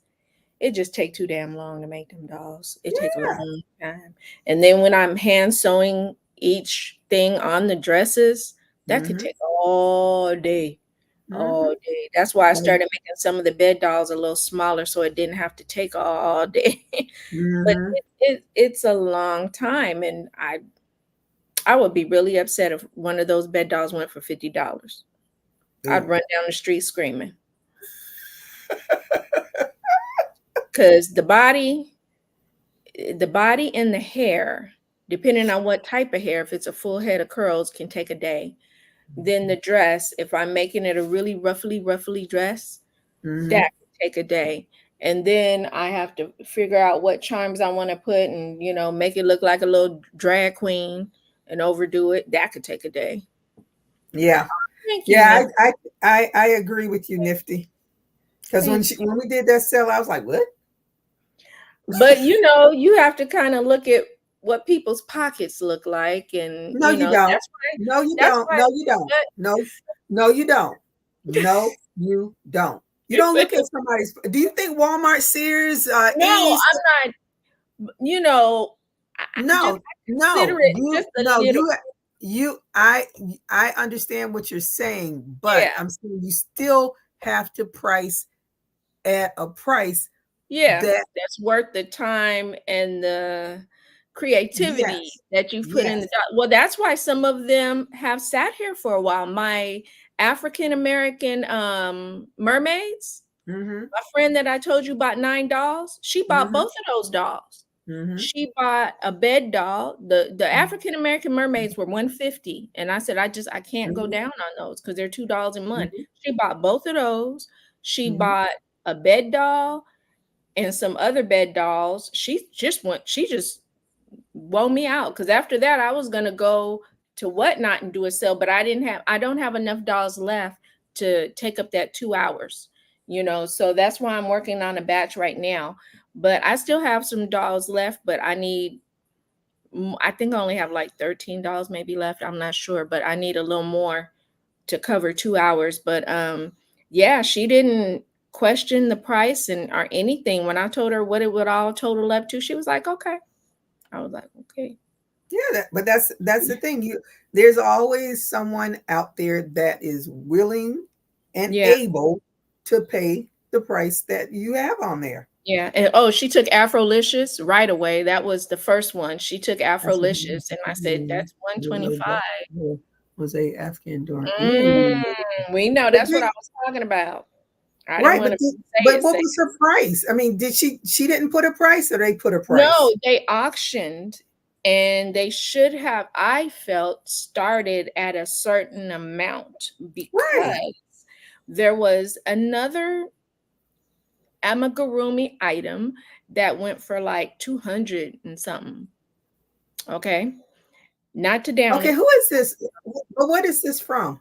it just take too damn long to make them dolls. It takes a long time. And then when I'm hand sewing each thing on the dresses, that could take all day. All day. That's why I started making some of the bed dolls a little smaller so it didn't have to take all day. But it's a long time. And I would be really upset if one of those bed dolls went for $50. I'd run down the street screaming. Because the body and the hair, depending on what type of hair, if it's a full head of curls, can take a day. Then the dress, if I'm making it a really roughly dress, that can take a day. And then I have to figure out what charms I want to put and, you know, make it look like a little drag queen and overdo it. That could take a day. Yeah. Thank you, Yeah, Nifty. I agree with you, Nifty. Because when we did that sale, I was like, what? But you know, you have to kind of look at what people's pockets look like, and No, you don't. That's why. No, you don't. No, you don't. No, you don't. No, you don't. You don't look at somebody's. Do you think Walmart, Sears, no, I'm not. You know, I understand what you're saying, but I'm saying you still have to price at a price. Yeah, that's worth the time and the creativity that you put in the doll. Well, that's why some of them have sat here for a while. My African American mermaids, my friend that I told you about 9 dolls, she bought both of those dolls. She bought a bed doll. The African American mermaids were $150, and I said I can't go down on those because they're $2 a month. She bought both of those. She bought a bed doll and some other bed dolls. She just wore me out because after that I was gonna go to Whatnot and do a sale, but I don't have enough dolls left to take up that 2 hours, you know. So that's why I'm working on a batch right now. But I still have some dolls left, but I think I only have like 13 dolls maybe left. I'm not sure, but I need a little more to cover 2 hours. But yeah, she didn't question the price and or anything. When I told her what it would all total up to, she was like, okay. I was like, okay. Yeah, but that's the thing. There's always someone out there that is willing and able to pay the price that you have on there. Yeah. And oh, she took Afrolicious right away. That was the first one. She took Afrolicious, and I said, that's $125. Was a Afghan dorm. We know that's what I was talking about. I Right, didn't but what was her price? I mean, she didn't put a price, or they put a price? No, they auctioned, and they should have, I felt, started at a certain amount, because there was another amigurumi item that went for like 200 and something. Okay. Not to down. Okay, who is this? But what is this from?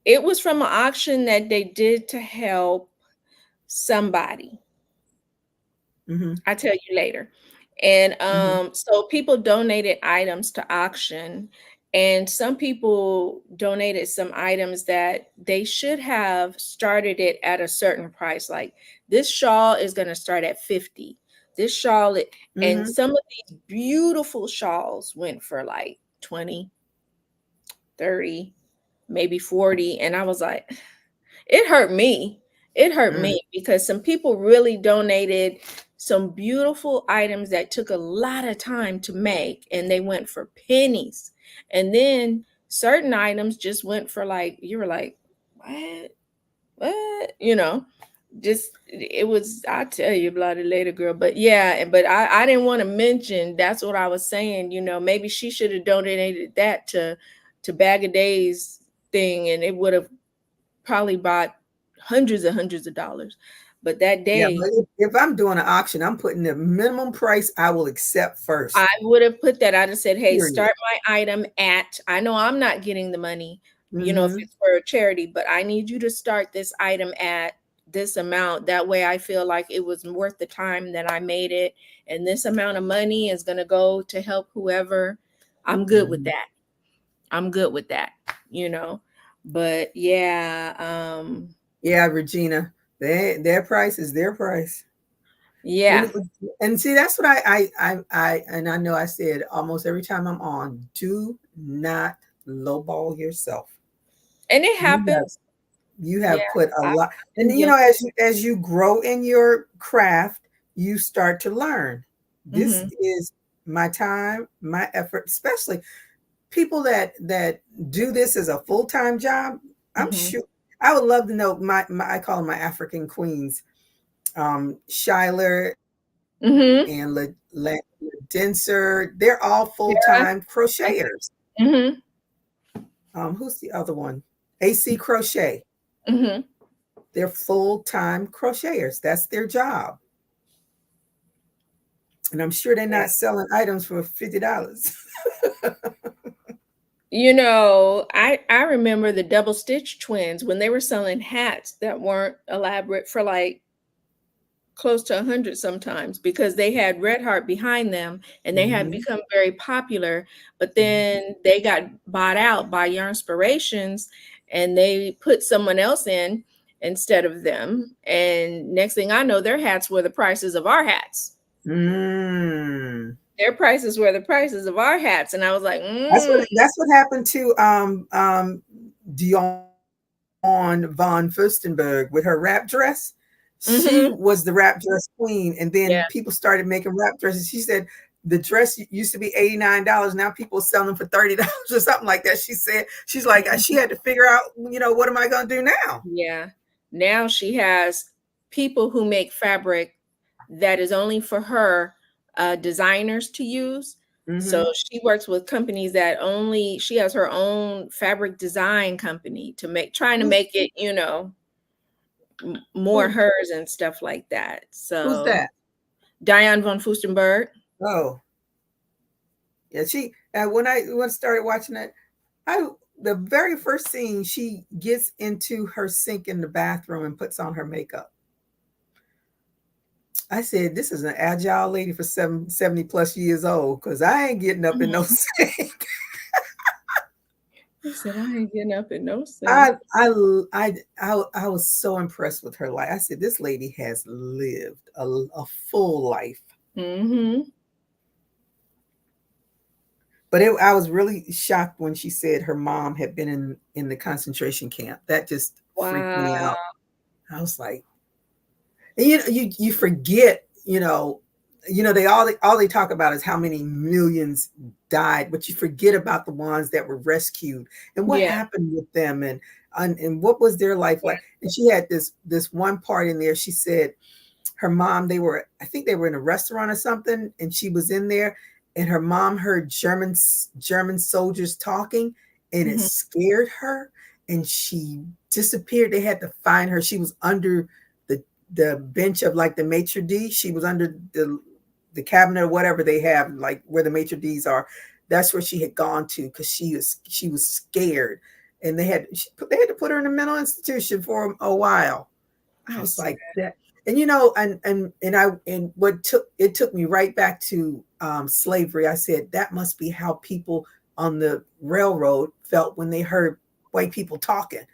It was from an auction that they did to help somebody. I'll tell you later. And so people donated items to auction, and some people donated some items that they should have started it at a certain price. Like, this shawl is going to start at 50. This shawl, and some of these beautiful shawls went for like 20, 30, maybe 40. And I was like, it hurt me. It hurt me, because some people really donated some beautiful items that took a lot of time to make, and they went for pennies. And then certain items just went for like, you were like, what? You know, just, it was, I'll tell you about it later, girl. But yeah, but I didn't want to mention, that's what I was saying, you know, maybe she should have donated that to Bag of Days thing, and it would have probably bought hundreds of dollars. But that day, yeah, but if I'm doing an auction, I'm putting the minimum price I will accept first. I would have put that. I'd have said, hey, start my item at, I know I'm not getting the money, you know, if it's for a charity, but I need you to start this item at this amount. That way I feel like it was worth the time that I made it, and this amount of money is going to go to help whoever. I'm good with that. I'm good with that, you know. But yeah, yeah, Regina, their price is their price. Yeah. And see, that's what I and I know I said almost every time I'm on, do not lowball yourself. And it happens. You have put a lot, and you know, as you grow in your craft, you start to learn. This is my time, my effort, especially people that do this as a full-time job. I'm sure I would love to know my I call them my African queens, Shyler and Denser. They're all full-time crocheters. Who's the other one? AC Crochet. They're full-time crocheters. That's their job. And I'm sure they're not selling items for $50. You know, I remember the Double Stitch twins when they were selling hats that weren't elaborate for like close to 100 sometimes, because they had Red Heart behind them, and they had become very popular. But then they got bought out by Yarnspirations, and they put someone else in instead of them. And next thing I know, their hats were the prices of our hats. Their prices were the prices of our hats. And I was like, that's what happened to Dion von Furstenberg with her wrap dress. She was the wrap dress queen, and then people started making wrap dresses. She said the dress used to be $89. Now people sell them for $30 or something like that. She said she's like, she had to figure out, you know, what am I going to do now? Yeah. Now she has people who make fabric that is only for her designers to use. So she works with companies that only, she has her own fabric design company to make, trying to make it, you know, more hers and stuff like that. So who's that? Diane von Furstenberg. Oh, yeah. She when I started watching it, the very first scene, she gets into her sink in the bathroom and puts on her makeup. I said, this is an agile lady for 70 plus years old, because I ain't getting up in no sink. I said, I ain't getting up in no sense. I was so impressed with her life. I said, this lady has lived a full life. Mm-hmm. But I was really shocked when she said her mom had been in the concentration camp. That just freaked me Wow. out. I was like, and you forget, they all they talk about is how many millions died, but you forget about the ones that were rescued and what happened with them and what was their life like. And she had this one part in there. She said her mom, I think they were in a restaurant or something, and she was in there, and her mom heard German soldiers talking, and it scared her, and she disappeared. They had to find her. She was under the bench of like the maitre d'. She was under the cabinet or whatever they have, like where the maitre d's are. That's where she had gone to because she was scared, and they had to put her in a mental institution for a while. I was like that. And it took me right back to slavery. I said that must be how people on the railroad felt when they heard white people talking.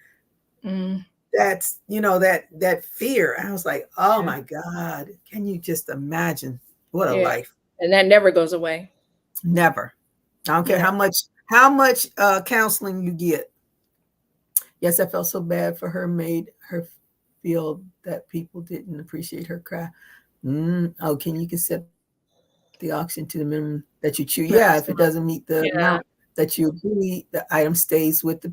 That's that fear. I was like, oh my God, can you just imagine what a life? And that never goes away. Never. I don't care how much counseling you get. Yes, I felt so bad for her, made her feel that people didn't appreciate her craft. Oh, can you accept the auction to the minimum that you choose? Yeah, if it doesn't meet the amount that you agree, the item stays with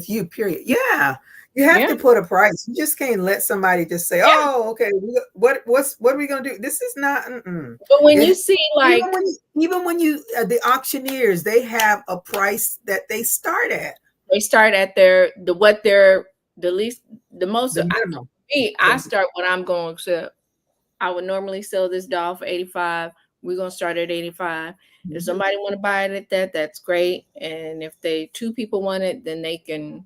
you, period. Yeah, you have to put a price. You just can't let somebody just say, oh, okay, what are we gonna do? This is not. But when you see, like, even when you the auctioneers, they have a price that they start at. They start at the most. I start when I'm going to. I would normally sell this doll for $85. We're gonna start at $85. If somebody want to buy it at that's great. And if two people want it, then they can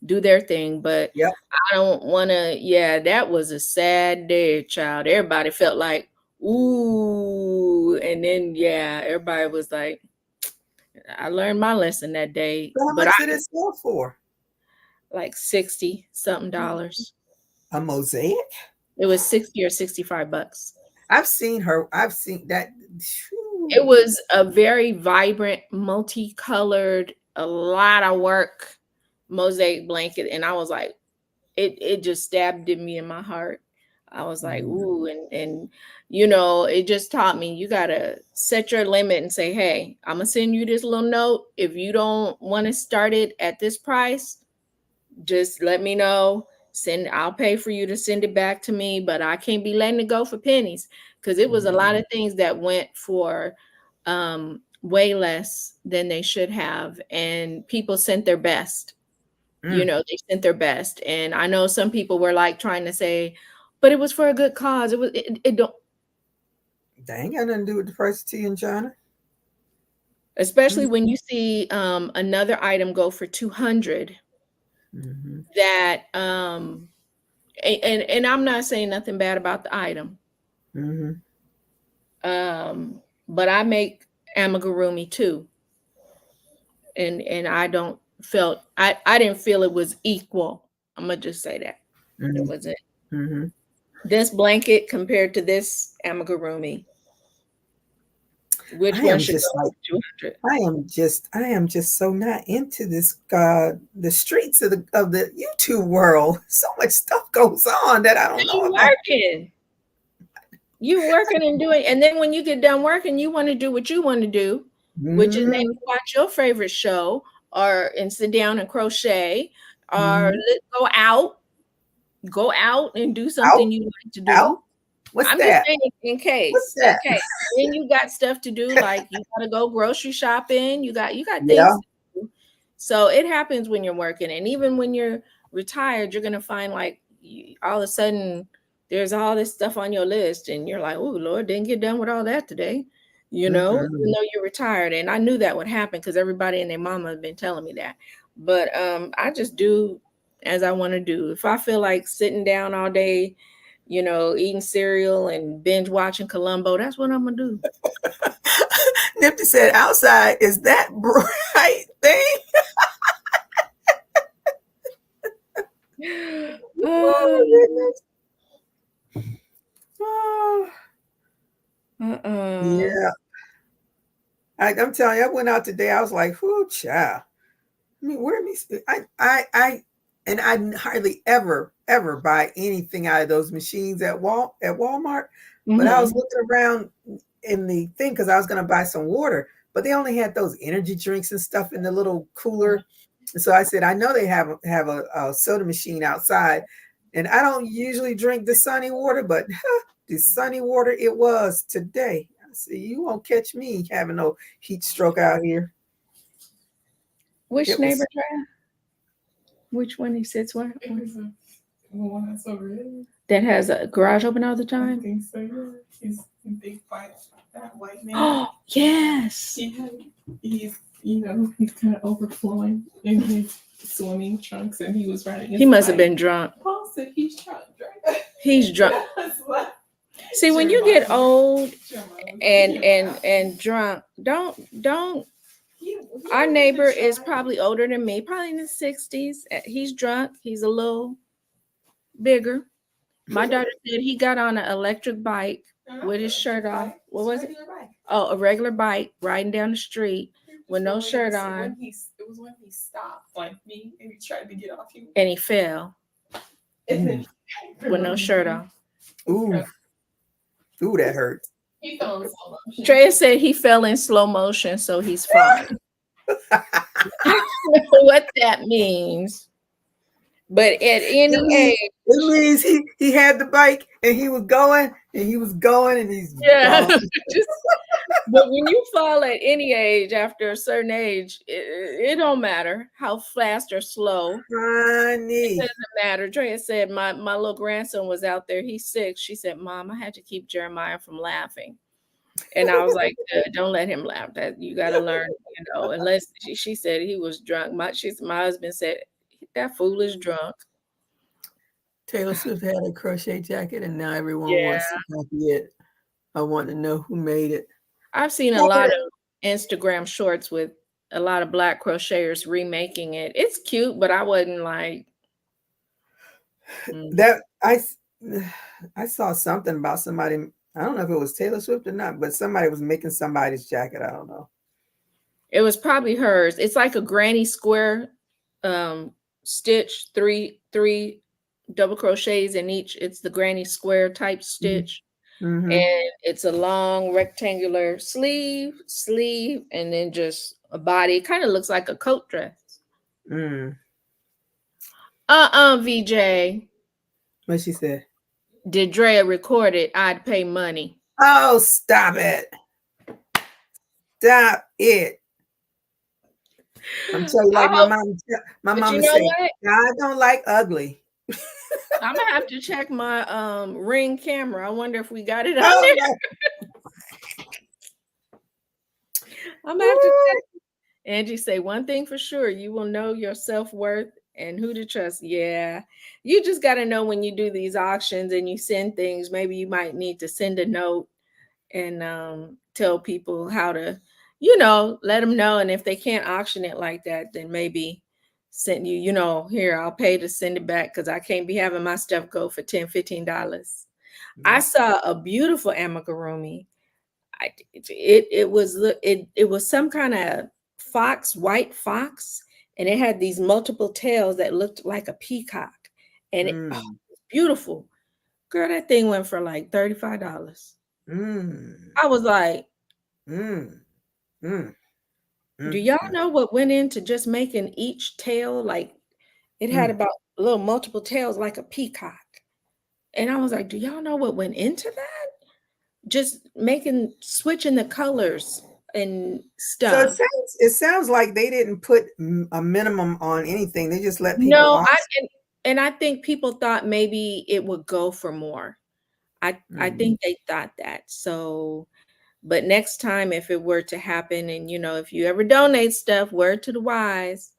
do their thing. But I don't want to. Yeah, that was a sad day, child. Everybody felt like, ooh, and then everybody was like, I learned my lesson that day. So how much did it sell for? Like $60 something. A mosaic? It was $60 or $65. I've seen that. It was a very vibrant, multicolored, a lot of work mosaic blanket. And I was like, it just stabbed me in my heart. I was like, ooh, and it just taught me you gotta set your limit and say, hey, I'm gonna send you this little note. If you don't want to start it at this price, just let me know. I'll pay for you to send it back to me, but I can't be letting it go for pennies, because it was a lot of things that went for way less than they should have, and people sent their best. They sent their best. And I know some people were like trying to say, but it was for a good cause. It don't. That ain't got nothing to do with the price of tea in China. Especially when you see another item go for $200. That and I'm not saying nothing bad about the item. But I make amigurumi too. And I didn't feel it was equal. I'm gonna just say that. It wasn't. This blanket compared to this amigurumi. Which one should go for 200? I am just so not into this the streets of the YouTube world. So much stuff goes on that I don't know. You working and doing, and then when you get done working, you want to do what you want to do, which is maybe watch your favorite show and sit down and crochet, or go out and do something you like to do. What's I'm that? just saying in case. Okay. Then you got stuff to do, like you gotta go grocery shopping. You got things to do. So it happens when you're working, and even when you're retired, you're gonna find like all of a sudden there's all this stuff on your list, and you're like, oh Lord, didn't get done with all that today. Even though you're retired. And I knew that would happen because everybody and their mama have been telling me that. But I just do as I want to do. If I feel like sitting down all day, eating cereal and binge watching Columbo, that's what I'm gonna do. Nifty said, outside is that bright thing? Oh, my goodness. Oh. Yeah. I'm telling you, I went out today. I was like, whoo, child. I mean, where me? And I hardly ever buy anything out of those machines at Walmart. But I was looking around in the thing because I was going to buy some water, but they only had those energy drinks and stuff in the little cooler. And so I said, I know they have a soda machine outside, and I don't usually drink the Sunny water, but the Sunny water it was today. I said, you won't catch me having no heat stroke out here. Which neighbor? Which one he sits where? The one that's over there. That has a garage open all the I time? think so, yeah. He's a big white, that white man. Oh, yes. He's kind of overflowing in his swimming trunks, and he was riding his He must have bike. been drunk. Paul said he's drunk. He's drunk. See, when you get old and drunk, don't. Our neighbor is probably older than me, probably in his 60s. He's drunk. He's a little bigger. My daughter said he got on an electric bike with his shirt off. What was it? Oh, a regular bike riding down the street with no shirt on. It was when he stopped like me and he tried to get off. And he fell with no shirt on. Ooh, that hurts. He fell in slow motion. Treya said he fell in slow motion, so he's fine. I don't know what that means. But at any age, it means he had the bike and he was going and he's but when you fall at any age after a certain age, it don't matter how fast or slow. Honey. It doesn't matter. Treya said my little grandson was out there. He's 6. She said, Mom, I had to keep Jeremiah from laughing. And I was like, don't let him laugh. That you got to learn, unless she said he was drunk. My husband said, that fool is drunk. Taylor Swift had a crochet jacket, and now everyone wants to copy it. I want to know who made it. I've seen a lot of Instagram shorts with a lot of Black crocheters remaking it. It's cute, but I wasn't like that. I saw something about somebody. I don't know if it was Taylor Swift or not, but somebody was making somebody's jacket. I don't know. It was probably hers. It's like a granny square stitch, three double crochets in each. It's the granny square type stitch. Mm-hmm. And it's a long rectangular sleeve, and then just a body. It kind of looks like a coat dress. VJ. What she said? Did Drea record it? I'd pay money. Oh, stop it. Stop it. I'm telling you, like my mom said, God don't like ugly. I'm gonna have to check my Ring camera. I wonder if we got it on there. I'm gonna have to check. Angie say, one thing for sure, you will know your self-worth and who to trust. Yeah, you just got to know when you do these auctions and you send things, maybe you might need to send a note and tell people how to, let them know. And if they can't auction it like that, then maybe send you, here, I'll pay to send it back because I can't be having my stuff go for $10, $15. Mm-hmm. I saw a beautiful amigurumi. It was some kind of white fox, and it had these multiple tails that looked like a peacock, and it was beautiful. Girl, that thing went for like $35. I was like, do y'all know what went into just making each tail? Like it had about little multiple tails like a peacock. And I was like, do y'all know what went into that? Just switching the colors and stuff. So it sounds like they didn't put a minimum on anything. They just let people and I think people thought maybe it would go for more. I think they thought that. So, but next time, if it were to happen, and if you ever donate stuff, word to the wise.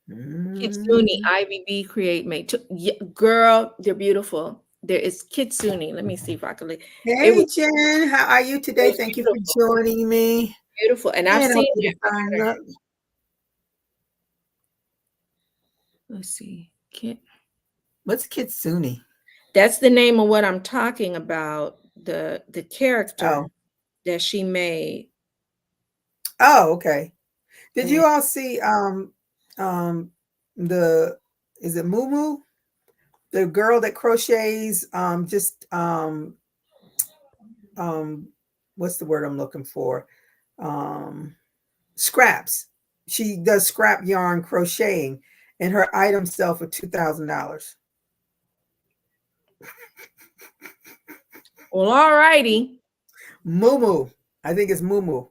Kitsune, IVB, create, mate. Girl, they're beautiful. there is Kitsune. Let me see if I can. Hey, Jen, how are you today? Thank you for joining me. Beautiful. And I've seen that. Let's see. What's Kitsune? That's the name of what I'm talking about. The character that she made. Oh, okay. Did you all see is it Moo? The girl that crochets what's the word I'm looking for? Scraps. She does scrap yarn crocheting, and her items sell for $2,000. Well, all righty. Moo. I think it's Moo.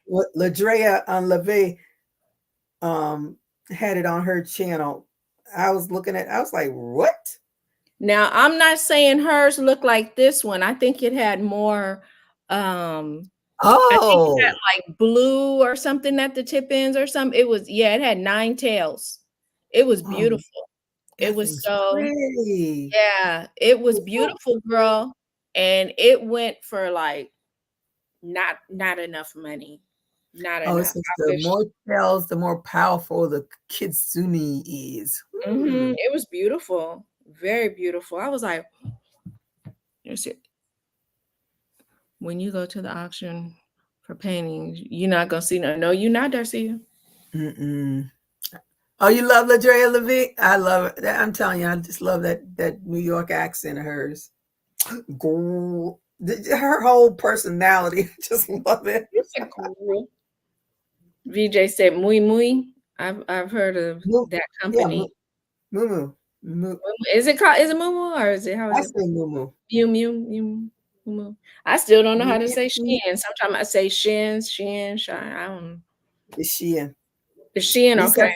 What Ladrea LeVay had it on her channel. I was like, what? Now, I'm not saying hers looked like this one. I think it had more I think it had like blue or something at the tip ends or something. It had 9 tails. It was beautiful. It was so pretty. Yeah, it was beautiful, girl. And it went for like not enough money. Not enough. The more tails, the more powerful the Kitsune is. It was beautiful. Very beautiful. I was like, when you go to the auction for paintings, you're not gonna see no, you're not, Darcy. Oh, you love Ladrea LeVay? I love it. I'm telling you, I just love that New York accent of hers. Her whole personality, I just love it. VJ said muy. I've heard of that company. Yeah, Moo. Is it Moo or is it how is I it? say Moo. Moo. I still don't know how to say Shein. Sometimes I say Shein. I don't know. It's Shein. It's Shein, okay.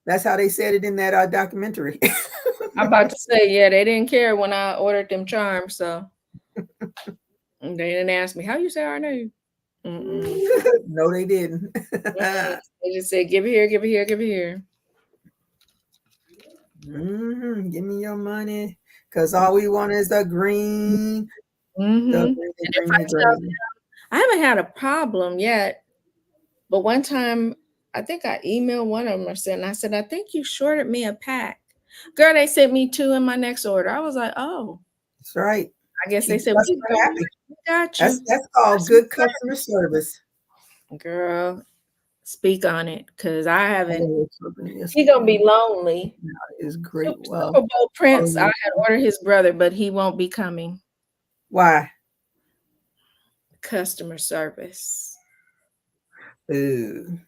That's how they said it in that documentary. I'm about to say, yeah, they didn't care when I ordered them charms, so they didn't ask me how you say our name. No, they didn't. They just said, give it here. Give it here. Give me your money, because all we want is the green. And if I tell them, I haven't had a problem yet, but one time I think I emailed one of them and I said, I think you shorted me a pack. Girl, they sent me 2 in my next order. I was like, oh. That's right. I guess they said, we got you. That's called good customer service. Girl, speak on it, because I haven't. He's going to be lonely. It's great. Super Bowl Prince, I had ordered his brother, but he won't be coming. Why? Customer service. Ooh.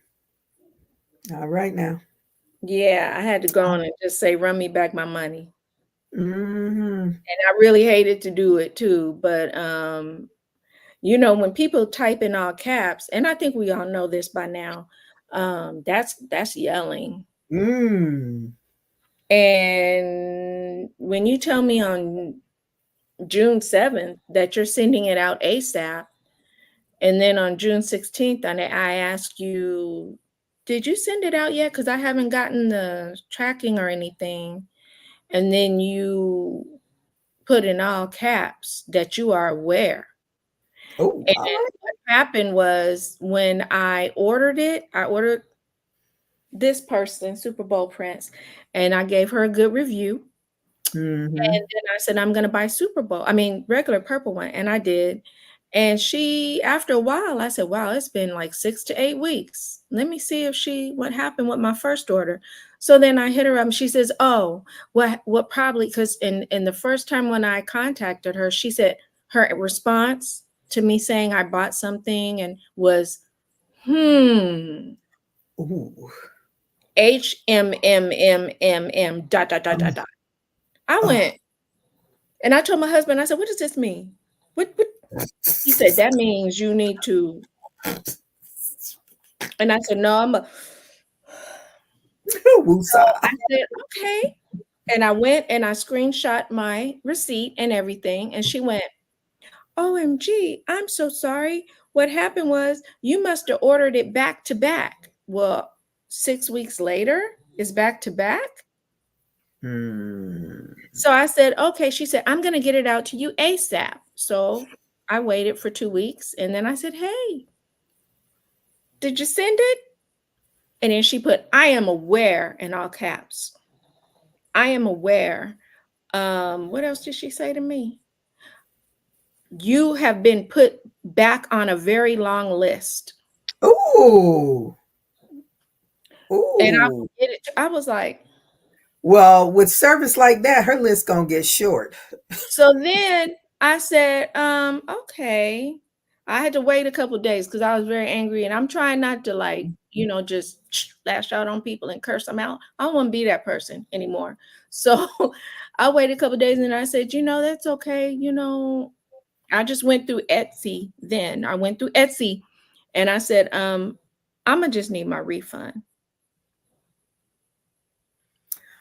All right now. Yeah, I had to go on and just say, run me back my money. And I really hated to do it too, but when people type in all caps, and I think we all know this by now, that's yelling. And when you tell me on June 7th that you're sending it out ASAP, and then on June 16th, I ask you, did you send it out yet? Because I haven't gotten the tracking or anything. And then you put in all caps that you are aware. And what happened was, when I ordered this person, Super Bowl Prince, and I gave her a good review. And then I said, I'm going to buy regular purple one. And I did. And after a while, I said, wow, it's been like 6 to 8 weeks. Let me see what happened with my first order. So then I hit her up and she says, oh, what probably, because in the first time when I contacted her, she said her response to me saying I bought something and was, HMMMMM ... I went and I told my husband, I said, what does this mean? What? He said, that means you need to. And I said, no, so I said, okay. And I went and I screenshot my receipt and everything. And she went, OMG, I'm so sorry. What happened was you must have ordered it back to back. Well, 6 weeks later, it's back to back. Mm. So I said, okay. She said, I'm going to get it out to you ASAP. So I waited for 2 weeks. And then I said, hey, did you send it? And then she put, I am aware in all caps. I am aware. What else did she say to me? You have been put back on a very long list. Ooh. And Ooh. I was like, well, with service like that, her list gonna get short. so then I said, okay. I had to wait a couple of days because I was very angry, and I'm trying not to like, just lash out on people and curse them out. I don't want to be that person anymore. So I waited a couple of days and I said, that's okay. I just went through Etsy then. I went through Etsy and I said, I'm gonna just need my refund.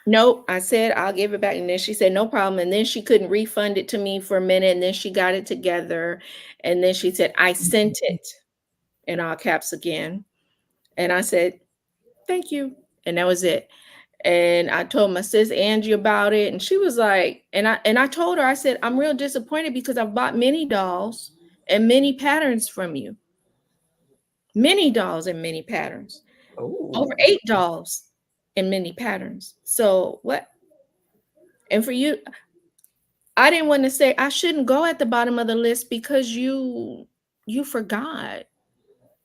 Nope. I said, I'll give it back. And then she said, no problem. And then she couldn't refund it to me for a minute. And then she got it together. And then she said, I sent it in all caps again. And I said, thank you. And that was it. And I told my sis Angie about it. And she was like, and I told her, I said, I'm real disappointed because I've bought many dolls and many patterns from you. Many dolls and many patterns. Ooh. Over 8 dolls and many patterns. So what? And for you, I didn't want to say I shouldn't go at the bottom of the list because you forgot.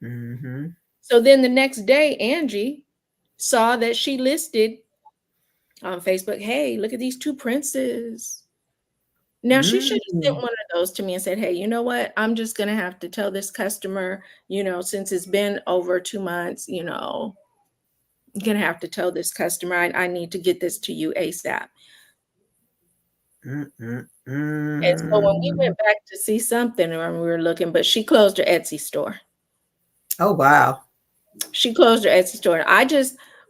Mm-hmm. So then the next day, Angie saw that she listed on Facebook, hey, look at these 2 princes. Now she should have sent one of those to me and said, hey, you know what? I'm just going to have to tell this customer, since it's been over 2 months, I'm going to have to tell this customer, I need to get this to you ASAP. And so when we went back to see something, when we were looking, but she closed her Etsy store. Oh, wow. She closed her Etsy store.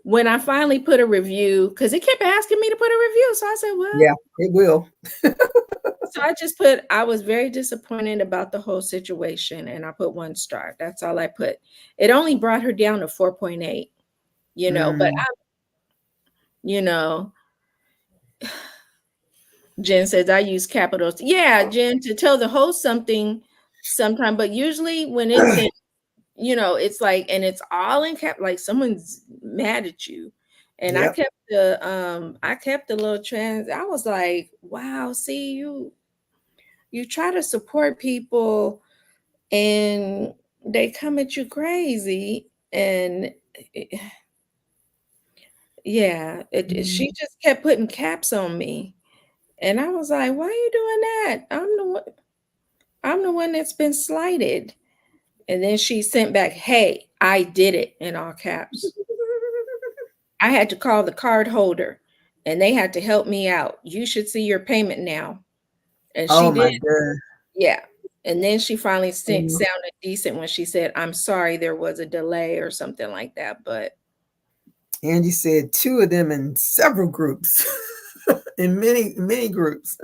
When I finally put a review, because it kept asking me to put a review. So I said, well, yeah, it will. So I was very disappointed about the whole situation. And I put 1 star. That's all I put. It only brought her down to 4.8, but Jen says I use capitals. Yeah, Jen, to tell the host something sometime, but usually when it's in, it's like, and it's all in cap, like someone's mad at you. And yep. I kept the little trans. I was like, wow, see, you try to support people and they come at you crazy. And she just kept putting caps on me. And I was like, why are you doing that? I'm the one that's been slighted. And then she sent back, hey, I did it in all caps. I had to call the card holder and they had to help me out. You should see your payment now. And she did. God. Yeah. And then she finally sounded decent when she said, I'm sorry, there was a delay or something like that. But Angie said 2 of them in several groups, in many groups.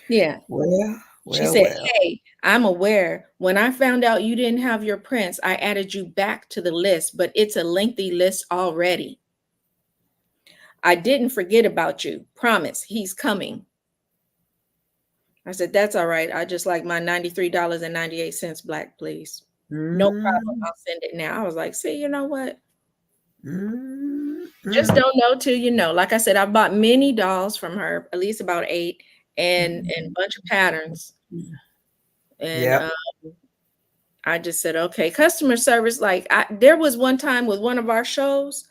Yeah. Well, she said, hey, I'm aware. When I found out you didn't have your prints, I added you back to the list, but it's a lengthy list already. I didn't forget about you. Promise, he's coming. I said, that's all right. I just like my $93.98 black, please. No problem. I'll send it now. I was like, see, you know what? Just don't know till you know. Like I said, I bought many dolls from her, at least about 8, and a bunch of patterns. And I just said, okay, customer service. There was one time with one of our shows,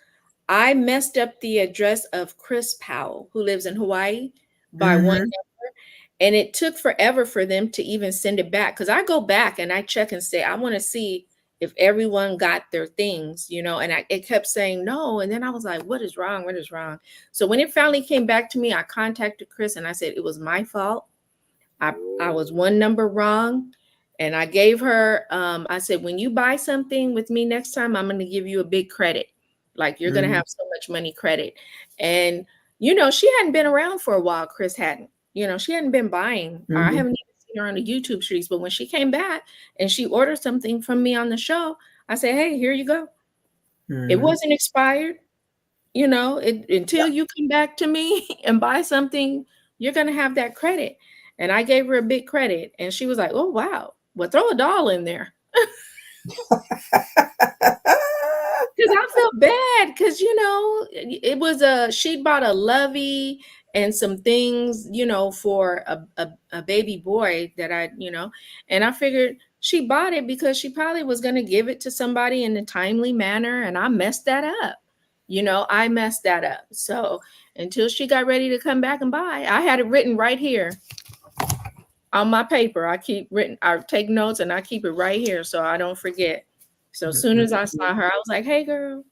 I messed up the address of Chris Powell, who lives in Hawaii, by 1 number. And it took forever for them to even send it back. Because I go back and I check and say, I want to see if everyone got their things, and it kept saying no. And then I was like, what is wrong? What is wrong? So when it finally came back to me, I contacted Chris and I said, it was my fault. I was 1 number wrong. And I gave her, I said, when you buy something with me next time, I'm going to give you a big credit. Like you're going to have so much money credit. And, she hadn't been around for a while. Chris hadn't, she hadn't been buying. I haven't even seen her on the YouTube streets. But when she came back and she ordered something from me on the show, I said, hey, here you go. It wasn't expired. until you come back to me and buy something, you're going to have that credit. And I gave her a big credit and she was like, oh, wow. Well, throw a doll in there. Because I felt bad because, it was she bought a lovey and some things, for a baby boy that and I figured she bought it because she probably was going to give it to somebody in a timely manner. And I messed that up. I messed that up. So until she got ready to come back and buy, I had it written right here on my paper. I take notes and I keep it right here so I don't forget. So as soon as I saw her, I was like, hey, girl,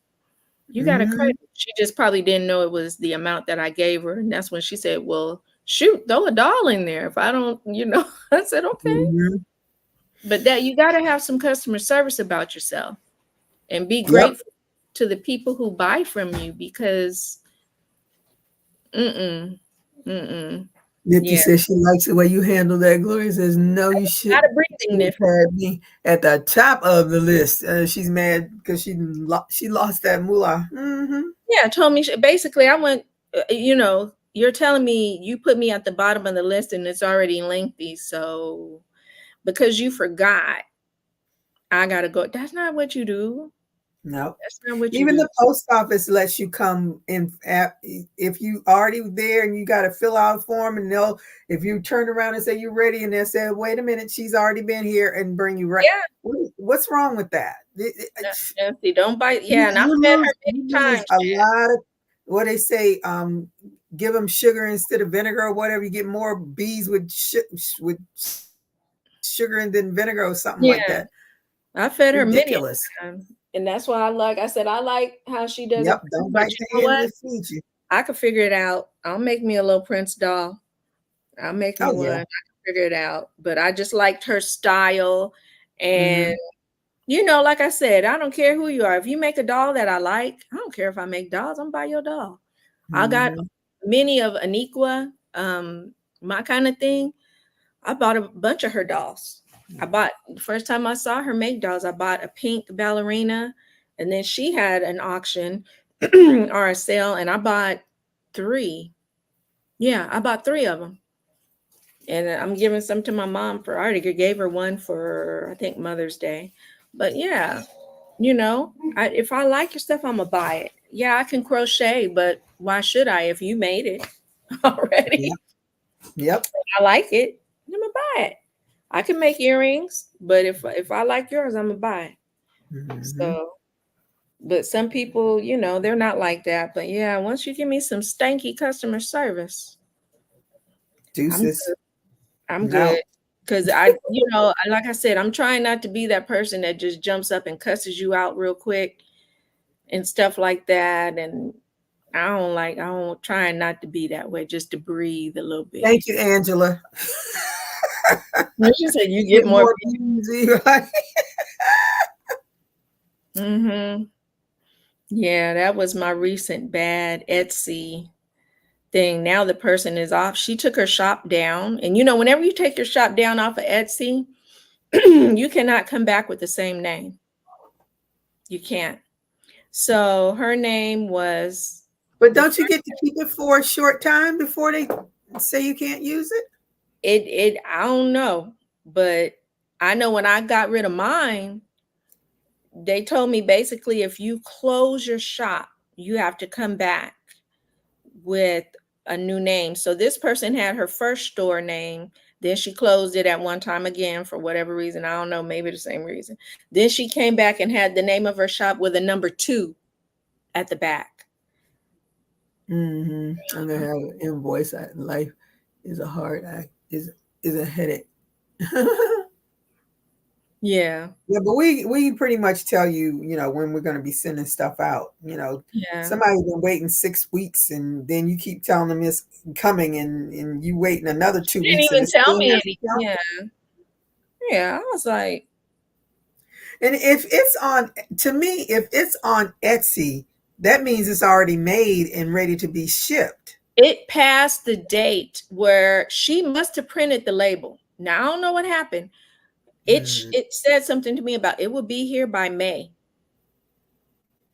you got a credit. She just probably didn't know it was the amount that I gave her. And that's when she said, well, shoot, throw a doll in there. If I don't, I said, okay. But that you got to have some customer service about yourself and be grateful to the people who buy from you because Nifty says she likes the way you handle that. Gloria says, no, you shouldn't. Not a breathing, Nifty. Had me at the top of the list. She's mad because she lost that moolah. Yeah, told me basically I went, you're telling me you put me at the bottom of the list and it's already lengthy. So because you forgot, I got to go. That's not what you do. No, that's not what you even do. The post office lets you come in if you already there and you got to fill out a form, and if you turn around and say you're ready and they say, wait a minute, she's already been here, and bring you right. Yeah. What's wrong with that? Nancy, don't bite. Yeah, and I've fed her many times. A lot of what they say, give them sugar instead of vinegar or whatever. You get more bees with sugar and then vinegar or something like that. I fed her ridiculous. Many times. And that's why I like how she does it. Don't bite the hand that feeds you. I could figure it out. I'll make me a little Prince doll. I'll make me one. Yeah. I can figure it out. But I just liked her style. And, like I said, I don't care who you are. If you make a doll that I like, I don't care if I make dolls. I'm buy your doll. I got many of Aniqua, my kind of thing. I bought a bunch of her dolls. The first time I saw her make dolls, I bought a pink ballerina, and then she had an auction or a sale, and I bought 3. Yeah, I bought 3 of them. And I'm giving some to my mom I already gave her one for, I think, Mother's Day. But yeah, if I like your stuff, I'm going to buy it. Yeah, I can crochet, but why should I if you made it already? Yep. I like it, I'm going to buy it. I can make earrings, but if I like yours, I'm gonna buy it. So, but some people, they're not like that. But yeah, once you give me some stanky customer service, deuces. I'm good. Because like I said, I'm trying not to be that person that just jumps up and cusses you out real quick and stuff like that. And I'm trying not to be that way, just to breathe a little bit. Thank you, Angela. She said you get more easy, right? Yeah, that was my recent bad Etsy thing. Now the person is off. She took her shop down. And whenever you take your shop down off of Etsy, you cannot come back with the same name. You can't. So her name was. But don't you get to keep it for a short time before they say you can't use it? I don't know, but I know when I got rid of mine, they told me basically if you close your shop, you have to come back with a new name. So this person had her first store name, then she closed it at one time again for whatever reason. I don't know, maybe the same reason. Then she came back and had the name of her shop with a number 2 at the back. I'm gonna have an invoice. Life is a hard act. Is a headache. Yeah, but we pretty much tell you, when we're going to be sending stuff out. Somebody's been waiting 6 weeks, and then you keep telling them it's coming, and you waiting another 2 weeks. Didn't even tell me anything. Yeah, I was like, and if it's on Etsy, that means it's already made and ready to be shipped. It passed the date where she must have printed the label. Now, I don't know what happened. It said something to me about it will be here by May.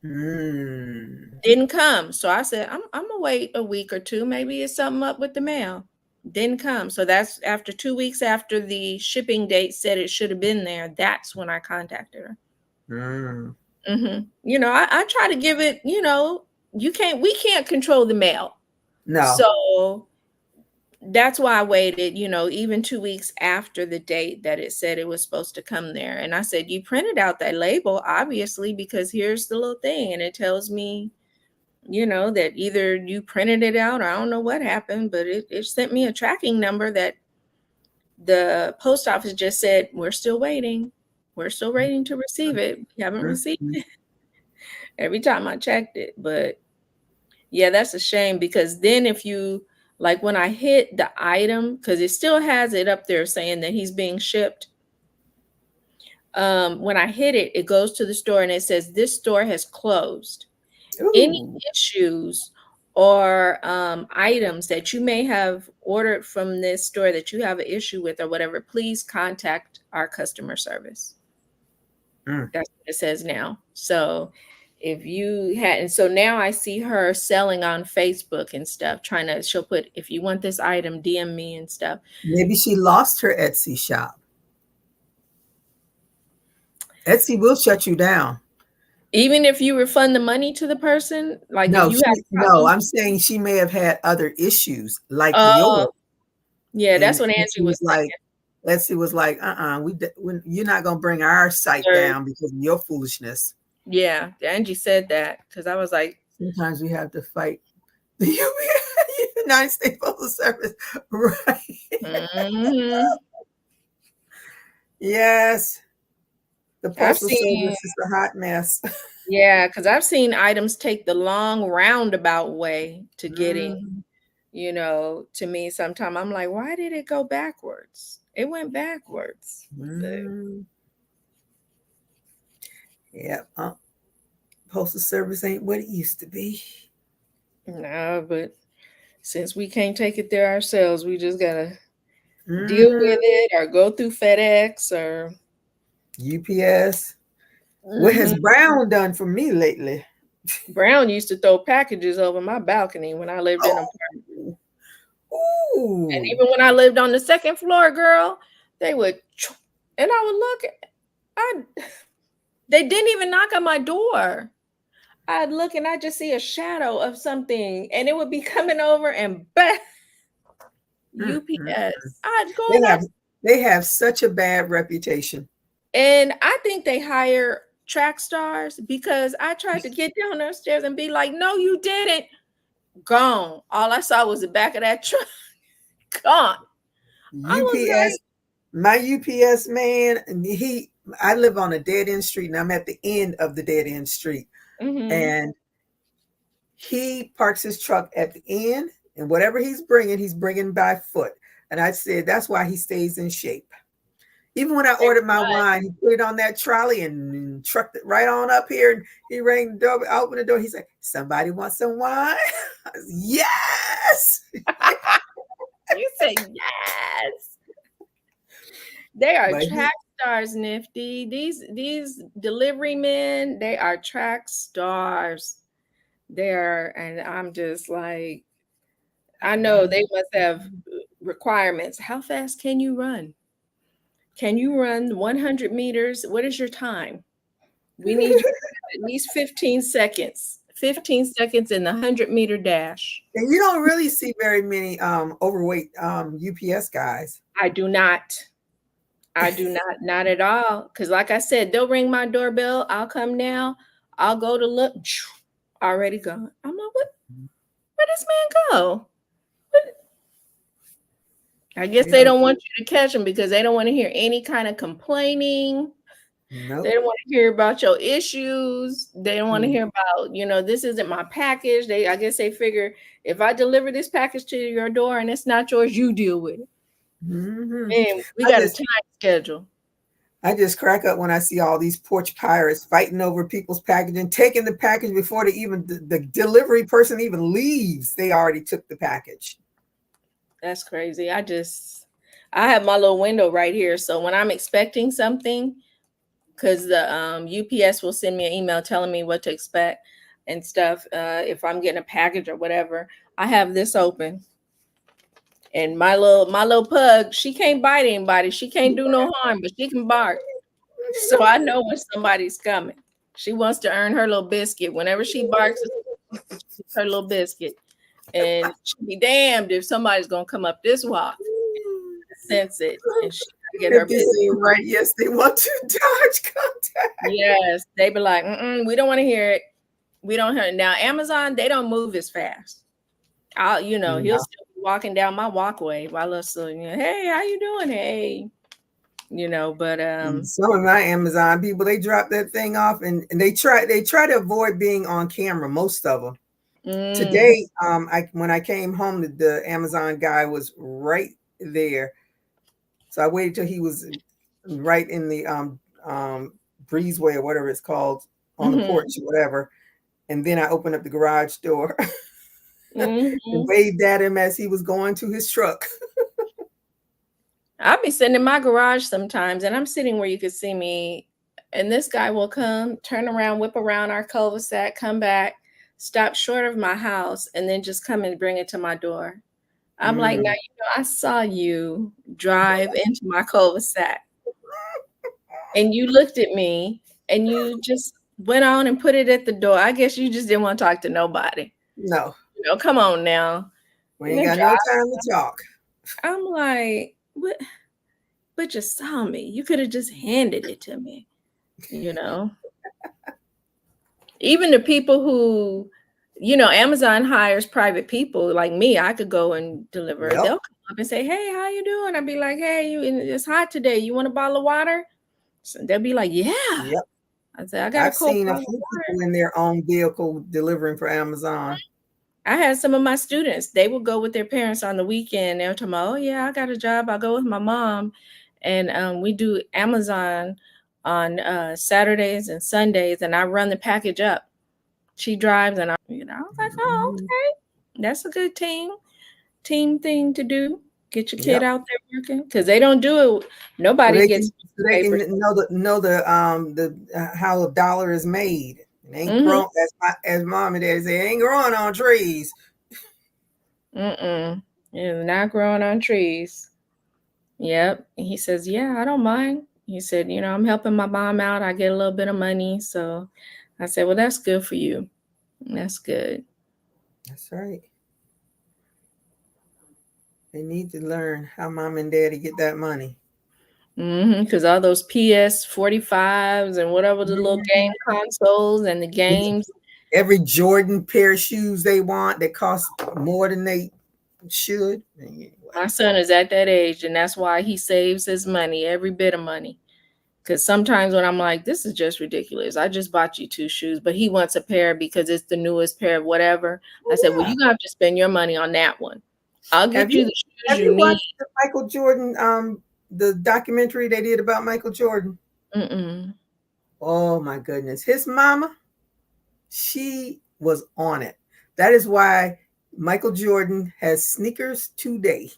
Didn't come. So I said, I'm gonna wait a week or two. Maybe it's something up with the mail. Didn't come. So that's after 2 weeks after the shipping date said it should have been there. That's when I contacted her. You know, I try to give it, you know, we can't control the mail. No. So that's why I waited, you know, even 2 weeks after the date that it said it was supposed to come there. And I said, you printed out that label, obviously, because here's the little thing. And it tells me, you know, that either you printed it out or I don't know what happened, but it sent me a tracking number that the post office just said, we're still waiting. We're still waiting to receive it. We haven't received it every time I checked it. But yeah, that's a shame, because then if you, like when I hit the item, because it still has it up there saying that he's being shipped. When I hit it, it goes to the store and it says, this store has closed. Ooh. Any issues or items that you may have ordered from this store that you have an issue with or whatever, please contact our customer service. That's what it says now. So if you had, and so now I see her selling on Facebook and stuff, she'll put, if you want this item, DM me and stuff. Maybe she lost her Etsy shop. Etsy will shut you down. Even if you refund the money to the person, like no, if you I'm saying she may have had other issues like yours. Yeah, that's what Angie was like. Etsy was like, you're not gonna bring our site down because of your foolishness. Yeah, Angie said that, because I was like, sometimes we have to fight the United States Postal Service, right? Yes, the Postal Service is a hot mess. Yeah, because I've seen items take the long roundabout way to getting, you know, to me. Sometimes I'm like, why did it go backwards? It went backwards. Yeah, Postal Service ain't what it used to be. No, but since we can't take it there ourselves, we just gotta deal with it or go through FedEx or UPS. What has Brown done for me lately? Brown used to throw packages over my balcony when I lived in an apartment. Ooh. And even when I lived on the second floor, girl, they would, and I would look, they didn't even knock on my door. I'd look and I'd just see a shadow of something, and it would be coming over and back. UPS. I'd go. They have such a bad reputation. And I think they hire track stars, because I tried to get down those stairs and be like, no, you didn't. Gone. All I saw was the back of that truck. Gone. UPS, my UPS man, I live on a dead end street, and I'm at the end of the dead end street. And he parks his truck at the end, and whatever he's bringing by foot. And I said, that's why he stays in shape. Even when I ordered my wine, he put it on that trolley and trucked it right on up here. And he rang the door, opened the door. He said, somebody want some wine? I said, yes. You said yes. They are track stars, Nifty. These delivery men, they are track stars. And I'm just like, I know they must have requirements. How fast can you run? Can you run 100 meters? What is your time? We need you to have at least 15 seconds. 15 seconds in the 100-meter dash. And you don't really see very many overweight UPS guys. I do not, not at all. Because like I said, they'll ring my doorbell. I'll come now. I'll go to look. Already gone. I'm like, where this man go? I guess they don't want you to catch them because they don't want to hear any kind of complaining. Nope. They don't want to hear about your issues. They don't want to hear about, this isn't my package. I guess they figure if I deliver this package to your door and it's not yours, you deal with it. Man, we got a time schedule. I just crack up when I see all these porch pirates fighting over people's packaging, taking the package before the delivery person even leaves. They already took the package. That's crazy. I have my little window right here. So when I'm expecting something, because the UPS will send me an email telling me what to expect and stuff. If I'm getting a package or whatever, I have this open. And my little pug, she can't bite anybody. She can't do no harm, but she can bark. So I know when somebody's coming. She wants to earn her little biscuit. Whenever she barks, it's her little biscuit. And she'll be damned if somebody's gonna come up this walk, sense it, and she get her biscuit. Right? Yes, they want to dodge contact. Yes, they be like, we don't want to hear it. We don't hear it. Now Amazon, they don't move as fast. He'll still be walking down my walkway while us, hey, how you doing? Hey, but some of my Amazon people, they drop that thing off and they try to avoid being on camera. Most of them. Today, when I came home, the Amazon guy was right there, so I waited till he was right in the breezeway or whatever it's called on the porch or whatever, and then I opened up the garage door and waved at him as he was going to his truck. I'll be sitting in my garage sometimes, and I'm sitting where you could see me, and this guy will come, turn around, whip around our cul-de-sac, come back, stop short of my house, and then just come and bring it to my door. I'm like, now, I saw you drive into my cul-de-sac, and you looked at me, and you just went on and put it at the door. I guess you just didn't want to talk to nobody. No. Come on now. We ain't got no time to talk. I'm like, what? But you saw me. You could have just handed it to me, Even the people who, Amazon hires private people like me. I could go and deliver. Yep. They'll come up and say, hey, how you doing? I'd be like, hey, it's hot today. You want a bottle of water? So they'll be like, yeah. Yep. I said, I've seen a few people in their own vehicle delivering for Amazon. I had some of my students, they would go with their parents on the weekend. They'll tell me, oh, yeah, I got a job. I'll go with my mom. And we do Amazon on Saturdays and Sundays, and I run the package up. She drives, and I was like, oh, okay. That's a good team thing to do. Get your kid out there working, because they don't do it. Nobody gets. They can know the how a dollar is made. It ain't grown, as mom and dad say, it ain't growing on trees. It's not growing on trees. Yep. He says, yeah, I don't mind. He said, I'm helping my mom out. I get a little bit of money. So I said, well, that's good for you. That's good. That's right. They need to learn how mom and daddy get that money. Because all those PS45s and whatever the little game consoles and the games. Every Jordan pair of shoes they want that cost more than they should. My son is at that age, and that's why he saves his money, every bit of money. Because sometimes when I'm like, this is just ridiculous. I just bought you 2 shoes, but he wants a pair because it's the newest pair of whatever. I said, well, you have to spend your money on that one. I'll get you the shoes have you watched the Michael Jordan, the documentary they did about Michael Jordan? Oh my goodness. His mama, she was on it. That is why Michael Jordan has sneakers today.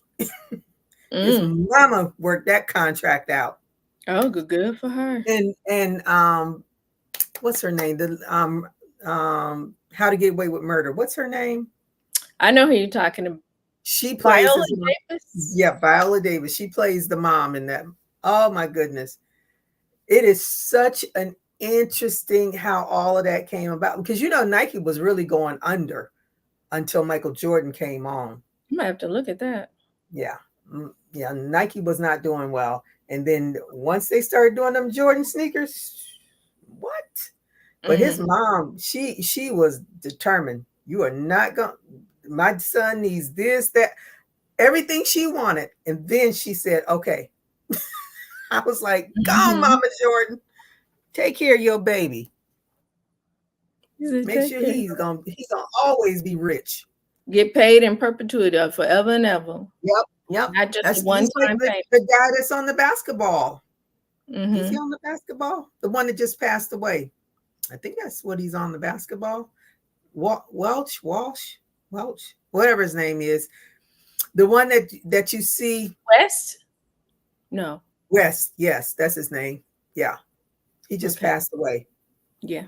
His mama worked that contract out. Oh, good for her. And what's her name? The How to Get Away with Murder. What's her name? I know who you're talking about. She plays Viola Davis. Yeah, Viola Davis. She plays the mom in that. Oh my goodness. It is such an interesting how all of that came about, because Nike was really going under until Michael Jordan came on. You might have to look at that. Yeah. Nike was not doing well. And then once they started doing them Jordan sneakers, what? But his mom, she was determined. You are not going, my son needs this, that, everything she wanted. And then she said, okay. I was like, go on, Mama Jordan. Take care of your baby. Make sure he's gonna always be rich. Get paid in perpetuity, forever and ever. Yep. Not just one time payment. The guy that's on the basketball. Is he on the basketball? The one that just passed away. I think that's what he's on the basketball. Welch, whatever his name is. The one that you see. West? No. West, yes, that's his name. Yeah. He just Okay. passed away. Yeah.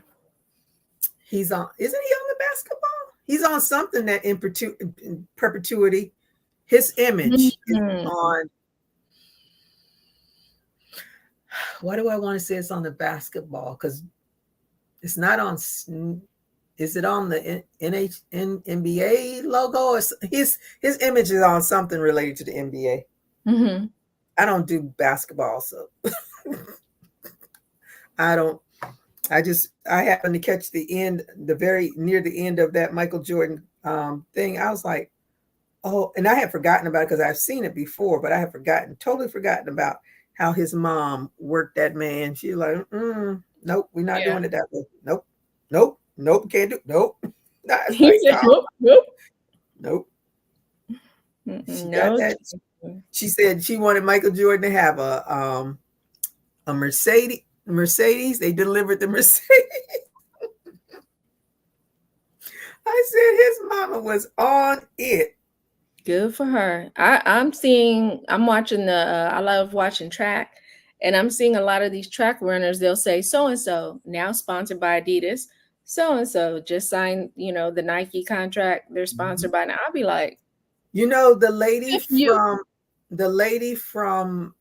He's on, isn't he on the basketball? He's on something that in perpetuity. His image is on. Why do I want to say it's on the basketball? Because it's not on. Is it on the NBA logo? Or his image is on something related to the NBA. Mm-hmm. I don't do basketball, so I don't. I happened to catch the end, very near the end of that Michael Jordan thing. I was like, oh, and I had forgotten about it because I've seen it before, but I had totally forgotten about how his mom worked that man. She was like, nope, we're not doing it that way. Nope, can't do. Nope. He said, nope. She got that. She said she wanted Michael Jordan to have a Mercedes. They delivered the Mercedes. I said his mama was on it. Good for her. I'm watching I love watching track, and I'm seeing a lot of these track runners. They'll say so-and-so now sponsored by Adidas. So-and-so just signed, the Nike contract. They're sponsored by, now I'll be like, the lady from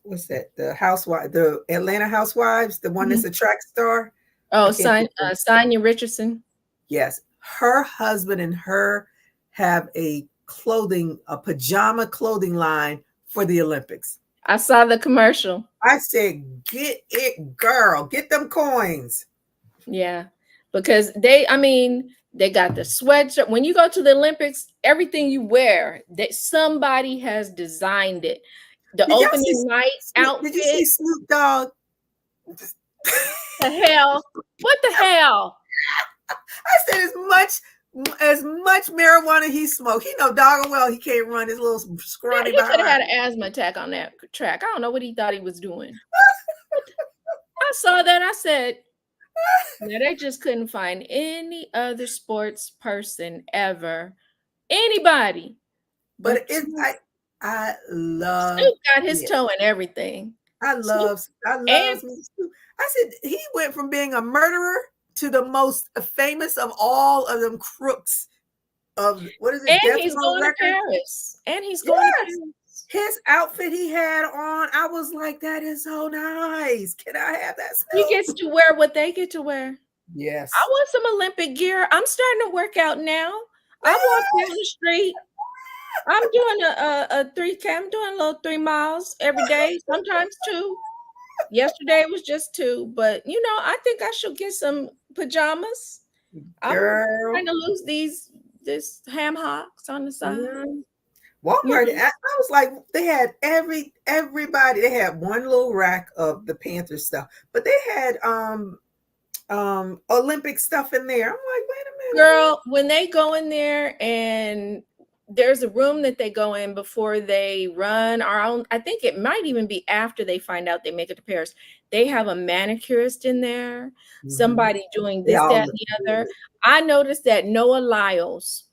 what's that? The Atlanta Housewives, the one that's a track star. Oh, Sonia Richardson. Yes. Her husband and her have a pajama clothing line for the Olympics. I saw the commercial. I said, get it, girl. Get them coins. Yeah. Because they got the sweatshirt. When you go to the Olympics, everything you wear, that somebody has designed it. The opening night outfit. Did you see Snoop Dogg? The hell? What the hell? I said as much marijuana he smoked. He know doggone well he can't run his little scrawny. He could have had an asthma attack on that track. I don't know what he thought he was doing. I saw that. I said, now they just couldn't find any other sports person ever. Anybody. But I love Snoop got his toe in everything. I love Snoop. I said he went from being a murderer to the most famous of all of them crooks of what is it? And he's going to Paris. And he's going to Paris. His outfit he had on, I was like, that is so nice. Can I have that? He gets to wear what they get to wear. Yes. I want some Olympic gear. I'm starting to work out now. I walk down the street. I'm doing a 3K. I'm doing a little 3 miles every day, sometimes 2. Yesterday was just 2, but I think I should get some pajamas. Girl. I'm trying to lose this ham hocks on the side. Walmart. I was like, they had everybody. They had one little rack of the Panther stuff, but they had Olympic stuff in there. I'm like, wait a minute, girl. When they go in there and there's a room that they go in before they run our own. I think it might even be after they find out they make it to Paris. They have a manicurist in there, somebody doing this, that, and the other. I noticed that Noah Lyles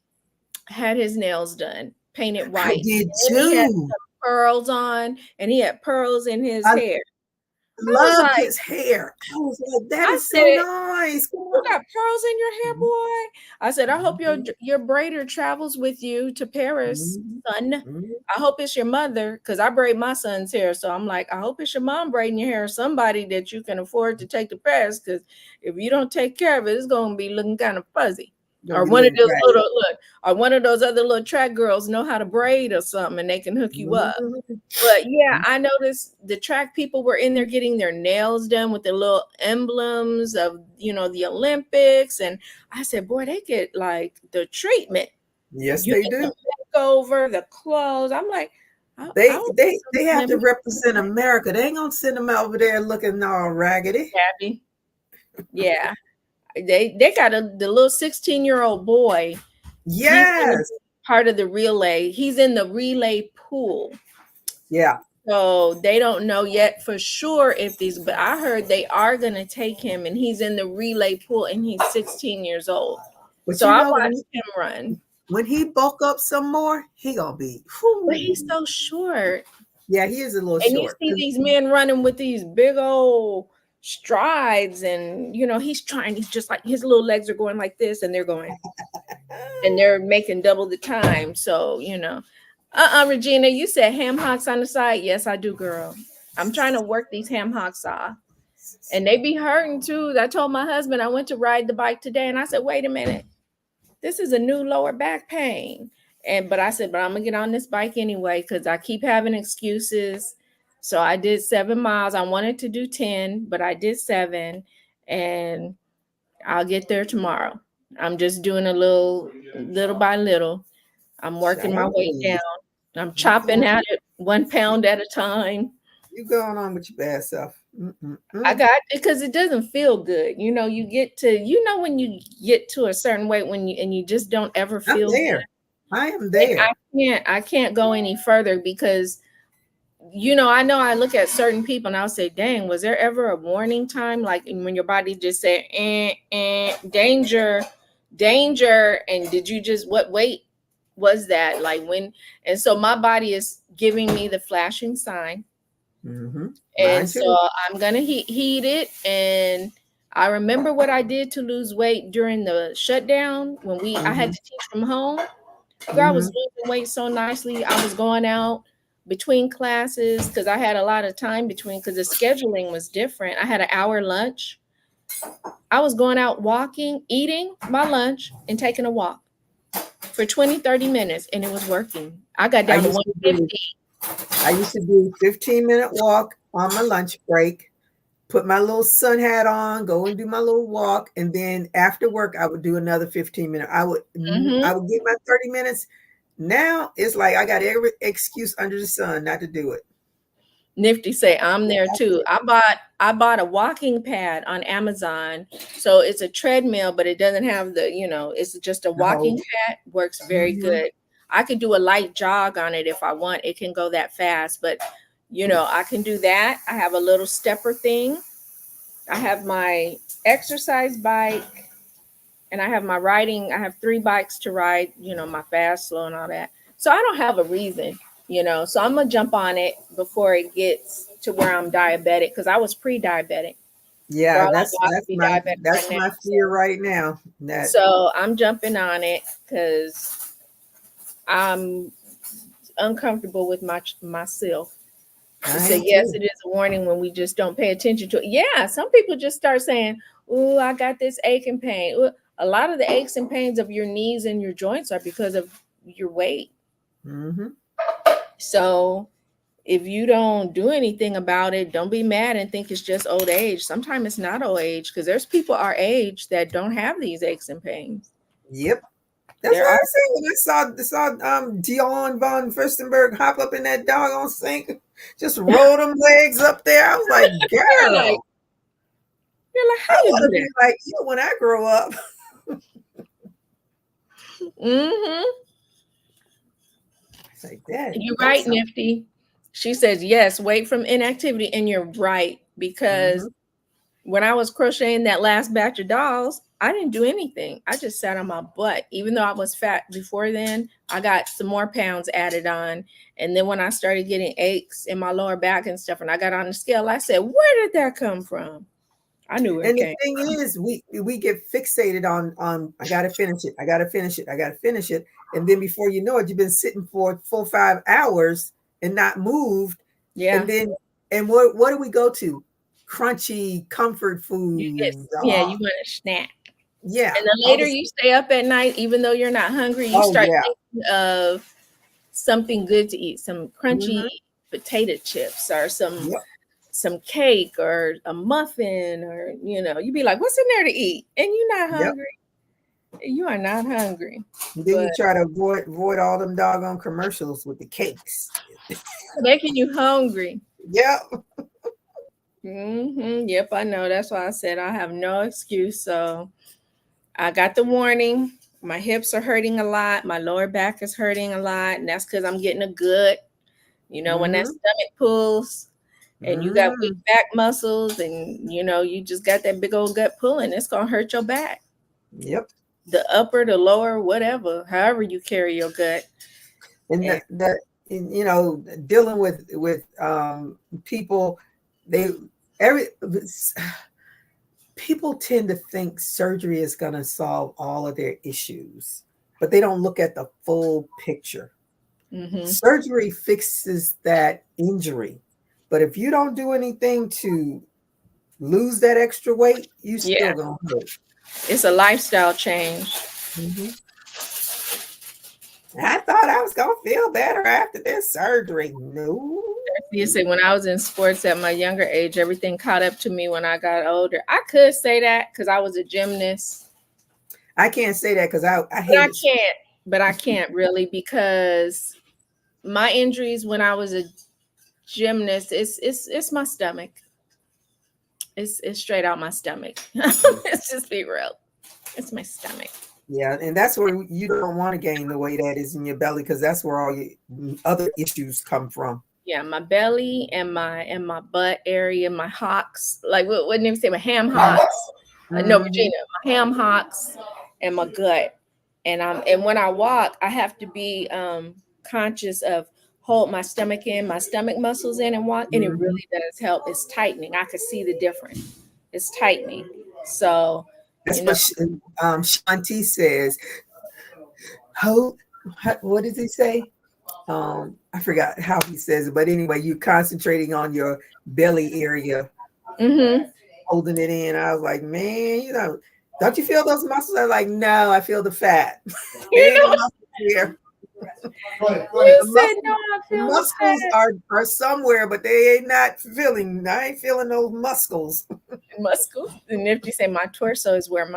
had his nails done, painted white. I did too. He had some pearls on, and he had pearls in his hair. Loved his hair. I was like, that is so nice. You got pearls in your hair, boy. I said, I hope your braider travels with you to Paris, son. I hope it's your mother, because I braid my son's hair. So I'm like, I hope it's your mom braiding your hair, somebody that you can afford to take to Paris, because if you don't take care of it, it's going to be looking kind of fuzzy. Or one of those one of those other little track girls know how to braid or something, and they can hook you up. But yeah, I noticed the track people were in there getting their nails done with the little emblems of the Olympics, and I said, boy, they get like the treatment. Yes, they do. The makeover, the clothes. I'm like, they have to represent America. They ain't gonna send them out over there looking all raggedy. Happy. Yeah. They got the little 16-year-old boy. Yes. Part of the relay. He's in the relay pool. Yeah. So they don't know yet for sure but I heard they are going to take him, and he's in the relay pool, and he's 16 years old. But so I watched him run. When he bulk up some more, he gonna be. But he's so short. Yeah, he is a little And you short. see these men running with these big old strides, and he's just like his little legs are going like this, and they're going, and they're making double the time. So, Regina, you said ham hocks on the side. Yes, I do, girl. I'm trying to work these ham hocks off. And they be hurting too. I told my husband I went to ride the bike today, and I said, wait a minute, this is a new lower back pain. But I said, but I'm gonna get on this bike anyway, because I keep having excuses. So I did 7 miles. I wanted to do 10, but I did 7, and I'll get there tomorrow. I'm just doing a little by little. I'm working my way down. I'm chopping at it 1 pound at a time. You going on with your bad self. I got it because it doesn't feel good. You get to, when you get to a certain weight and you just don't ever feel I'm there. good. I am there. I can't go any further because, I know I look at certain people and I'll say, dang, was there ever a warning time? Like when your body just said, danger. And did you just, what weight was that? Like when, and so my body is giving me the flashing sign. And so I'm going to heat it. And I remember what I did to lose weight during the shutdown when I had to teach from home. Girl, I was losing weight so nicely. I was going out between classes because I had a lot of time between, because the scheduling was different. I had an hour lunch. I was going out walking, eating my lunch, and taking a walk for 20, 30 minutes, and it was working. I got down to 150. I used to do 15-minute walk on my lunch break, put my little sun hat on, go and do my little walk, and then after work I would do another 15-minute. I would get my 30 minutes. Now it's like I got every excuse under the sun not to do it. Nifty say I'm there too. I bought a walking pad on Amazon. So it's a treadmill, but it doesn't have the, it's just a walking pad. Works very good. I could do a light jog on it if I want. It can go that fast, but I can do that. I have a little stepper thing. I have my exercise bike, and I have my riding. I have 3 bikes to ride, my fast, slow, and all that. So I don't have a reason, so I'm going to jump on it before it gets to where I'm diabetic, because I was pre-diabetic. Yeah, girl, that's my fear right now. So I'm jumping on it because I'm uncomfortable with myself. So yes, it is a warning when we just don't pay attention to it. Yeah, some people just start saying, "Ooh, I got this ache and pain." Ooh, a lot of the aches and pains of your knees and your joints are because of your weight. So if you don't do anything about it, don't be mad and think it's just old age. Sometimes it's not old age, because there's people our age that don't have these aches and pains. Yep. That's what I said when I saw Dion von Furstenberg hop up in that doggone sink, just roll them legs up there. I was like, girl. You're like, how you do that? Like you when I grow up. Like that. You're right, Nifty. She says, yes, weight from inactivity. And you're right, because when I was crocheting that last batch of dolls, I didn't do anything. I just sat on my butt. Even though I was fat before then, I got some more pounds added on. And then when I started getting aches in my lower back and stuff, and I got on the scale, I said, where did that come from? I knew where it came from. And the thing is, we get fixated on I gotta finish it. I gotta finish it. I gotta finish it. And then before you know it, you've been sitting for 4-5 hours and not moved. Yeah. And what do we go to? Crunchy comfort food. You want a snack. Yeah. And then later you stay up at night, even though you're not hungry, you start thinking of something good to eat, some crunchy potato chips or some cake or a muffin, or you'd be like, what's in there to eat? And you're not hungry. You are not hungry. And then you try to avoid all them doggone commercials with the cakes. Making you hungry. Yep. Yep, I know. That's why I said I have no excuse. So I got the warning. My hips are hurting a lot. My lower back is hurting a lot. And that's because I'm getting a gut. When that stomach pulls and you got weak back muscles, and you just got that big old gut pulling, it's going to hurt your back. Yep. The upper, the lower, whatever, however you carry your gut. And you know, dealing with people, people tend to think surgery is going to solve all of their issues, but they don't look at the full picture. Surgery fixes that injury, but if you don't do anything to lose that extra weight, you still gonna hurt. It's a lifestyle change. I thought I was gonna feel better after this surgery. No. You say when I was in sports at my younger age, everything caught up to me when I got older. I could say that because I was a gymnast. I can't say that because I hate it. But I can't really, because my injuries when I was a gymnast, it's my stomach. It's straight out my stomach. Let's just be real. It's my stomach. Yeah, and that's where you don't want to gain the weight that is in your belly, because that's where all your other issues come from. Yeah, my belly and my butt area, my hocks. Like what did you say? My ham hocks. No, Regina, my ham hocks and my gut. And when I walk, I have to be conscious of hold my stomach in, my stomach muscles in, and walk. And it really does help. It's tightening. I could see the difference. It's tightening. So that's what Shanti says. What does he say? I forgot how he says it, but anyway, you're concentrating on your belly area, holding it in. I was like, man, you know, don't you feel those muscles? I'm like, no, I feel the fat. Here. Muscles are somewhere, but they ain't not feeling. I ain't feeling those muscles. Muscles. And if you say my torso is where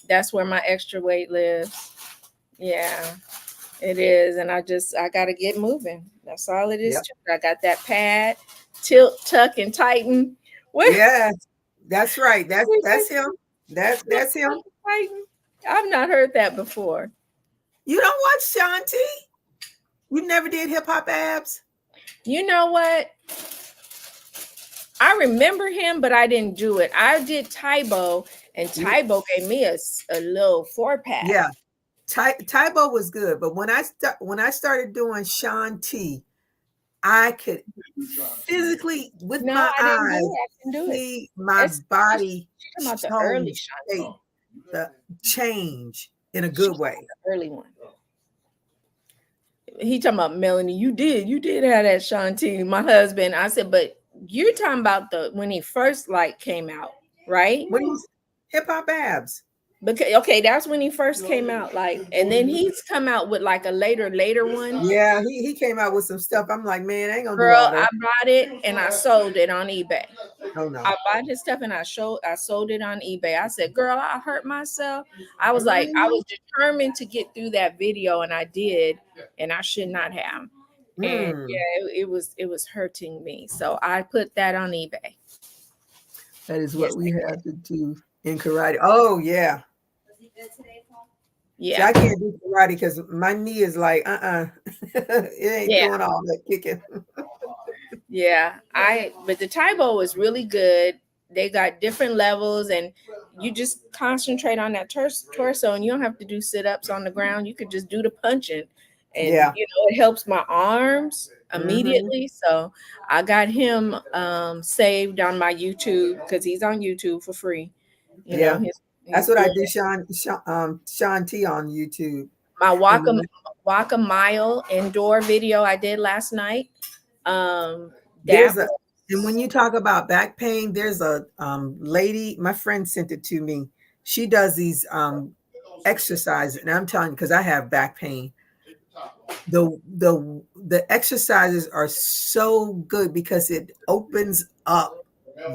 that's where my extra weight lives. Yeah, it is. And I got to get moving. That's all it is. Yep. I got that pad, tilt, tuck, and tighten. Yeah, that's right. That's him. That's him. I've not heard that before. You don't watch Shanti? You never did hip hop abs? You know what? I remember him, but I didn't do it. I did Tybo, and Tybo gave me a little 4-pack. Yeah, Tybo was good, but when I started doing Shanti, I could physically with my eyes see my body change in a good way. The early one. He talking about Melanie. You did have that Shanti. My husband. I said, but you're talking about when he first came out, right? When he was hip hop abs. Because that's when he first came out, and then he's come out with a later one. Yeah, he came out with some stuff. I'm like, man, I ain't gonna do all that. I bought it and I sold it on eBay. Oh no. I bought his stuff and I sold it on eBay. I said, girl, I hurt myself. I was I was determined to get through that video, and I did, and I should not have. And it was hurting me. So I put that on eBay. That is what we had to do in karate. Oh yeah. Yeah, I can't do karate because my knee is like, it ain't doing all that kicking. But the Tybo is really good. They got different levels, and you just concentrate on that torso, and you don't have to do sit-ups on the ground. You could just do the punching, and it helps my arms immediately. So I got him saved on my YouTube because he's on YouTube for free. You know, that's what I do, Shanti on YouTube. My walk a mile indoor video I did last night. And when you talk about back pain, there's a lady, my friend sent it to me. She does these exercises, and I'm telling you, because I have back pain. The exercises are so good because it opens up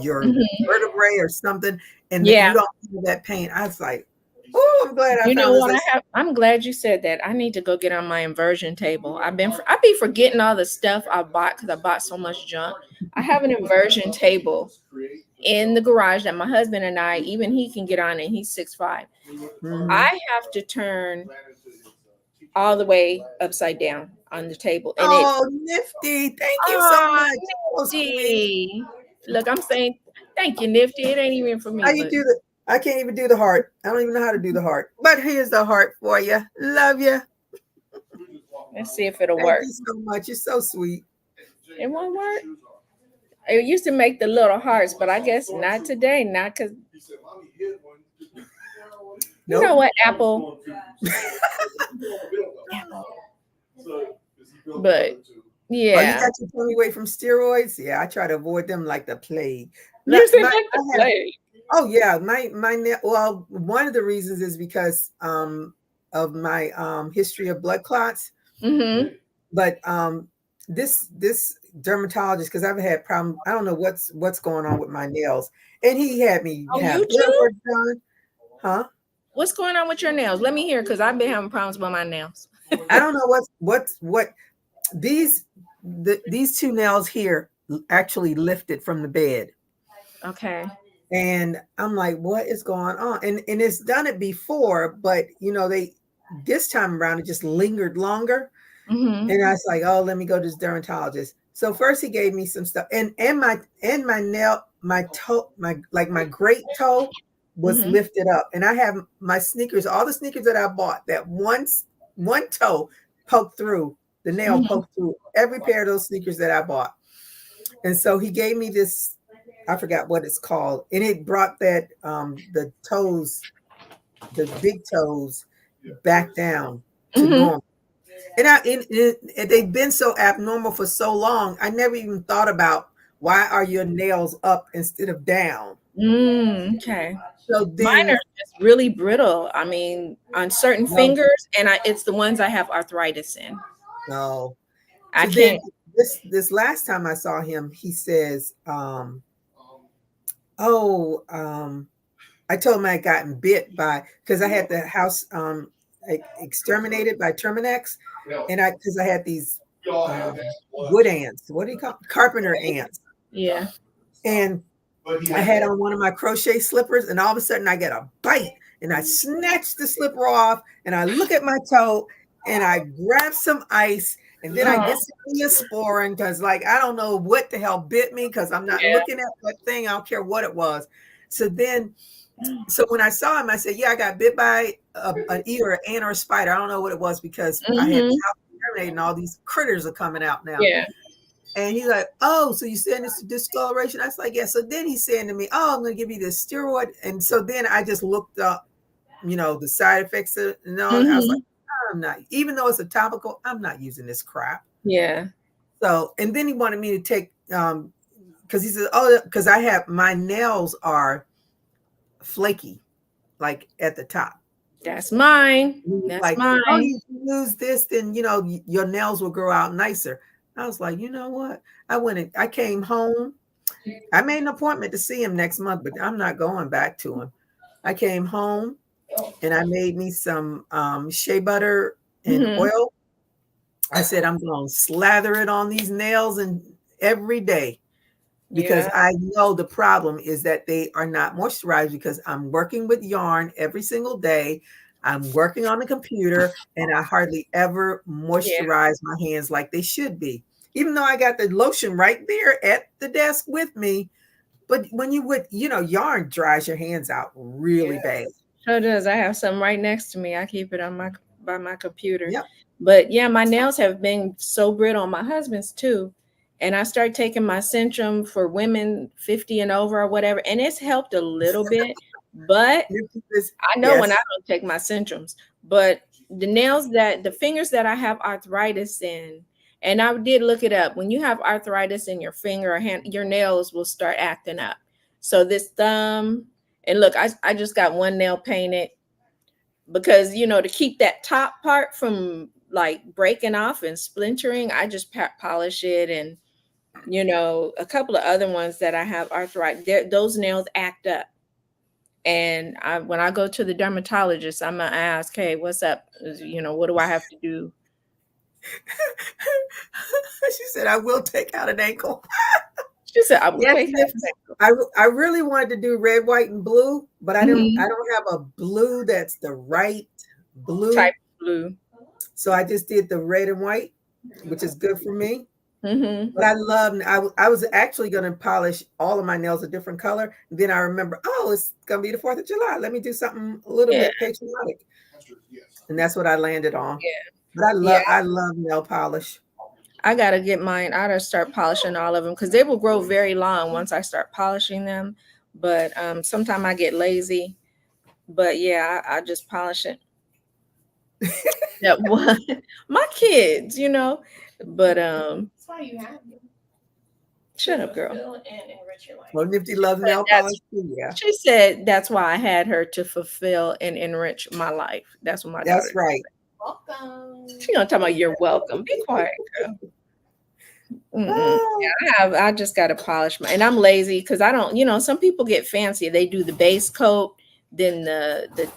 your vertebrae or something, and you don't feel that pain. I was like, oh, I'm glad I found this. I'm glad you said that. I need to go get on my inversion table. I be forgetting all the stuff I bought because I bought so much junk. I have an inversion table in the garage that my husband and I, even he can get on it. He's 6'5". I have to turn all the way upside down on the table. And nifty. Thank you so much. Nifty. Look, I'm saying thank you, Nifty. It ain't even for me. How you do that? I can't even do the heart. I don't even know how to do the heart. But here's the heart for you. Love you. Let's see if it'll Thank work. you so much. You're so sweet. It won't work. It used to make the little hearts, but I guess not today. Not because you know what, Apple. Apple. But yeah. Oh, you got your tummy weight from steroids? Yeah, I try to avoid them like the plague. You said like the plague. Oh yeah, my well, one of the reasons is because of my history of blood clots. Mm-hmm. But this dermatologist, because I've had problem, I don't know what's going on with my nails, and he had me have blood work done. Huh? What's going on with your nails? Let me hear, because I've been having problems with my nails. I don't know what these two nails here actually lifted from the bed. Okay. And I'm like, what is going on? And it's done it before, but you know, this time around it just lingered longer. Mm-hmm. And I was like, oh, let me go to this dermatologist. So first he gave me some stuff, and my nail, my toe, my great toe was Mm-hmm. lifted up. And I have my sneakers, all the sneakers that I bought, that one toe poked through, the nail Mm-hmm. poked through every pair of those sneakers that I bought. And so he gave me this, I forgot what it's called, and it brought that the toes, the big toes, back down to Mm-hmm. normal. And they've been so abnormal for so long. I never even thought about, why are your nails up instead of down? Okay. So then, mine are just really brittle. I mean, on certain fingers, and it's the ones I have arthritis in. No. I so can't. Then this last time I saw him, he says, I told him I had gotten bit because I had the house exterminated by Terminex, and because I had these wood ants. What do you call them? Carpenter ants? Yeah. And I had on one of my crochet slippers, and all of a sudden I get a bite, and I snatch the slipper off, and I look at my toe, and I grab some ice, and then I get some Neosporin, because like I don't know what the hell bit me, because I'm not looking at that thing. I don't care what it was. So when I saw him, I said, yeah, I got bit by either an ant or a spider. I don't know what it was, because I had terminated, and all these critters are coming out now. Yeah. And he's like, oh, so you saying it's a discoloration? I was like, yeah. So then he's saying to me, oh, I'm going to give you this steroid. And so then I just looked up, the side effects. I was like, I'm not, even though it's a topical, I'm not using this crap. Yeah. So, and then he wanted me to take, because he said, because my nails are flaky, like at the top. That's mine. That's mine. Oh, you use this, then, your nails will grow out nicer. I was like, you know what? I came home. I made an appointment to see him next month, but I'm not going back to him. I came home and I made me some shea butter and oil. I said, I'm going to slather it on these nails and every day, because I know the problem is that they are not moisturized, because I'm working with yarn every single day. I'm working on the computer, and I hardly ever moisturize my hands like they should be, even though I got the lotion right there at the desk with me. But when yarn dries your hands out really bad. Sure does. I have some right next to me. I keep it by my computer. Yep. But yeah, my nails have been so brittle. My husband's too. And I started taking my Centrum for women 50 and over or whatever. And it's helped a little bit. But I know when I don't take my Centrums, but the fingers that I have arthritis in, and I did look it up. When you have arthritis in your finger or hand, your nails will start acting up. So this thumb, and look, I just got one nail painted, because, to keep that top part from like breaking off and splintering, I just polish it. And, a couple of other ones that I have arthritis, those nails act up. And when I go to the dermatologist, I'm going to ask, hey, what's up? What do I have to do? She said, I will take out an ankle. She said, I will take out an ankle. I really wanted to do red, white, and blue, but I don't have a blue that's the right blue. Type blue. So I just did the red and white, which is good for me. But I was actually going to polish all of my nails a different color. And then I remember, it's going to be the 4th of July. Let me do something a little bit patriotic. And that's what I landed on. Yeah. But Yeah. I love nail polish. I gotta get mine. I gotta start polishing all of them because they will grow very long once I start polishing them. But sometimes I get lazy. But yeah, I just polish it. That one, my kids, you know. But That's why you have them. shut up, girl. Fulfill and enrich your life. Well, Nifty loves But nail polish too. Yeah, She said that's why I had her to fulfill and enrich my life. That's what my daughter. that's right. Welcome. She gonna talk about you're welcome. Be quiet, girl. Oh. Yeah, I just gotta polish my, and I'm lazy because I don't. You know, some people get fancy. They do the base coat, then the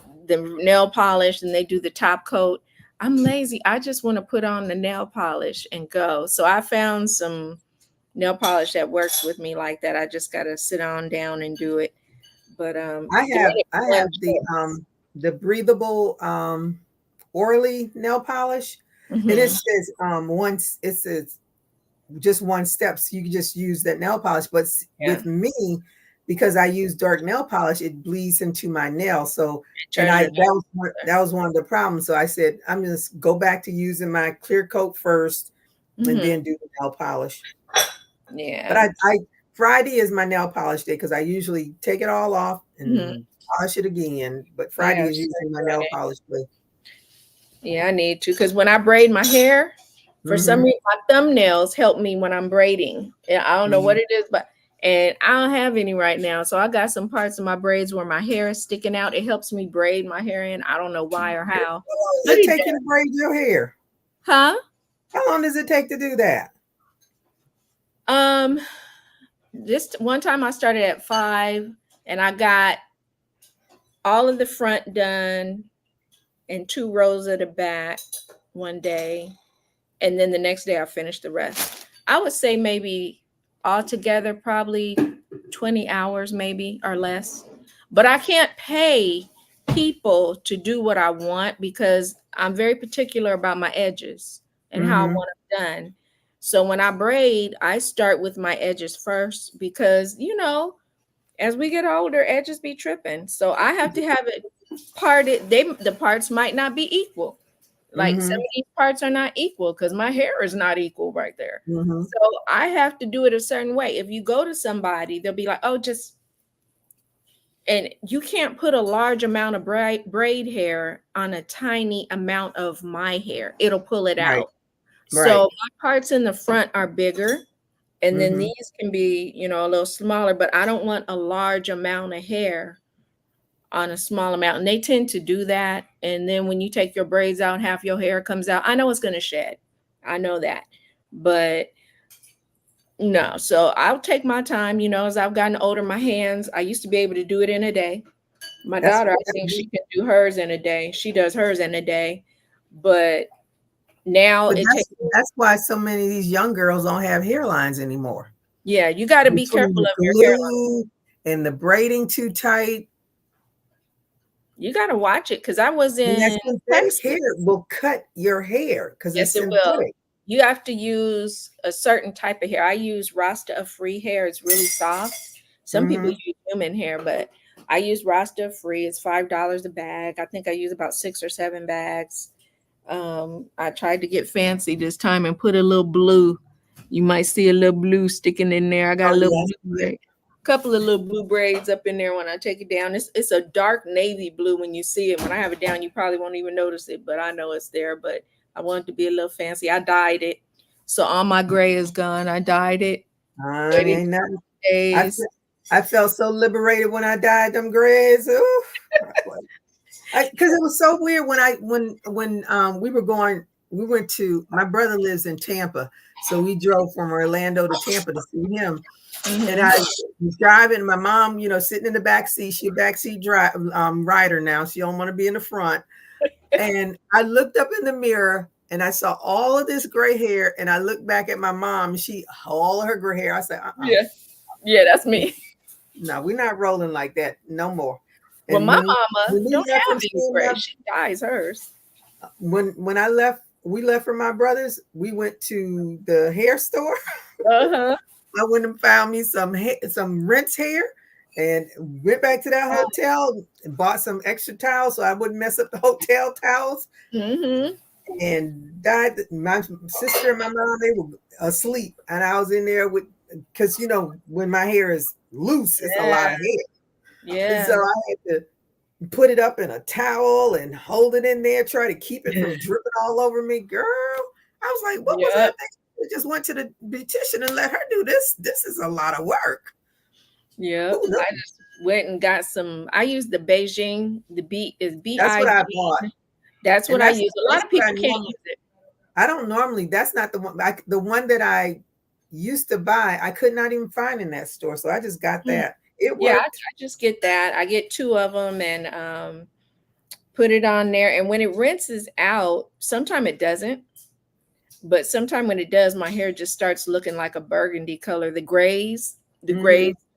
nail polish, and they do the top coat. I'm lazy. I just want to put on the nail polish and go. So I found some nail polish that works with me like that. I just gotta sit on down and do it. But I have the breathable Orly nail polish, and it says once it says just one step, so you can just use that nail polish. But with me, because I use dark nail polish, it bleeds into my nail. So that was one of the problems. So I said I'm just go back to using my clear coat first, and then do the nail polish. Yeah. But I Friday is my nail polish day because I usually take it all off and polish it again. But Friday is usually my nail polish day. Yeah, I need to because when I braid my hair, for some reason my thumbnails help me when I'm braiding. I don't know what it is, and I don't have any right now. So I got some parts of my braids where my hair is sticking out. It helps me braid my hair in. I don't know why or how. How long does it take you to braid your hair? Huh? How long does it take to do that? Just one time I started at 5 and I got all of the front done and 2 rows of the back one day. And then the next day I finished the rest. I would say maybe altogether probably 20 hours maybe or less. But I can't pay people to do what I want because I'm very particular about my edges and how I want it done. So when I braid, I start with my edges first because, you know, as we get older, edges be tripping. So I have to have it parted. The parts might not be equal. Like some of these parts are not equal because my hair is not equal right there. So I have to do it a certain way. If you go to somebody, they'll be like, oh, and you can't put a large amount of braid hair on a tiny amount of my hair. It'll pull it out. So my parts in the front are bigger. And then these can be, you know, a little smaller, but I don't want a large amount of hair on a small amount. And they tend to do that. And then when you take your braids out, half your hair comes out. I know it's going to shed. I know that. But no, so I'll take my time, you know, as I've gotten older, my hands, I used to be able to do it in a day. My daughter, I think she can do hers in a day. She does hers in a day. But now that's why so many of these young girls don't have hairlines anymore. Yeah, you got to be careful of your hairline. And the braiding too tight. You got to watch it because I was in Texas. Hair will cut your hair because it's synthetic. Will. You have to use a certain type of hair. I use Rasta-free hair. It's really soft. Some people use human hair, but I use Rasta-free. It's $5 a bag. I think I use about 6 or 7 bags. I tried to get fancy this time and put a little blue. You might see a little blue sticking in there. I got a little blue couple of little blue braids up in there when I take it down. It's a dark navy blue when you see it. When I have it down, you probably won't even notice it, but I know it's there. But I want it to be a little fancy. I dyed it. So all my gray is gone. I dyed it. Ain't nothing. I felt so liberated when I dyed them grays. Because it was so weird when we went to, my brother lives in Tampa. So we drove from Orlando to Tampa to see him. And I was driving, my mom, you know, sitting in the back seat. She's a backseat rider now. She don't want to be in the front. And I looked up in the mirror and I saw all of this gray hair. And I looked back at my mom. All of her gray hair. I said, yeah, that's me. No, we're not rolling like that no more. Well, my mama don't have any gray. She dyes hers. When we left for my brother's. We went to the hair store. I went and found me some rinse hair and went back to that hotel and bought some extra towels so I wouldn't mess up the hotel towels. and died. My sister and my mom, they were asleep, and I was in there with, because when my hair is loose, it's a lot of hair. Yeah. And so I had to put it up in a towel and hold it in there, try to keep it from dripping all over me. Girl, I was like, what was I thinking? I just went to the beautician and let her do this. This is a lot of work. Yeah. I just went and got some. I used the Beijing, the B is B. That's what I bought. That's what I use. A lot of people can't use it. I don't normally, that's not the one. The one that I used to buy, I could not even find in that store. So I just got that. It worked. Yeah, I just get that. I get 2 of them and put it on there. And when it rinses out, sometimes it doesn't. But sometimes when it does, my hair just starts looking like a burgundy color. The grays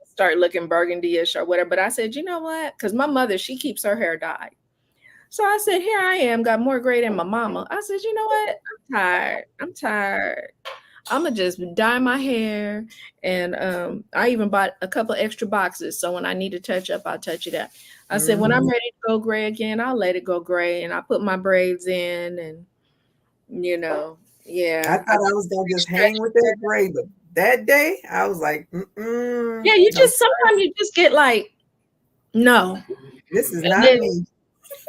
start looking burgundy-ish or whatever. But I said, you know what? Because my mother, she keeps her hair dyed. So I said, here I am, got more gray than my mama. I said, you know what? I'm tired. I'm going to just dye my hair. And I even bought a couple extra boxes. So when I need to touch up, I'll touch it up. I said, when I'm ready to go gray again, I'll let it go gray. And I put my braids in and, yeah. I thought I was going to just hang with that gray. But that day, I was like, yeah, sometimes you just get like, no. This is not me.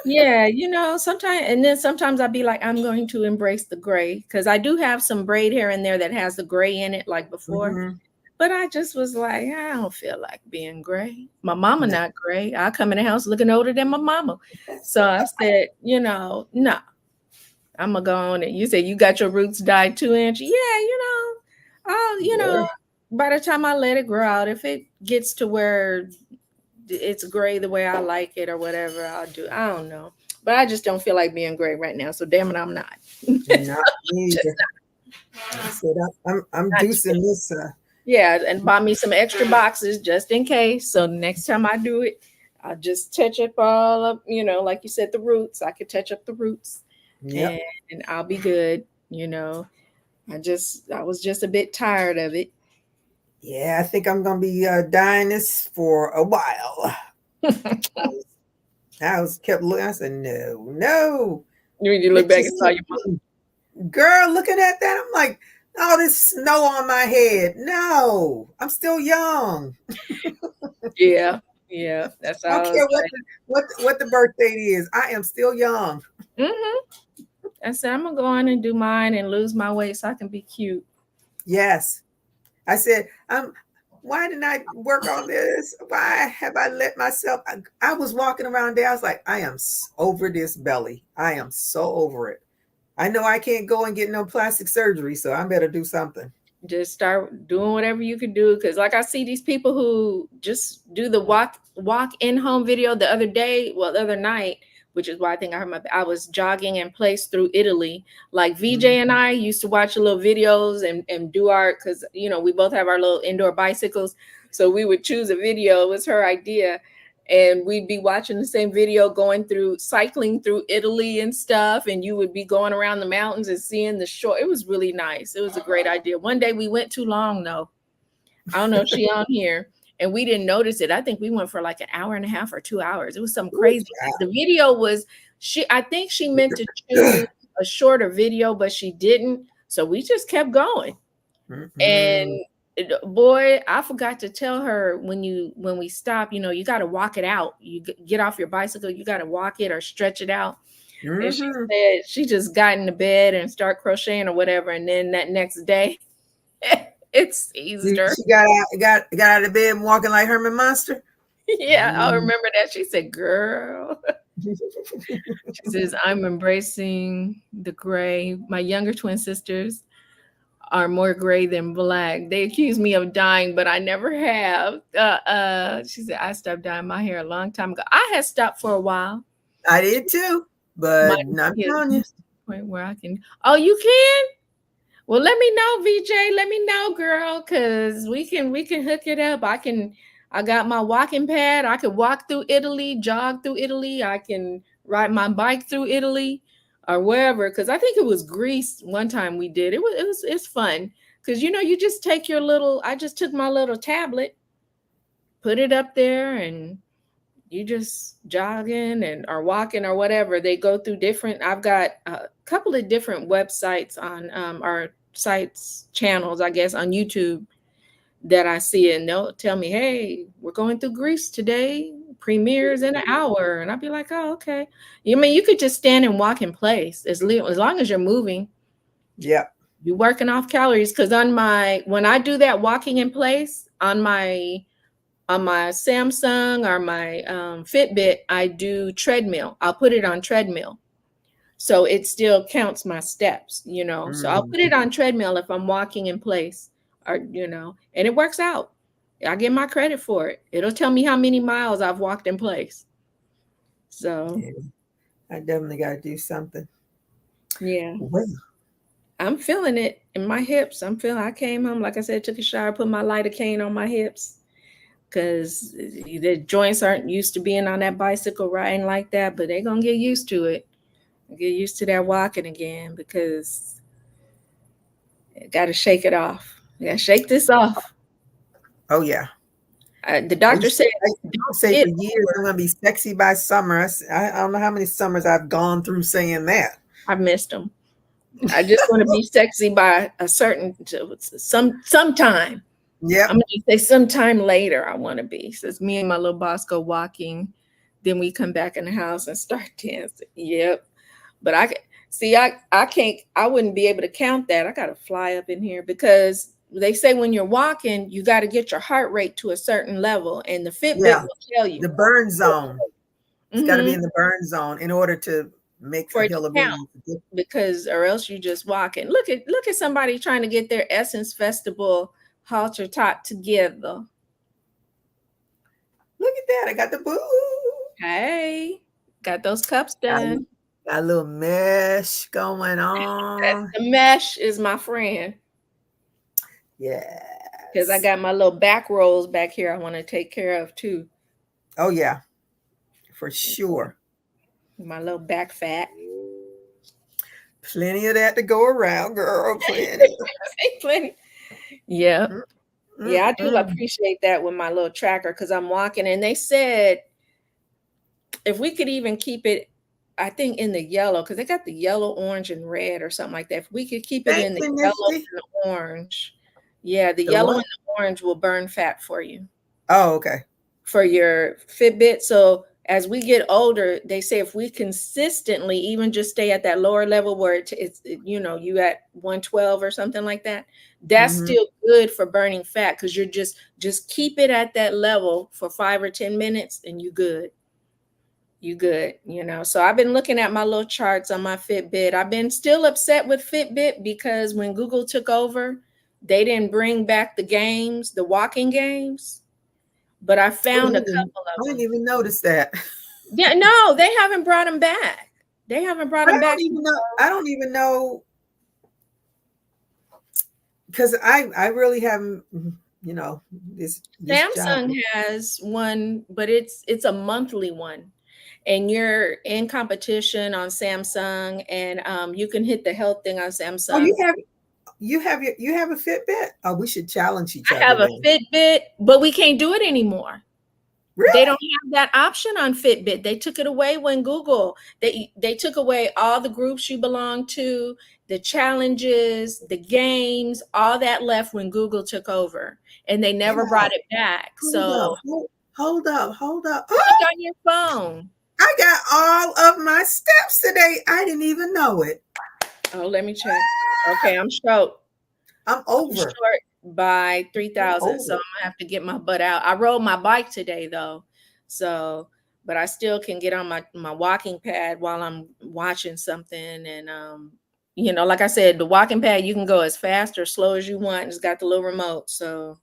Yeah, sometimes I'll be like, I'm going to embrace the gray, because I do have some braid hair in there that has the gray in it like before. But I just was like, I don't feel like being gray. My mama not gray. I come in the house looking older than my mama. So I said, no, I'm going to go on it. You said you got your roots dyed 2 inch. Yeah, by the time I let it grow out, if it gets to where it's gray the way I like it or whatever, I'll do. I don't know, but I just don't feel like being gray right now. So damn it, I'm not. Not me. I said I'm deucing this. Yeah, and buy me some extra boxes just in case. So next time I do it, I'll just touch up all up. Like you said, the roots. I could touch up the roots, and I'll be good. I was just a bit tired of it. Yeah, I think I'm gonna be dyeing this for a while. I kept looking. I said, no. You look back and saw your mom. Girl, looking at that, I'm like, oh, this snow on my head. No, I'm still young. Yeah, that's all. I don't care what the birth date is. I am still young. I said, I'm gonna go on and do mine and lose my weight so I can be cute. Yes. I said, why didn't I work on this? Why have I let myself? I was walking around there. I was like, I am over this belly. I am so over it. I know I can't go and get no plastic surgery, so I better do something. Just start doing whatever you can do. Because like I see these people who just do the walk in home video the other night, which is why I think I was jogging in place through Italy. Like VJ and I used to watch little videos and do because, we both have our little indoor bicycles. So we would choose a video. It was her idea. And we'd be watching the same video cycling through Italy and stuff. And you would be going around the mountains and seeing the shore. It was really nice. It was a great idea. One day we went too long, though. I don't know if she on here. And we didn't notice it. I think we went for like an hour and a half or 2 hours. It was some crazy. The video was, I think she meant to choose a shorter video, but she didn't. So we just kept going. And boy, I forgot to tell her when we stop, you got to walk it out. You get off your bicycle, you got to walk it or stretch it out. And she said she just got into bed and start crocheting or whatever. And then that next day, it's Easter. She got out of bed and walking like Herman Munster. Yeah, I remember that. She said, girl. She says, I'm embracing the gray. My younger twin sisters are more gray than black. They accuse me of dyeing, but I never have. She said, I stopped dyeing my hair a long time ago. I had stopped for a while. I did too, but I'm telling you. Point where I can. Oh, you can? Well, let me know, VJ. Let me know, girl, because we can hook it up. I got my walking pad. I could walk through Italy, jog through Italy. I can ride my bike through Italy or wherever. Because I think it was Greece one time we did. It's fun. Because, you just take I just took my little tablet, put it up there and you just jogging and or walking or whatever. They go through different. I've got a couple of different websites on our sites channels, I guess, on YouTube that I see, and they'll tell me, "Hey, we're going through Greece today. Premieres in an hour," and I'll be like, "Oh, okay." You mean you could just stand and walk in place as long as you're moving. Yep. You're working off calories because when I do that walking in place on my Samsung or my Fitbit, I do treadmill. I'll put it on treadmill. So it still counts my steps, you know. So I'll put it on treadmill if I'm walking in place or, you know, and it works out. I get my credit for it. It'll tell me how many miles I've walked in place. So yeah, I definitely got to do something. yeah. Well, I'm feeling it in my hips. I came home, like I said, took a shower, put my lidocaine on my hips, because the joints aren't used to being on that bicycle riding like that, but they're going to get used to it. Get used to that walking again, because I got to shake it off. I got to shake this off. oh yeah. The doctor said, I say for years, I'm going to be sexy by summer. I don't know how many summers I've gone through saying that. I've missed them. I just want to be sexy by a certain sometime. Yeah. I'm going to say sometime later I want to be. Says me and my little boss go walking. Then we come back in the house and start dancing. Yep. But I can't, I wouldn't be able to count that. I got to fly up in here, because they say when you're walking, you got to get your heart rate to a certain level, and the Fitbit will tell you. The burn zone. It's got to be in the burn zone in order to make for a it to hill of count, because or else you just walking. Look at somebody trying to get their Essence Festival halter top together. Look at that. I got the boo. Hey, got those cups done. Got a little mesh going on. The mesh is my friend. Yeah. Because I got my little back rolls back here I want to take care of too. Oh yeah. For sure. My little back fat. Plenty of that to go around, girl. Plenty. Plenty. Yeah. Yeah, I do appreciate that with my little tracker, because I'm walking, and they said if we could even keep it, I think, in the yellow, because they got the yellow, orange, and red or something like that. If we could keep it in the yellow and the orange, yeah, the yellow and the orange will burn fat for you. Oh, okay. For your Fitbit. So as we get older, they say if we consistently even just stay at that lower level where it's you know, you at 112 or something like that, that's still good for burning fat, because you're just keep it at that level for 5 or 10 minutes and you good. You good, you know. So I've been looking at my little charts on my Fitbit. I've been still upset with Fitbit because when Google took over, they didn't bring back the games, the walking games. But I found a couple of them. I didn't even notice that. Yeah, no, they haven't brought them back. They haven't brought them back. I don't even know, because I really haven't, you know, this Samsung job has one, but it's a monthly one, and you're in competition on Samsung, and you can hit the health thing on Samsung. Oh, you have a Fitbit? Oh, we should challenge each other. I have a Fitbit, but we can't do it anymore. Really? They don't have that option on Fitbit. They took it away when Google, they took away all the groups you belong to, the challenges, the games, all that left when Google took over, and they never brought it back. Hold up. Look on your phone. I got all of my steps today. I didn't even know it. Oh, let me check. Okay, I'm short. I'm over. I'm short by 3,000, so I'm gonna have to get my butt out. I rode my bike today though, so but I still can get on my walking pad while I'm watching something, and you know, like I said, the walking pad, you can go as fast or slow as you want. It's got the little remote, so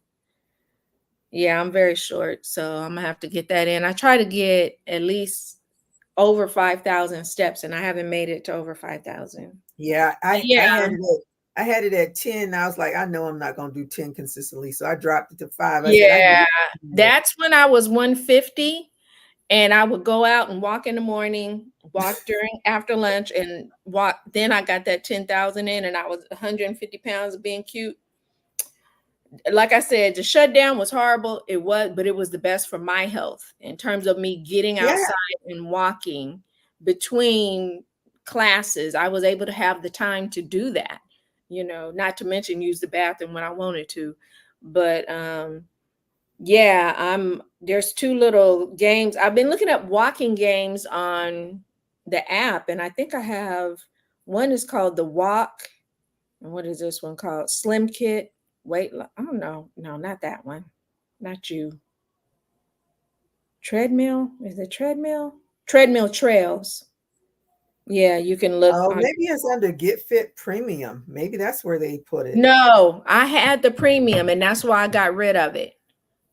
yeah, I'm very short, so I'm gonna have to get that in. I try to get at least over 5,000 steps, and I haven't made it to over 5,000. Yeah, I had it at 10. I was like, I know I'm not going to do 10 consistently. So I dropped it to 5. That's when I was 150, and I would go out and walk in the morning, walk after lunch, and walk. Then I got that 10,000 in, and I was 150 pounds of being cute. like I said, the shutdown was horrible. It was, but it was the best for my health in terms of me getting Yeah. outside and walking between classes. I was able to have the time to do that, not to mention use the bathroom when I wanted to. But yeah, there's two little games. I've been looking up walking games on the app, and I think I have one is called The Walk. And what is this one called? Slim Kit. Wait, I don't know. No, not that one. Not you. Treadmill? Is it treadmill? Treadmill Trails. Yeah, you can look Oh, on. maybe it's under Get Fit Premium. Maybe that's where they put it. No, I had the premium, and that's why I got rid of it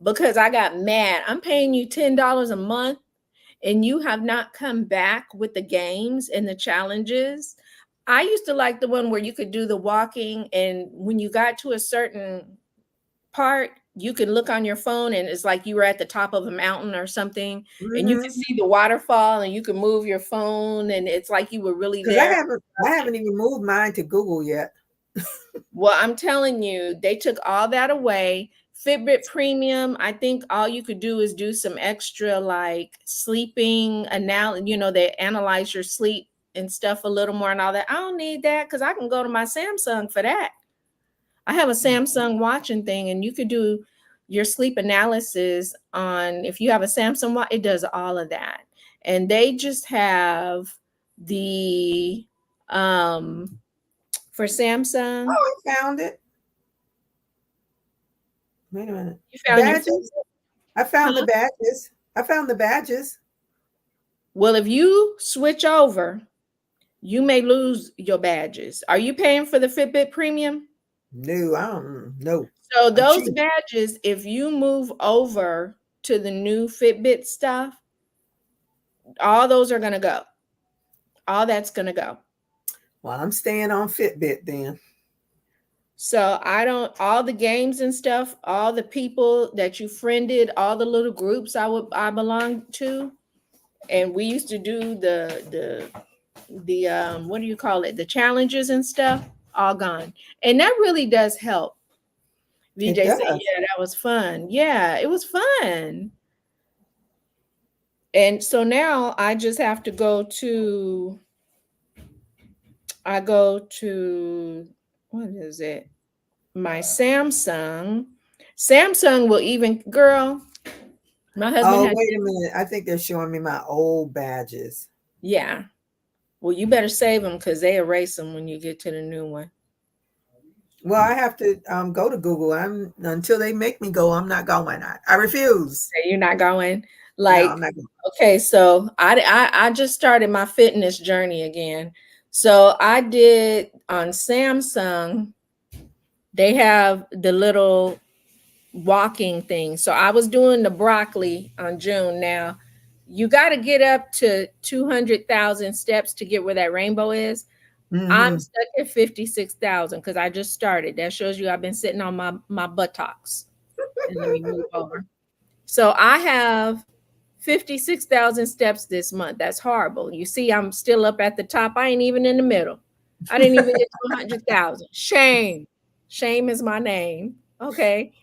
because I got mad. I'm paying you $10 a month, and you have not come back with the games and the challenges. I used to like the one where you could do the walking, and when you got to a certain part, you can look on your phone and it's like you were at the top of a mountain or something, and you can see the waterfall and you can move your phone and it's like you were really Because there. I haven't even moved mine to Google yet. Well, I'm telling you, they took all that away. Fitbit Premium, I think all you could do is do some extra like sleeping they analyze your sleep and stuff a little more and all that. I don't need that because I can go to my Samsung for that. I have a Samsung watching thing, and you could do your sleep analysis on, if you have a Samsung watch, it does all of that. And they just have the for Samsung. Oh, I found it. Wait a minute. You found badges? I found the badges. I found the badges. Well, if you switch over, you may lose your badges. Are you paying for the Fitbit Premium? No, I don't know. So those badges, if you move over to the new Fitbit stuff, all those are going to go. All that's going to go. Well, I'm staying on Fitbit then. So all the games and stuff, all the people that you friended, all the little groups I belonged to, and we used to do the what do you call it? The challenges and stuff, all gone. And that really does help. VJ said, yeah, that was fun. Yeah, it was fun. And so now I just have to go to what is it? My Samsung. Samsung will even, girl, my husband. Oh, wait a minute. I think they're showing me my old badges. Yeah. Well, you better save them because they erase them when you get to the new one. Well, I have to go to Google. Until they make me go, I'm not going. I refuse. You're not going? Like, no, I'm not going. Okay, so I just started my fitness journey again. So I did on Samsung, they have the little walking thing. So I was doing the broccoli on June. Now, you got to get up to 200,000 steps to get where that rainbow is. Mm-hmm. I'm stuck at 56,000 because I just started. That shows you I've been sitting on my buttocks. And let me move over. So I have 56,000 steps this month. That's horrible. You see, I'm still up at the top. I ain't even in the middle. I didn't even get to 100,000. Shame. Shame is my name. Okay.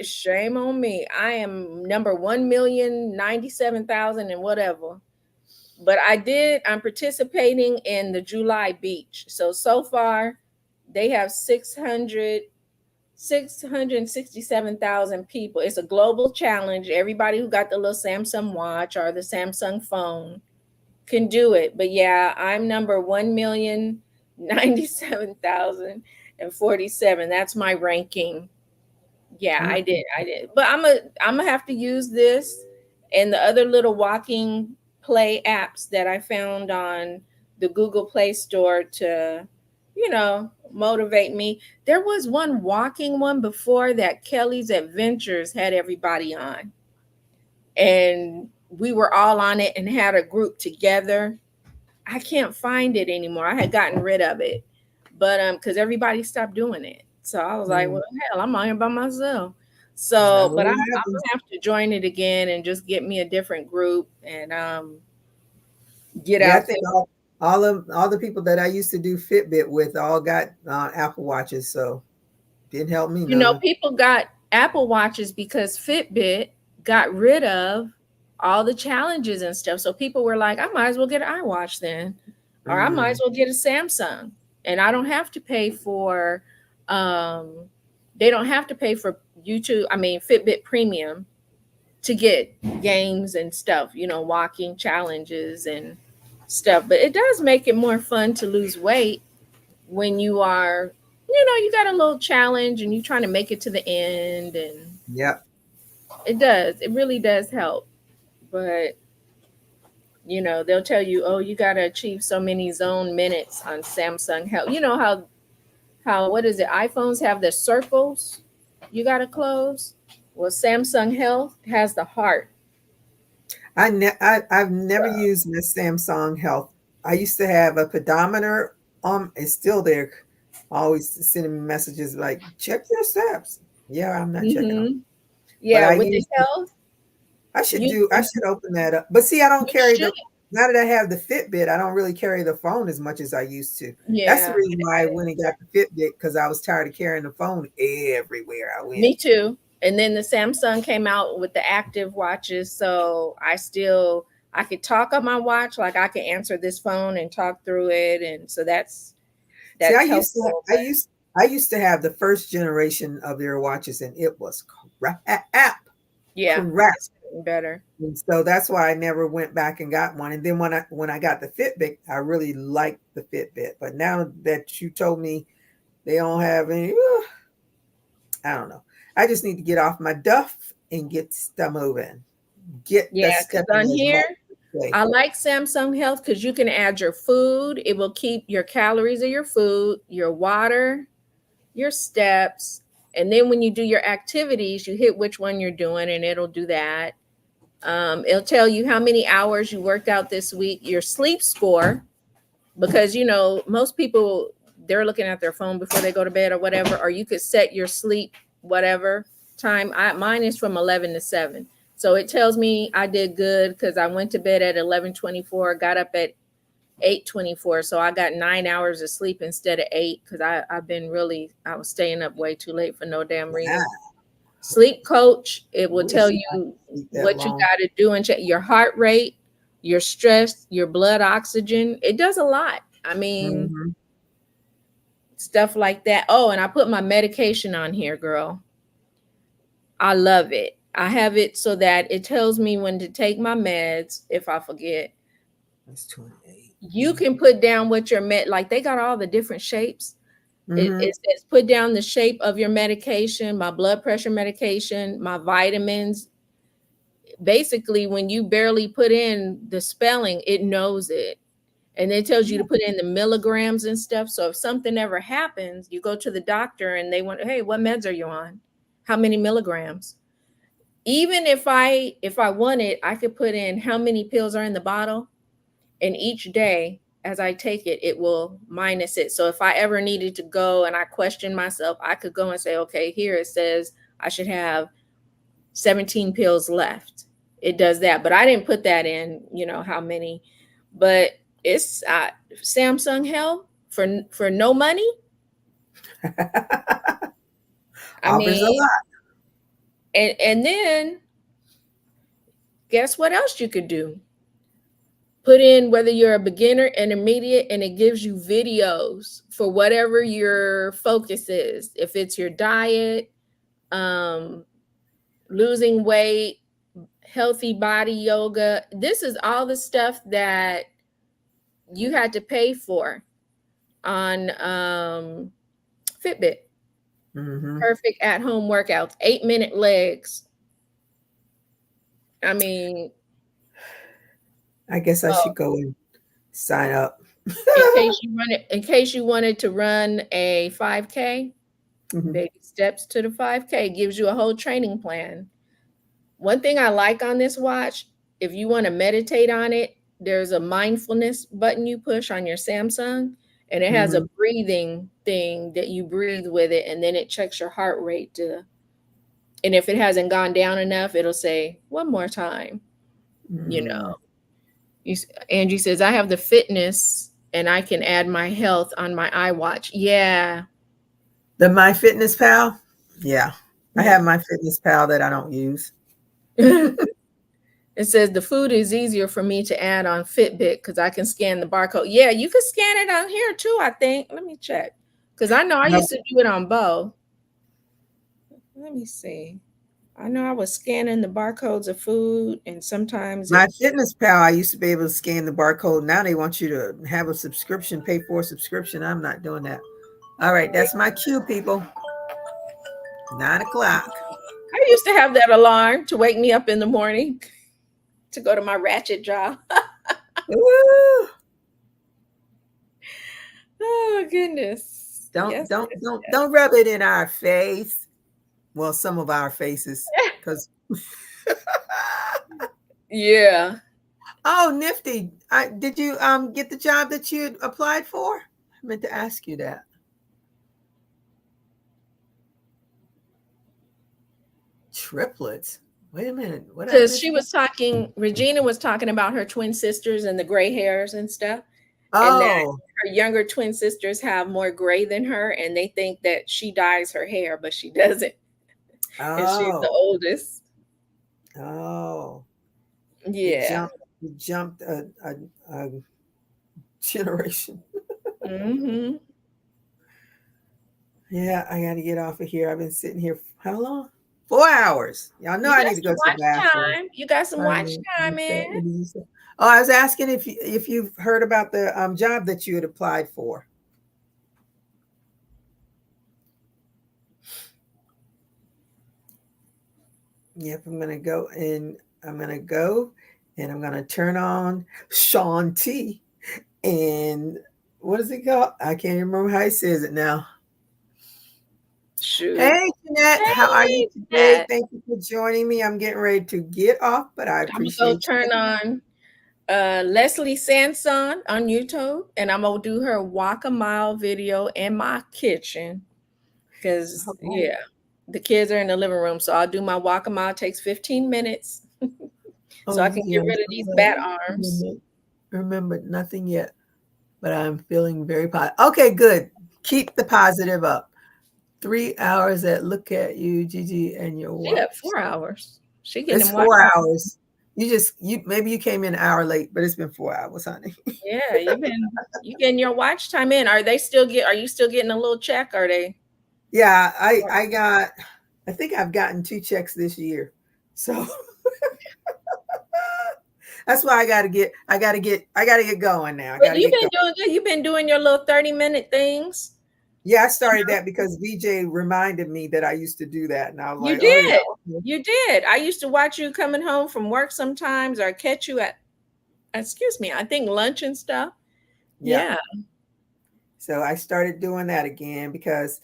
Shame on me. I am number 1,097,000 and whatever. But I'm participating in the July beach. So far, they have 667,000 people. It's a global challenge. Everybody who got the little Samsung watch or the Samsung phone can do it. But yeah, I'm number 1,097,047. That's my ranking. Yeah, I did. But I'm gonna have to use this and the other little walking play apps that I found on the Google Play Store to, motivate me. There was one walking one before that Kelly's Adventures had everybody on. And we were all on it and had a group together. I can't find it anymore. I had gotten rid of it. But because everybody stopped doing it. So I was like, well, hell, I'm on here by myself. So, but I'm gonna have to join it again and just get me a different group and get out. I think all the people that I used to do Fitbit with all got Apple Watches. So Didn't help me You know, none. people got Apple Watches because Fitbit got rid of all the challenges and stuff. So people were like, I might as well get an iWatch then, or I might as well get a Samsung. And I don't have to pay for, they don't have to pay for Fitbit Premium to get games and stuff, you know, walking challenges and stuff. But it does make it more fun to lose weight when you are, you know, you got a little challenge and you're trying to make it to the end. And Yep. it really does help. But you know, they'll tell you, oh, you got to achieve so many zone minutes on Samsung Health. You know how what is it? iPhones have the circles you got to close. Well, Samsung Health has the heart. I've never used Miss Samsung Health. I used to have a pedometer. It's still there. Always sending me messages like, check your steps. Yeah, I'm not checking them. Yeah, with the health. I should open that up. But see, I don't carry now that I have the Fitbit, I don't really carry the phone as much as I used to. Yeah. That's the reason why I went and got the Fitbit, because I was tired of carrying the phone everywhere I went. Me too. And then the Samsung came out with the active watches. So I could talk on my watch, like I could answer this phone and talk through it. And so that's see, I used to have the first generation of their watches, and it was crap. Yeah, crap. Better. And so that's why I never went back and got one. And then when I got the Fitbit, I really liked the Fitbit. But now that you told me they don't have any, I don't know. I just need to get off my duff and get stuff moving. Because on here, I like Samsung Health because you can add your food. It will keep your calories of your food, your water, your steps. And then when you do your activities, you hit which one you're doing and it'll do that. It'll tell you how many hours you worked out this week, your sleep score, because, you know, most people, they're looking at their phone before they go to bed or whatever, or you could set your sleep, whatever time. Mine is from 11 to 7. So it tells me I did good because I went to bed at 11:24, got up at 8:24. So I got 9 hours of sleep instead of 8 because I was staying up way too late for no damn reason. Yeah. Sleep coach, it will tell you what you got to do and check your heart rate, your stress, your blood oxygen. It does a lot. I mean, stuff like that. Oh, and I put my medication on here, girl. I love it. I have it so that it tells me when to take my meds if I forget. That's 28. You can put down what your like they got all the different shapes. It says put down the shape of your medication, my blood pressure medication, my vitamins. Basically, when you barely put in the spelling, it knows it. And it tells you to put in the milligrams and stuff. So if something ever happens, you go to the doctor and they want, hey, what meds are you on? How many milligrams? Even if I want it, I could put in how many pills are in the bottle. And each day, as I take it, it will minus it. So if I ever needed to go and I question myself, I could go and say, okay, here it says I should have 17 pills left. It does that. But I didn't put that in, you know, how many. But it's Samsung Health for no money. I mean, a lot. And then guess what else you could do? Put in whether you're a beginner, intermediate, and it gives you videos for whatever your focus is. If it's your diet, losing weight, healthy body yoga. This is all the stuff that you had to pay for on Fitbit. Perfect at-home workouts, 8-minute legs. I mean, I guess I should go and sign up. in case you wanted to run a 5K, baby steps to the 5K, gives you a whole training plan. One thing I like on this watch, if you want to meditate on it, there's a mindfulness button you push on your Samsung, and it has a breathing thing that you breathe with it, and then it checks your heart rate and if it hasn't gone down enough, it'll say one more time. You know, Angie says, I have the fitness and I can add my health on my iWatch. Yeah. The MyFitnessPal? Yeah. I Yeah. have MyFitnessPal that I don't use. It says the food is easier for me to add on Fitbit because I can scan the barcode. Yeah, you can scan it on here too, I think. Let me check. Because I know I No. used to do it on both. Let me see. I know I was scanning the barcodes of food, and sometimes MyFitnessPal, I used to be able to scan the barcode. Now they want you to have a subscription, pay for a subscription. I'm not doing that. All right, that's my cue, people. 9 o'clock. I used to have that alarm to wake me up in the morning to go to my ratchet job. Woo! Oh goodness. Don't Yes, don't yes, don't yes. don't rub it in our face. Well, some of our faces, because Yeah. oh, nifty. Did you get the job that you applied for? I meant to ask you that. Triplets. Wait a minute. What I Because miss? Regina was talking about her twin sisters and the gray hairs and stuff. And that Oh, her younger twin sisters have more gray than her, and they think that she dyes her hair, but she doesn't. And she's the oh, oldest. oh. Yeah. You jumped a generation. Mm-hmm. Yeah, I got to get off of here. I've been sitting here how long? 4 hours. Y'all know You I got need to some go to the watch bathroom. time. You got some watch time in. What did you say? Oh, I was asking if you've heard about the job that you had applied for. Yep, I'm gonna go and I'm gonna turn on Sean T. And what is it called? I can't remember how he says it now. Shoot. Hey, Jeanette, how are you Hey, today? Jeanette. Thank you for joining me. I'm getting ready to get off, but I I'm gonna go appreciate turn you. on Leslie Sanson on YouTube, and I'm gonna do her walk a mile video in my kitchen. Because yeah, the kids are in the living room, so I'll do my walk a mile. It takes 15 minutes, so I can get rid of these bat arms. Remember nothing yet, but I'm feeling very positive. Okay, good. Keep the positive up. 3 hours at Look at You, Gigi, and your watch. Yeah, 4 hours. She getting It's them 4 watch. hours. You maybe you came in an hour late, but it's been 4 hours, honey. Yeah, you getting your watch time in. Are you still getting a little check? Are they? Yeah, I think I've gotten 2 checks this year. So that's why I gotta get going now. But you've been doing good. You've been doing your little 30-minute things. Yeah, I started that because VJ reminded me that I used to do that. And I was You like, did. oh, yeah. You did. I used to watch you coming home from work sometimes, or catch you at, I think lunch and stuff. Yeah. So I started doing that again because,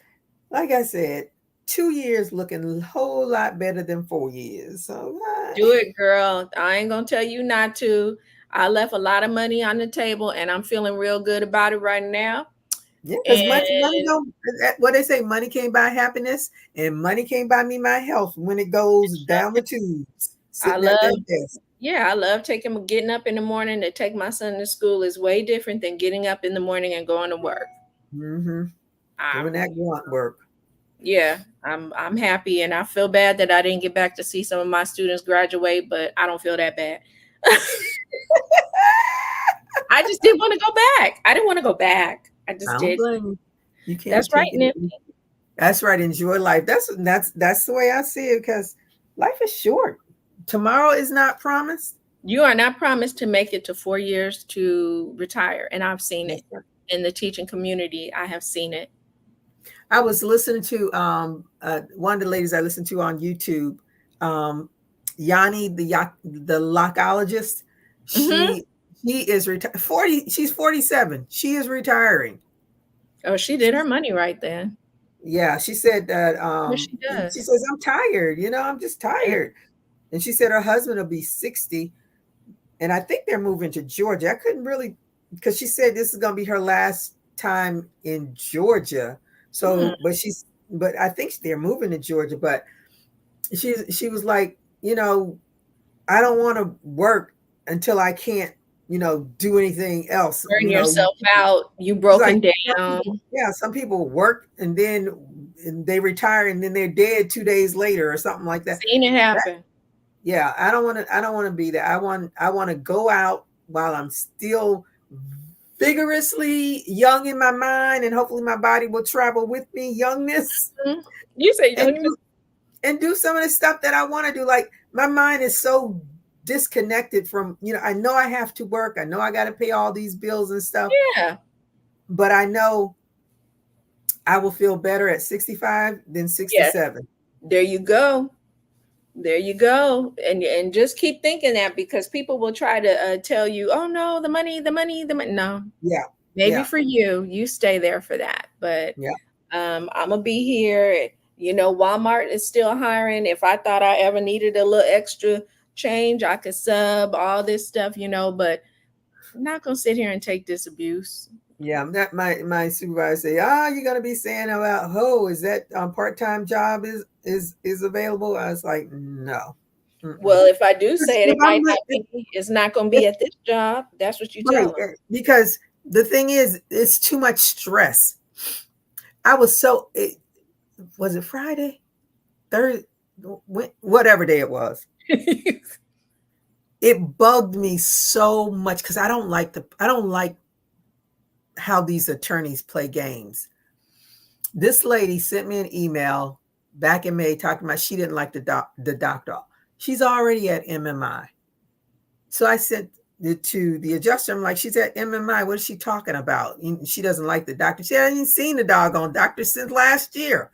like I said, 2 years looking a whole lot better than 4 years. So Do it, girl. I ain't gonna tell you not to. I left a lot of money on the table, and I'm feeling real good about it right now. yeah, because money don't. What they say, money can't buy happiness, and money can't buy me my health when it goes down the tubes. Sitting at that desk. Yeah, I love getting up in the morning to take my son to school is way different than getting up in the morning and going to work. Mm-hmm. Doing that grunt work. Yeah, I'm happy, and I feel bad that I didn't get back to see some of my students graduate, but I don't feel that bad. I just didn't want to go back. I didn't want to go back. I just did. You can't. That's right, Nifty. That's right. Enjoy life. That's the way I see it, because life is short. Tomorrow is not promised. You are not promised to make it to 4 years to retire, and I've seen it in the teaching community. I have seen it. I was listening to one of the ladies I listened to on YouTube, Yanni, the lockologist. She is retired. 40. She's 47. She is retiring. Oh, she did her money right then. Yeah, she said that. She does. She says, "I'm tired. I'm just tired." And she said her husband will be 60, and I think they're moving to Georgia. I couldn't really, because she said this is going to be her last time in Georgia. So, but I think they're moving to Georgia. But she was like, I don't want to work until I can't, do anything else. Burn yourself out. You broken down. Some people work and then and they retire and then they're dead 2 days later or something like that. Seen it happen. Yeah, I don't want to be that. I want to go out while I'm still vigorously young in my mind, and hopefully my body will travel with me, youngness. Mm-hmm. You say youngness. And do some of the stuff that I want to do. Like, my mind is so disconnected from, I know I have to work. I know I got to pay all these bills and stuff. Yeah. But I know I will feel better at 65 than 67. Yes. There you go. There you go. And just keep thinking that, because people will try to tell you, oh no, the money. No. Yeah. Maybe for you stay there for that. But yeah. I'm going to be here. Walmart is still hiring. If I thought I ever needed a little extra change, I could sub all this stuff, but I'm not going to sit here and take this abuse. Yeah, that my supervisor say, you're going to be saying about, is that part-time job is available? I was like, no. Mm-mm. Well, if I do say it, it's not going to be at this job. That's what you tell them. Because the thing is, it's too much stress. I was was it Friday? Thursday? Whatever day it was. It bugged me so much because I don't like how these attorneys play games. This lady sent me an email back in May talking about she didn't like the doctor. She's already at MMI. So I sent it to the adjuster. I'm like, she's at MMI. What is she talking about? She doesn't like the doctor. She hasn't seen the doggone doctor since last year.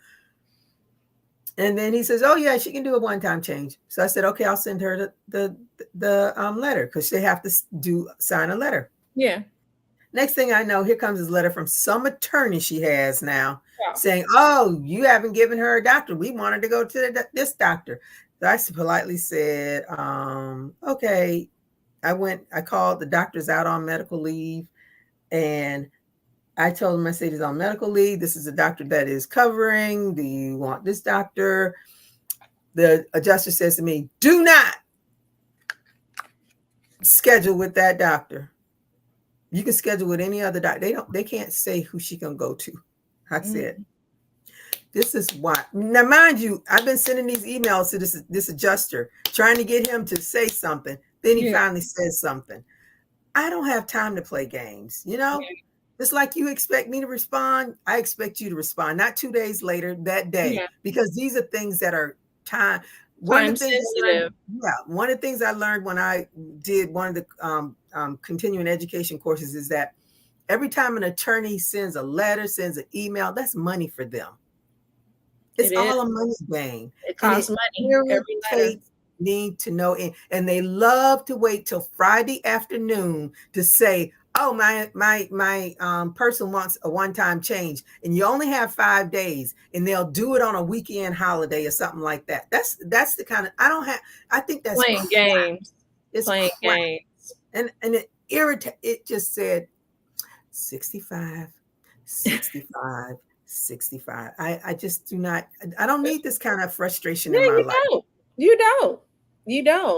And then he says, oh yeah, she can do a one-time change. So I said, okay, I'll send her the letter, because they have to sign a letter. Yeah. Next thing I know, here comes this letter from some attorney she has now saying, oh, you haven't given her a doctor. We wanted to go to this doctor. So I politely said, okay. I called, the doctor's out on medical leave, and I told him, I said, he's on medical leave. This is a doctor that is covering. Do you want this doctor? The adjuster says to me, do not schedule with that doctor. You can schedule with any other doctor. They can't say who she can go to. I said, this is why. Now, mind you, I've been sending these emails to this adjuster, trying to get him to say something. Then he finally says something. I don't have time to play games, It's like you expect me to respond. I expect you to respond, not 2 days later, that day, because these are things that are time sensitive. One of the things I learned when I did one of the continuing education courses is that every time an attorney sends a letter, sends an email, that's money for them. It's all a money game. It costs money. Every letter. Need to know, and they love to wait till Friday afternoon to say, oh, my person wants a one-time change, and you only have 5 days, and they'll do it on a weekend holiday or something like that. That's the kind of, I think that's playing games. It's playing games. And it just said 65. I just do not, I don't need this kind of frustration in my life. You don't.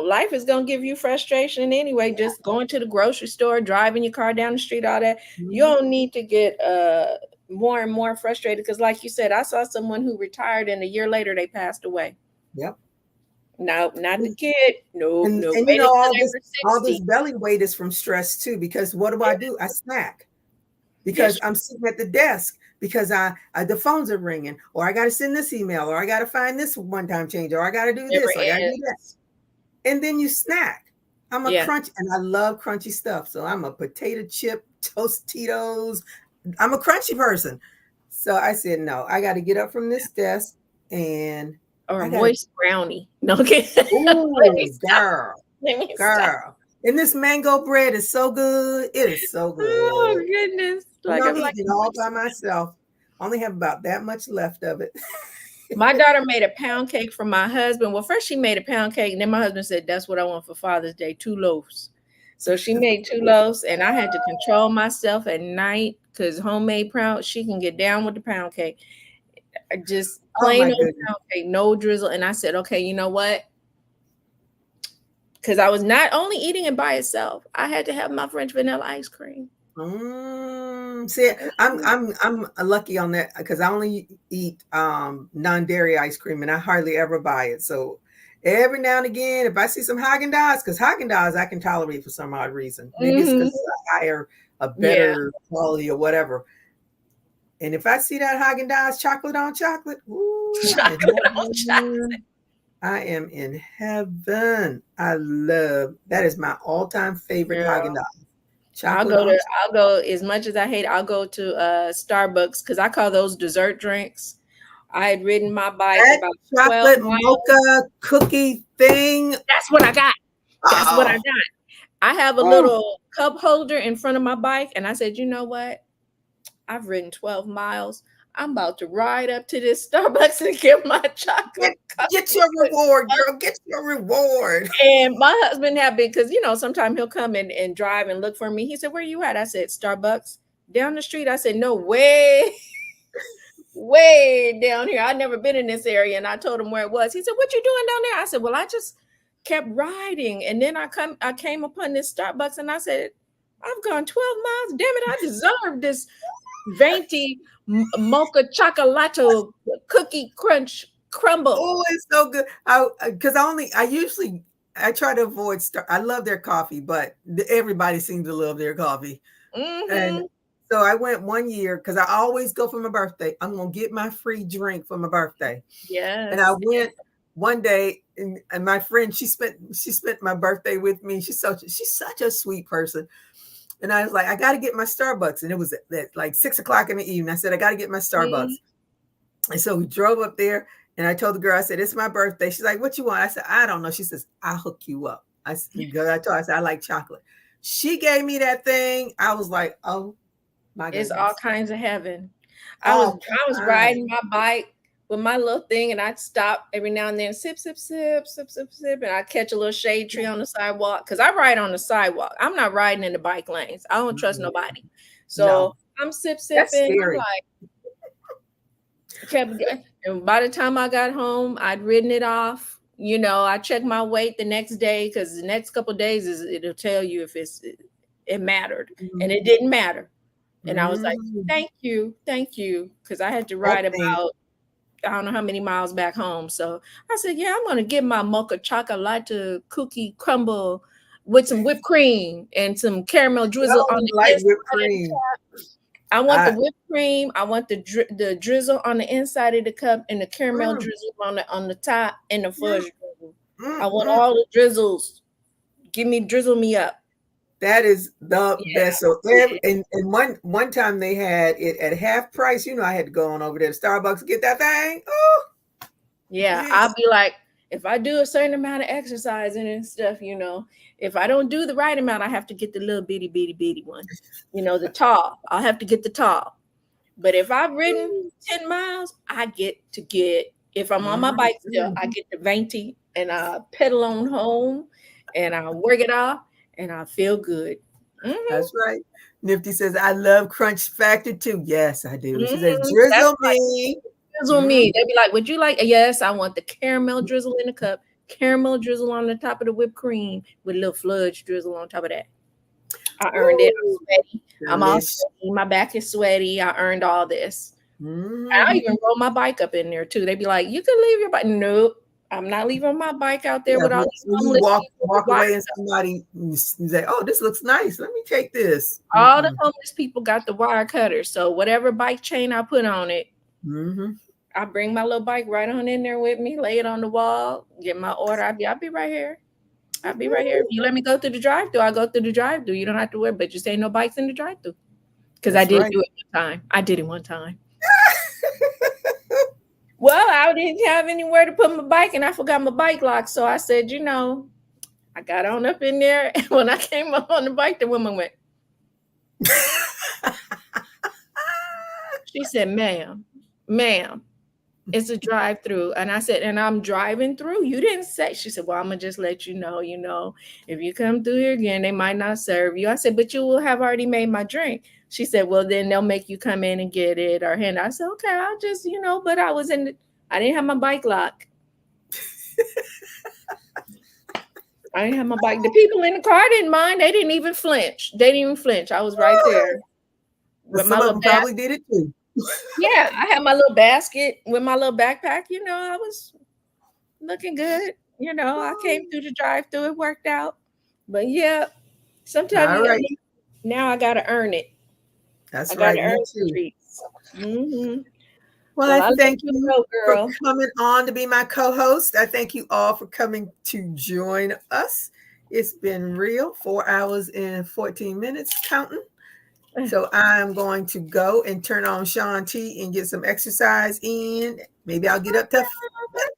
Life is going to give you frustration anyway. Just going to the grocery store, driving your car down the street, all that. You don't need to get more and more frustrated, because like you said, I saw someone who retired and a year later they passed away. Yep. No, not the kid. No. And all this belly weight is from stress too, because what do? I snack because I'm sitting at the desk. Because the phones are ringing, or I got to send this email, or I got to find this one-time change, or I got to do this, or I got to do that. And then you snack. I'm a crunch, and I love crunchy stuff. So I'm a potato chip, Tostitos. I'm a crunchy person. So I said, no, I got to get up from this desk and a moist brownie. No, okay. Ooh, girl. And this mango bread is so good. It is so good. Oh goodness. I'm eating all by myself. I only have about that much left of it. My daughter made a pound cake for my husband. Well, first she made a pound cake, and then my husband said, that's what I want for Father's Day, 2 loaves. So she made 2 loaves, and I had to control myself at night, because homemade pound, she can get down with the pound cake. Just plain old pound cake, no drizzle. And I said, okay, you know what? Because I was not only eating it by itself, I had to have my French vanilla ice cream. See, I'm lucky on that because I only eat non-dairy ice cream and I hardly ever buy it. So every now and again, if I see some Haagen-Dazs, because Haagen-Dazs I can tolerate for some odd reason. Maybe it's because it's a better quality or whatever. And if I see that Haagen-Dazs chocolate on chocolate, ooh, I am in heaven. I love that is my all-time favorite Haagen-Dazs. I'll go as much as I hate. I'll go to Starbucks because I call those dessert drinks. I had ridden my bike about chocolate mocha cookie thing. That's what I got. That's what I got. I have a little cup holder in front of my bike, and I said, you know what? I've ridden 12 miles. I'm about to ride up to this Starbucks and get my chocolate. Get your reward, girl. Get your reward. And my husband happy because, you know, sometimes he'll come in and drive and look for me. He said, where you at? I said, Starbucks. Down the street. I said, no, way down here. I've never been in this area. And I told him where it was. He said, what you doing down there? I said, well, I just kept riding. And then I came upon this Starbucks and I said, I've gone 12 miles. Damn it, I deserve this venti mocha chocolate cookie crunch crumble. Oh, it's so good. I try to avoid I love their coffee, but everybody seems to love their coffee. And so I went one year because I always go for my birthday. I'm gonna get my free drink for my birthday. Yes. And I went one day, and my friend, she spent my birthday with me. She's such a sweet person. And I was like, I got to get my Starbucks. And it was at like 6 o'clock in the evening. I said, I got to get my Starbucks. And so we drove up there and I told the girl, I said, it's my birthday. She's like, what you want? I said, I don't know. She says, I'll hook you up. I said, I like chocolate. She gave me that thing. I was like, oh my goodness. It's all kinds of heaven. I was riding my bike with my little thing and I'd stop every now and then, sip, sip, sip, sip, sip, sip. And I'd catch a little shade tree on the sidewalk because I ride on the sidewalk. I'm not riding in the bike lanes. I don't trust nobody. So I'm sipping. I'm like, and by the time I got home, I'd ridden it off. You know, I checked my weight the next day because the next couple of days it'll tell you if it mattered. And it didn't matter. And I was like, thank you. Because I had to ride about I don't know how many miles back home. So I said, yeah, I'm going to get my mocha chocolate cookie crumble with some whipped cream and some caramel drizzle on the whipped cream. I want the whipped cream. I want the drizzle on the inside of the cup and the caramel drizzle on the top and the fudge drizzle. I want all the drizzles. Drizzle me up. That is the best. So and one time they had it at half price. You know, I had to go on over there to Starbucks to get that thing. Oh, yeah. I'll be like, if I do a certain amount of exercising and stuff, you know, if I don't do the right amount, I have to get the little bitty one. You know, the tall. I'll have to get the tall. But if I've ridden 10 miles, I get if I'm on my bike still, I get the venti and I pedal on home and I work it off. And I feel good. That's right. Nifty says, I love Crunch Factor too. Yes, I do. She says, drizzle me. Drizzle me. They'd be like, would you like? Yes, I want the caramel drizzle in the cup, caramel drizzle on the top of the whipped cream with a little fudge drizzle on top of that. I earned it. I'm sweaty. I'm all sweaty. My back is sweaty. I earned all this. I even roll my bike up in there too. They'd be like, you can leave your bike. Nope. I'm not leaving my bike out there with all these homeless people. Walk away and somebody say, oh, this looks nice. Let me take this. All the homeless people got the wire cutters. So whatever bike chain I put on it, I bring my little bike right on in there with me, lay it on the wall, get my order. I'll be right here. If you let me go through the drive-thru, I'll go through the drive-thru. You don't have to worry, but just ain't no bikes in the drive-thru. Because I did do it one time. I did it one time. Well, I didn't have anywhere to put my bike and I forgot my bike lock. So I said, you know, I got on up in there. And when I came up on the bike, the woman went. She said, ma'am, it's a drive-through. And I said, and I'm driving through. You didn't say. She said, well, I'm going to just let you know, if you come through here again, they might not serve you. I said, but you will have already made my drink. She said, well, then they'll make you come in and get it or hand. I said, okay, I'll just, but I didn't have my bike lock. I didn't have my bike. The people in the car didn't mind. They didn't even flinch. I was right there with my Some of little them basket. probably did it too. Yeah, I had my little basket with my little backpack. I was looking good. I came through the drive-through. It worked out. But yeah, sometimes All right. now I gotta earn it. That's I gotta right. earn Me the too. treats. Mm-hmm. Well, I I let thank you you go, for girl. coming on to be my co-host. I thank you all for coming to join us. It's been real, 4 hours and 14 minutes counting. So I'm going to go and turn on Shaun T and get some exercise in. Maybe I'll get up to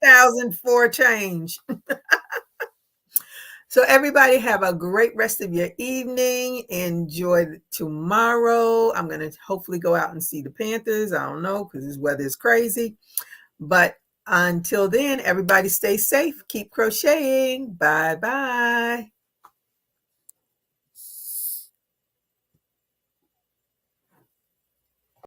1,000 for a change. So everybody have a great rest of your evening. Enjoy tomorrow. I'm going to hopefully go out and see the Panthers. I don't know because this weather is crazy. But until then, everybody stay safe. Keep crocheting. Bye-bye.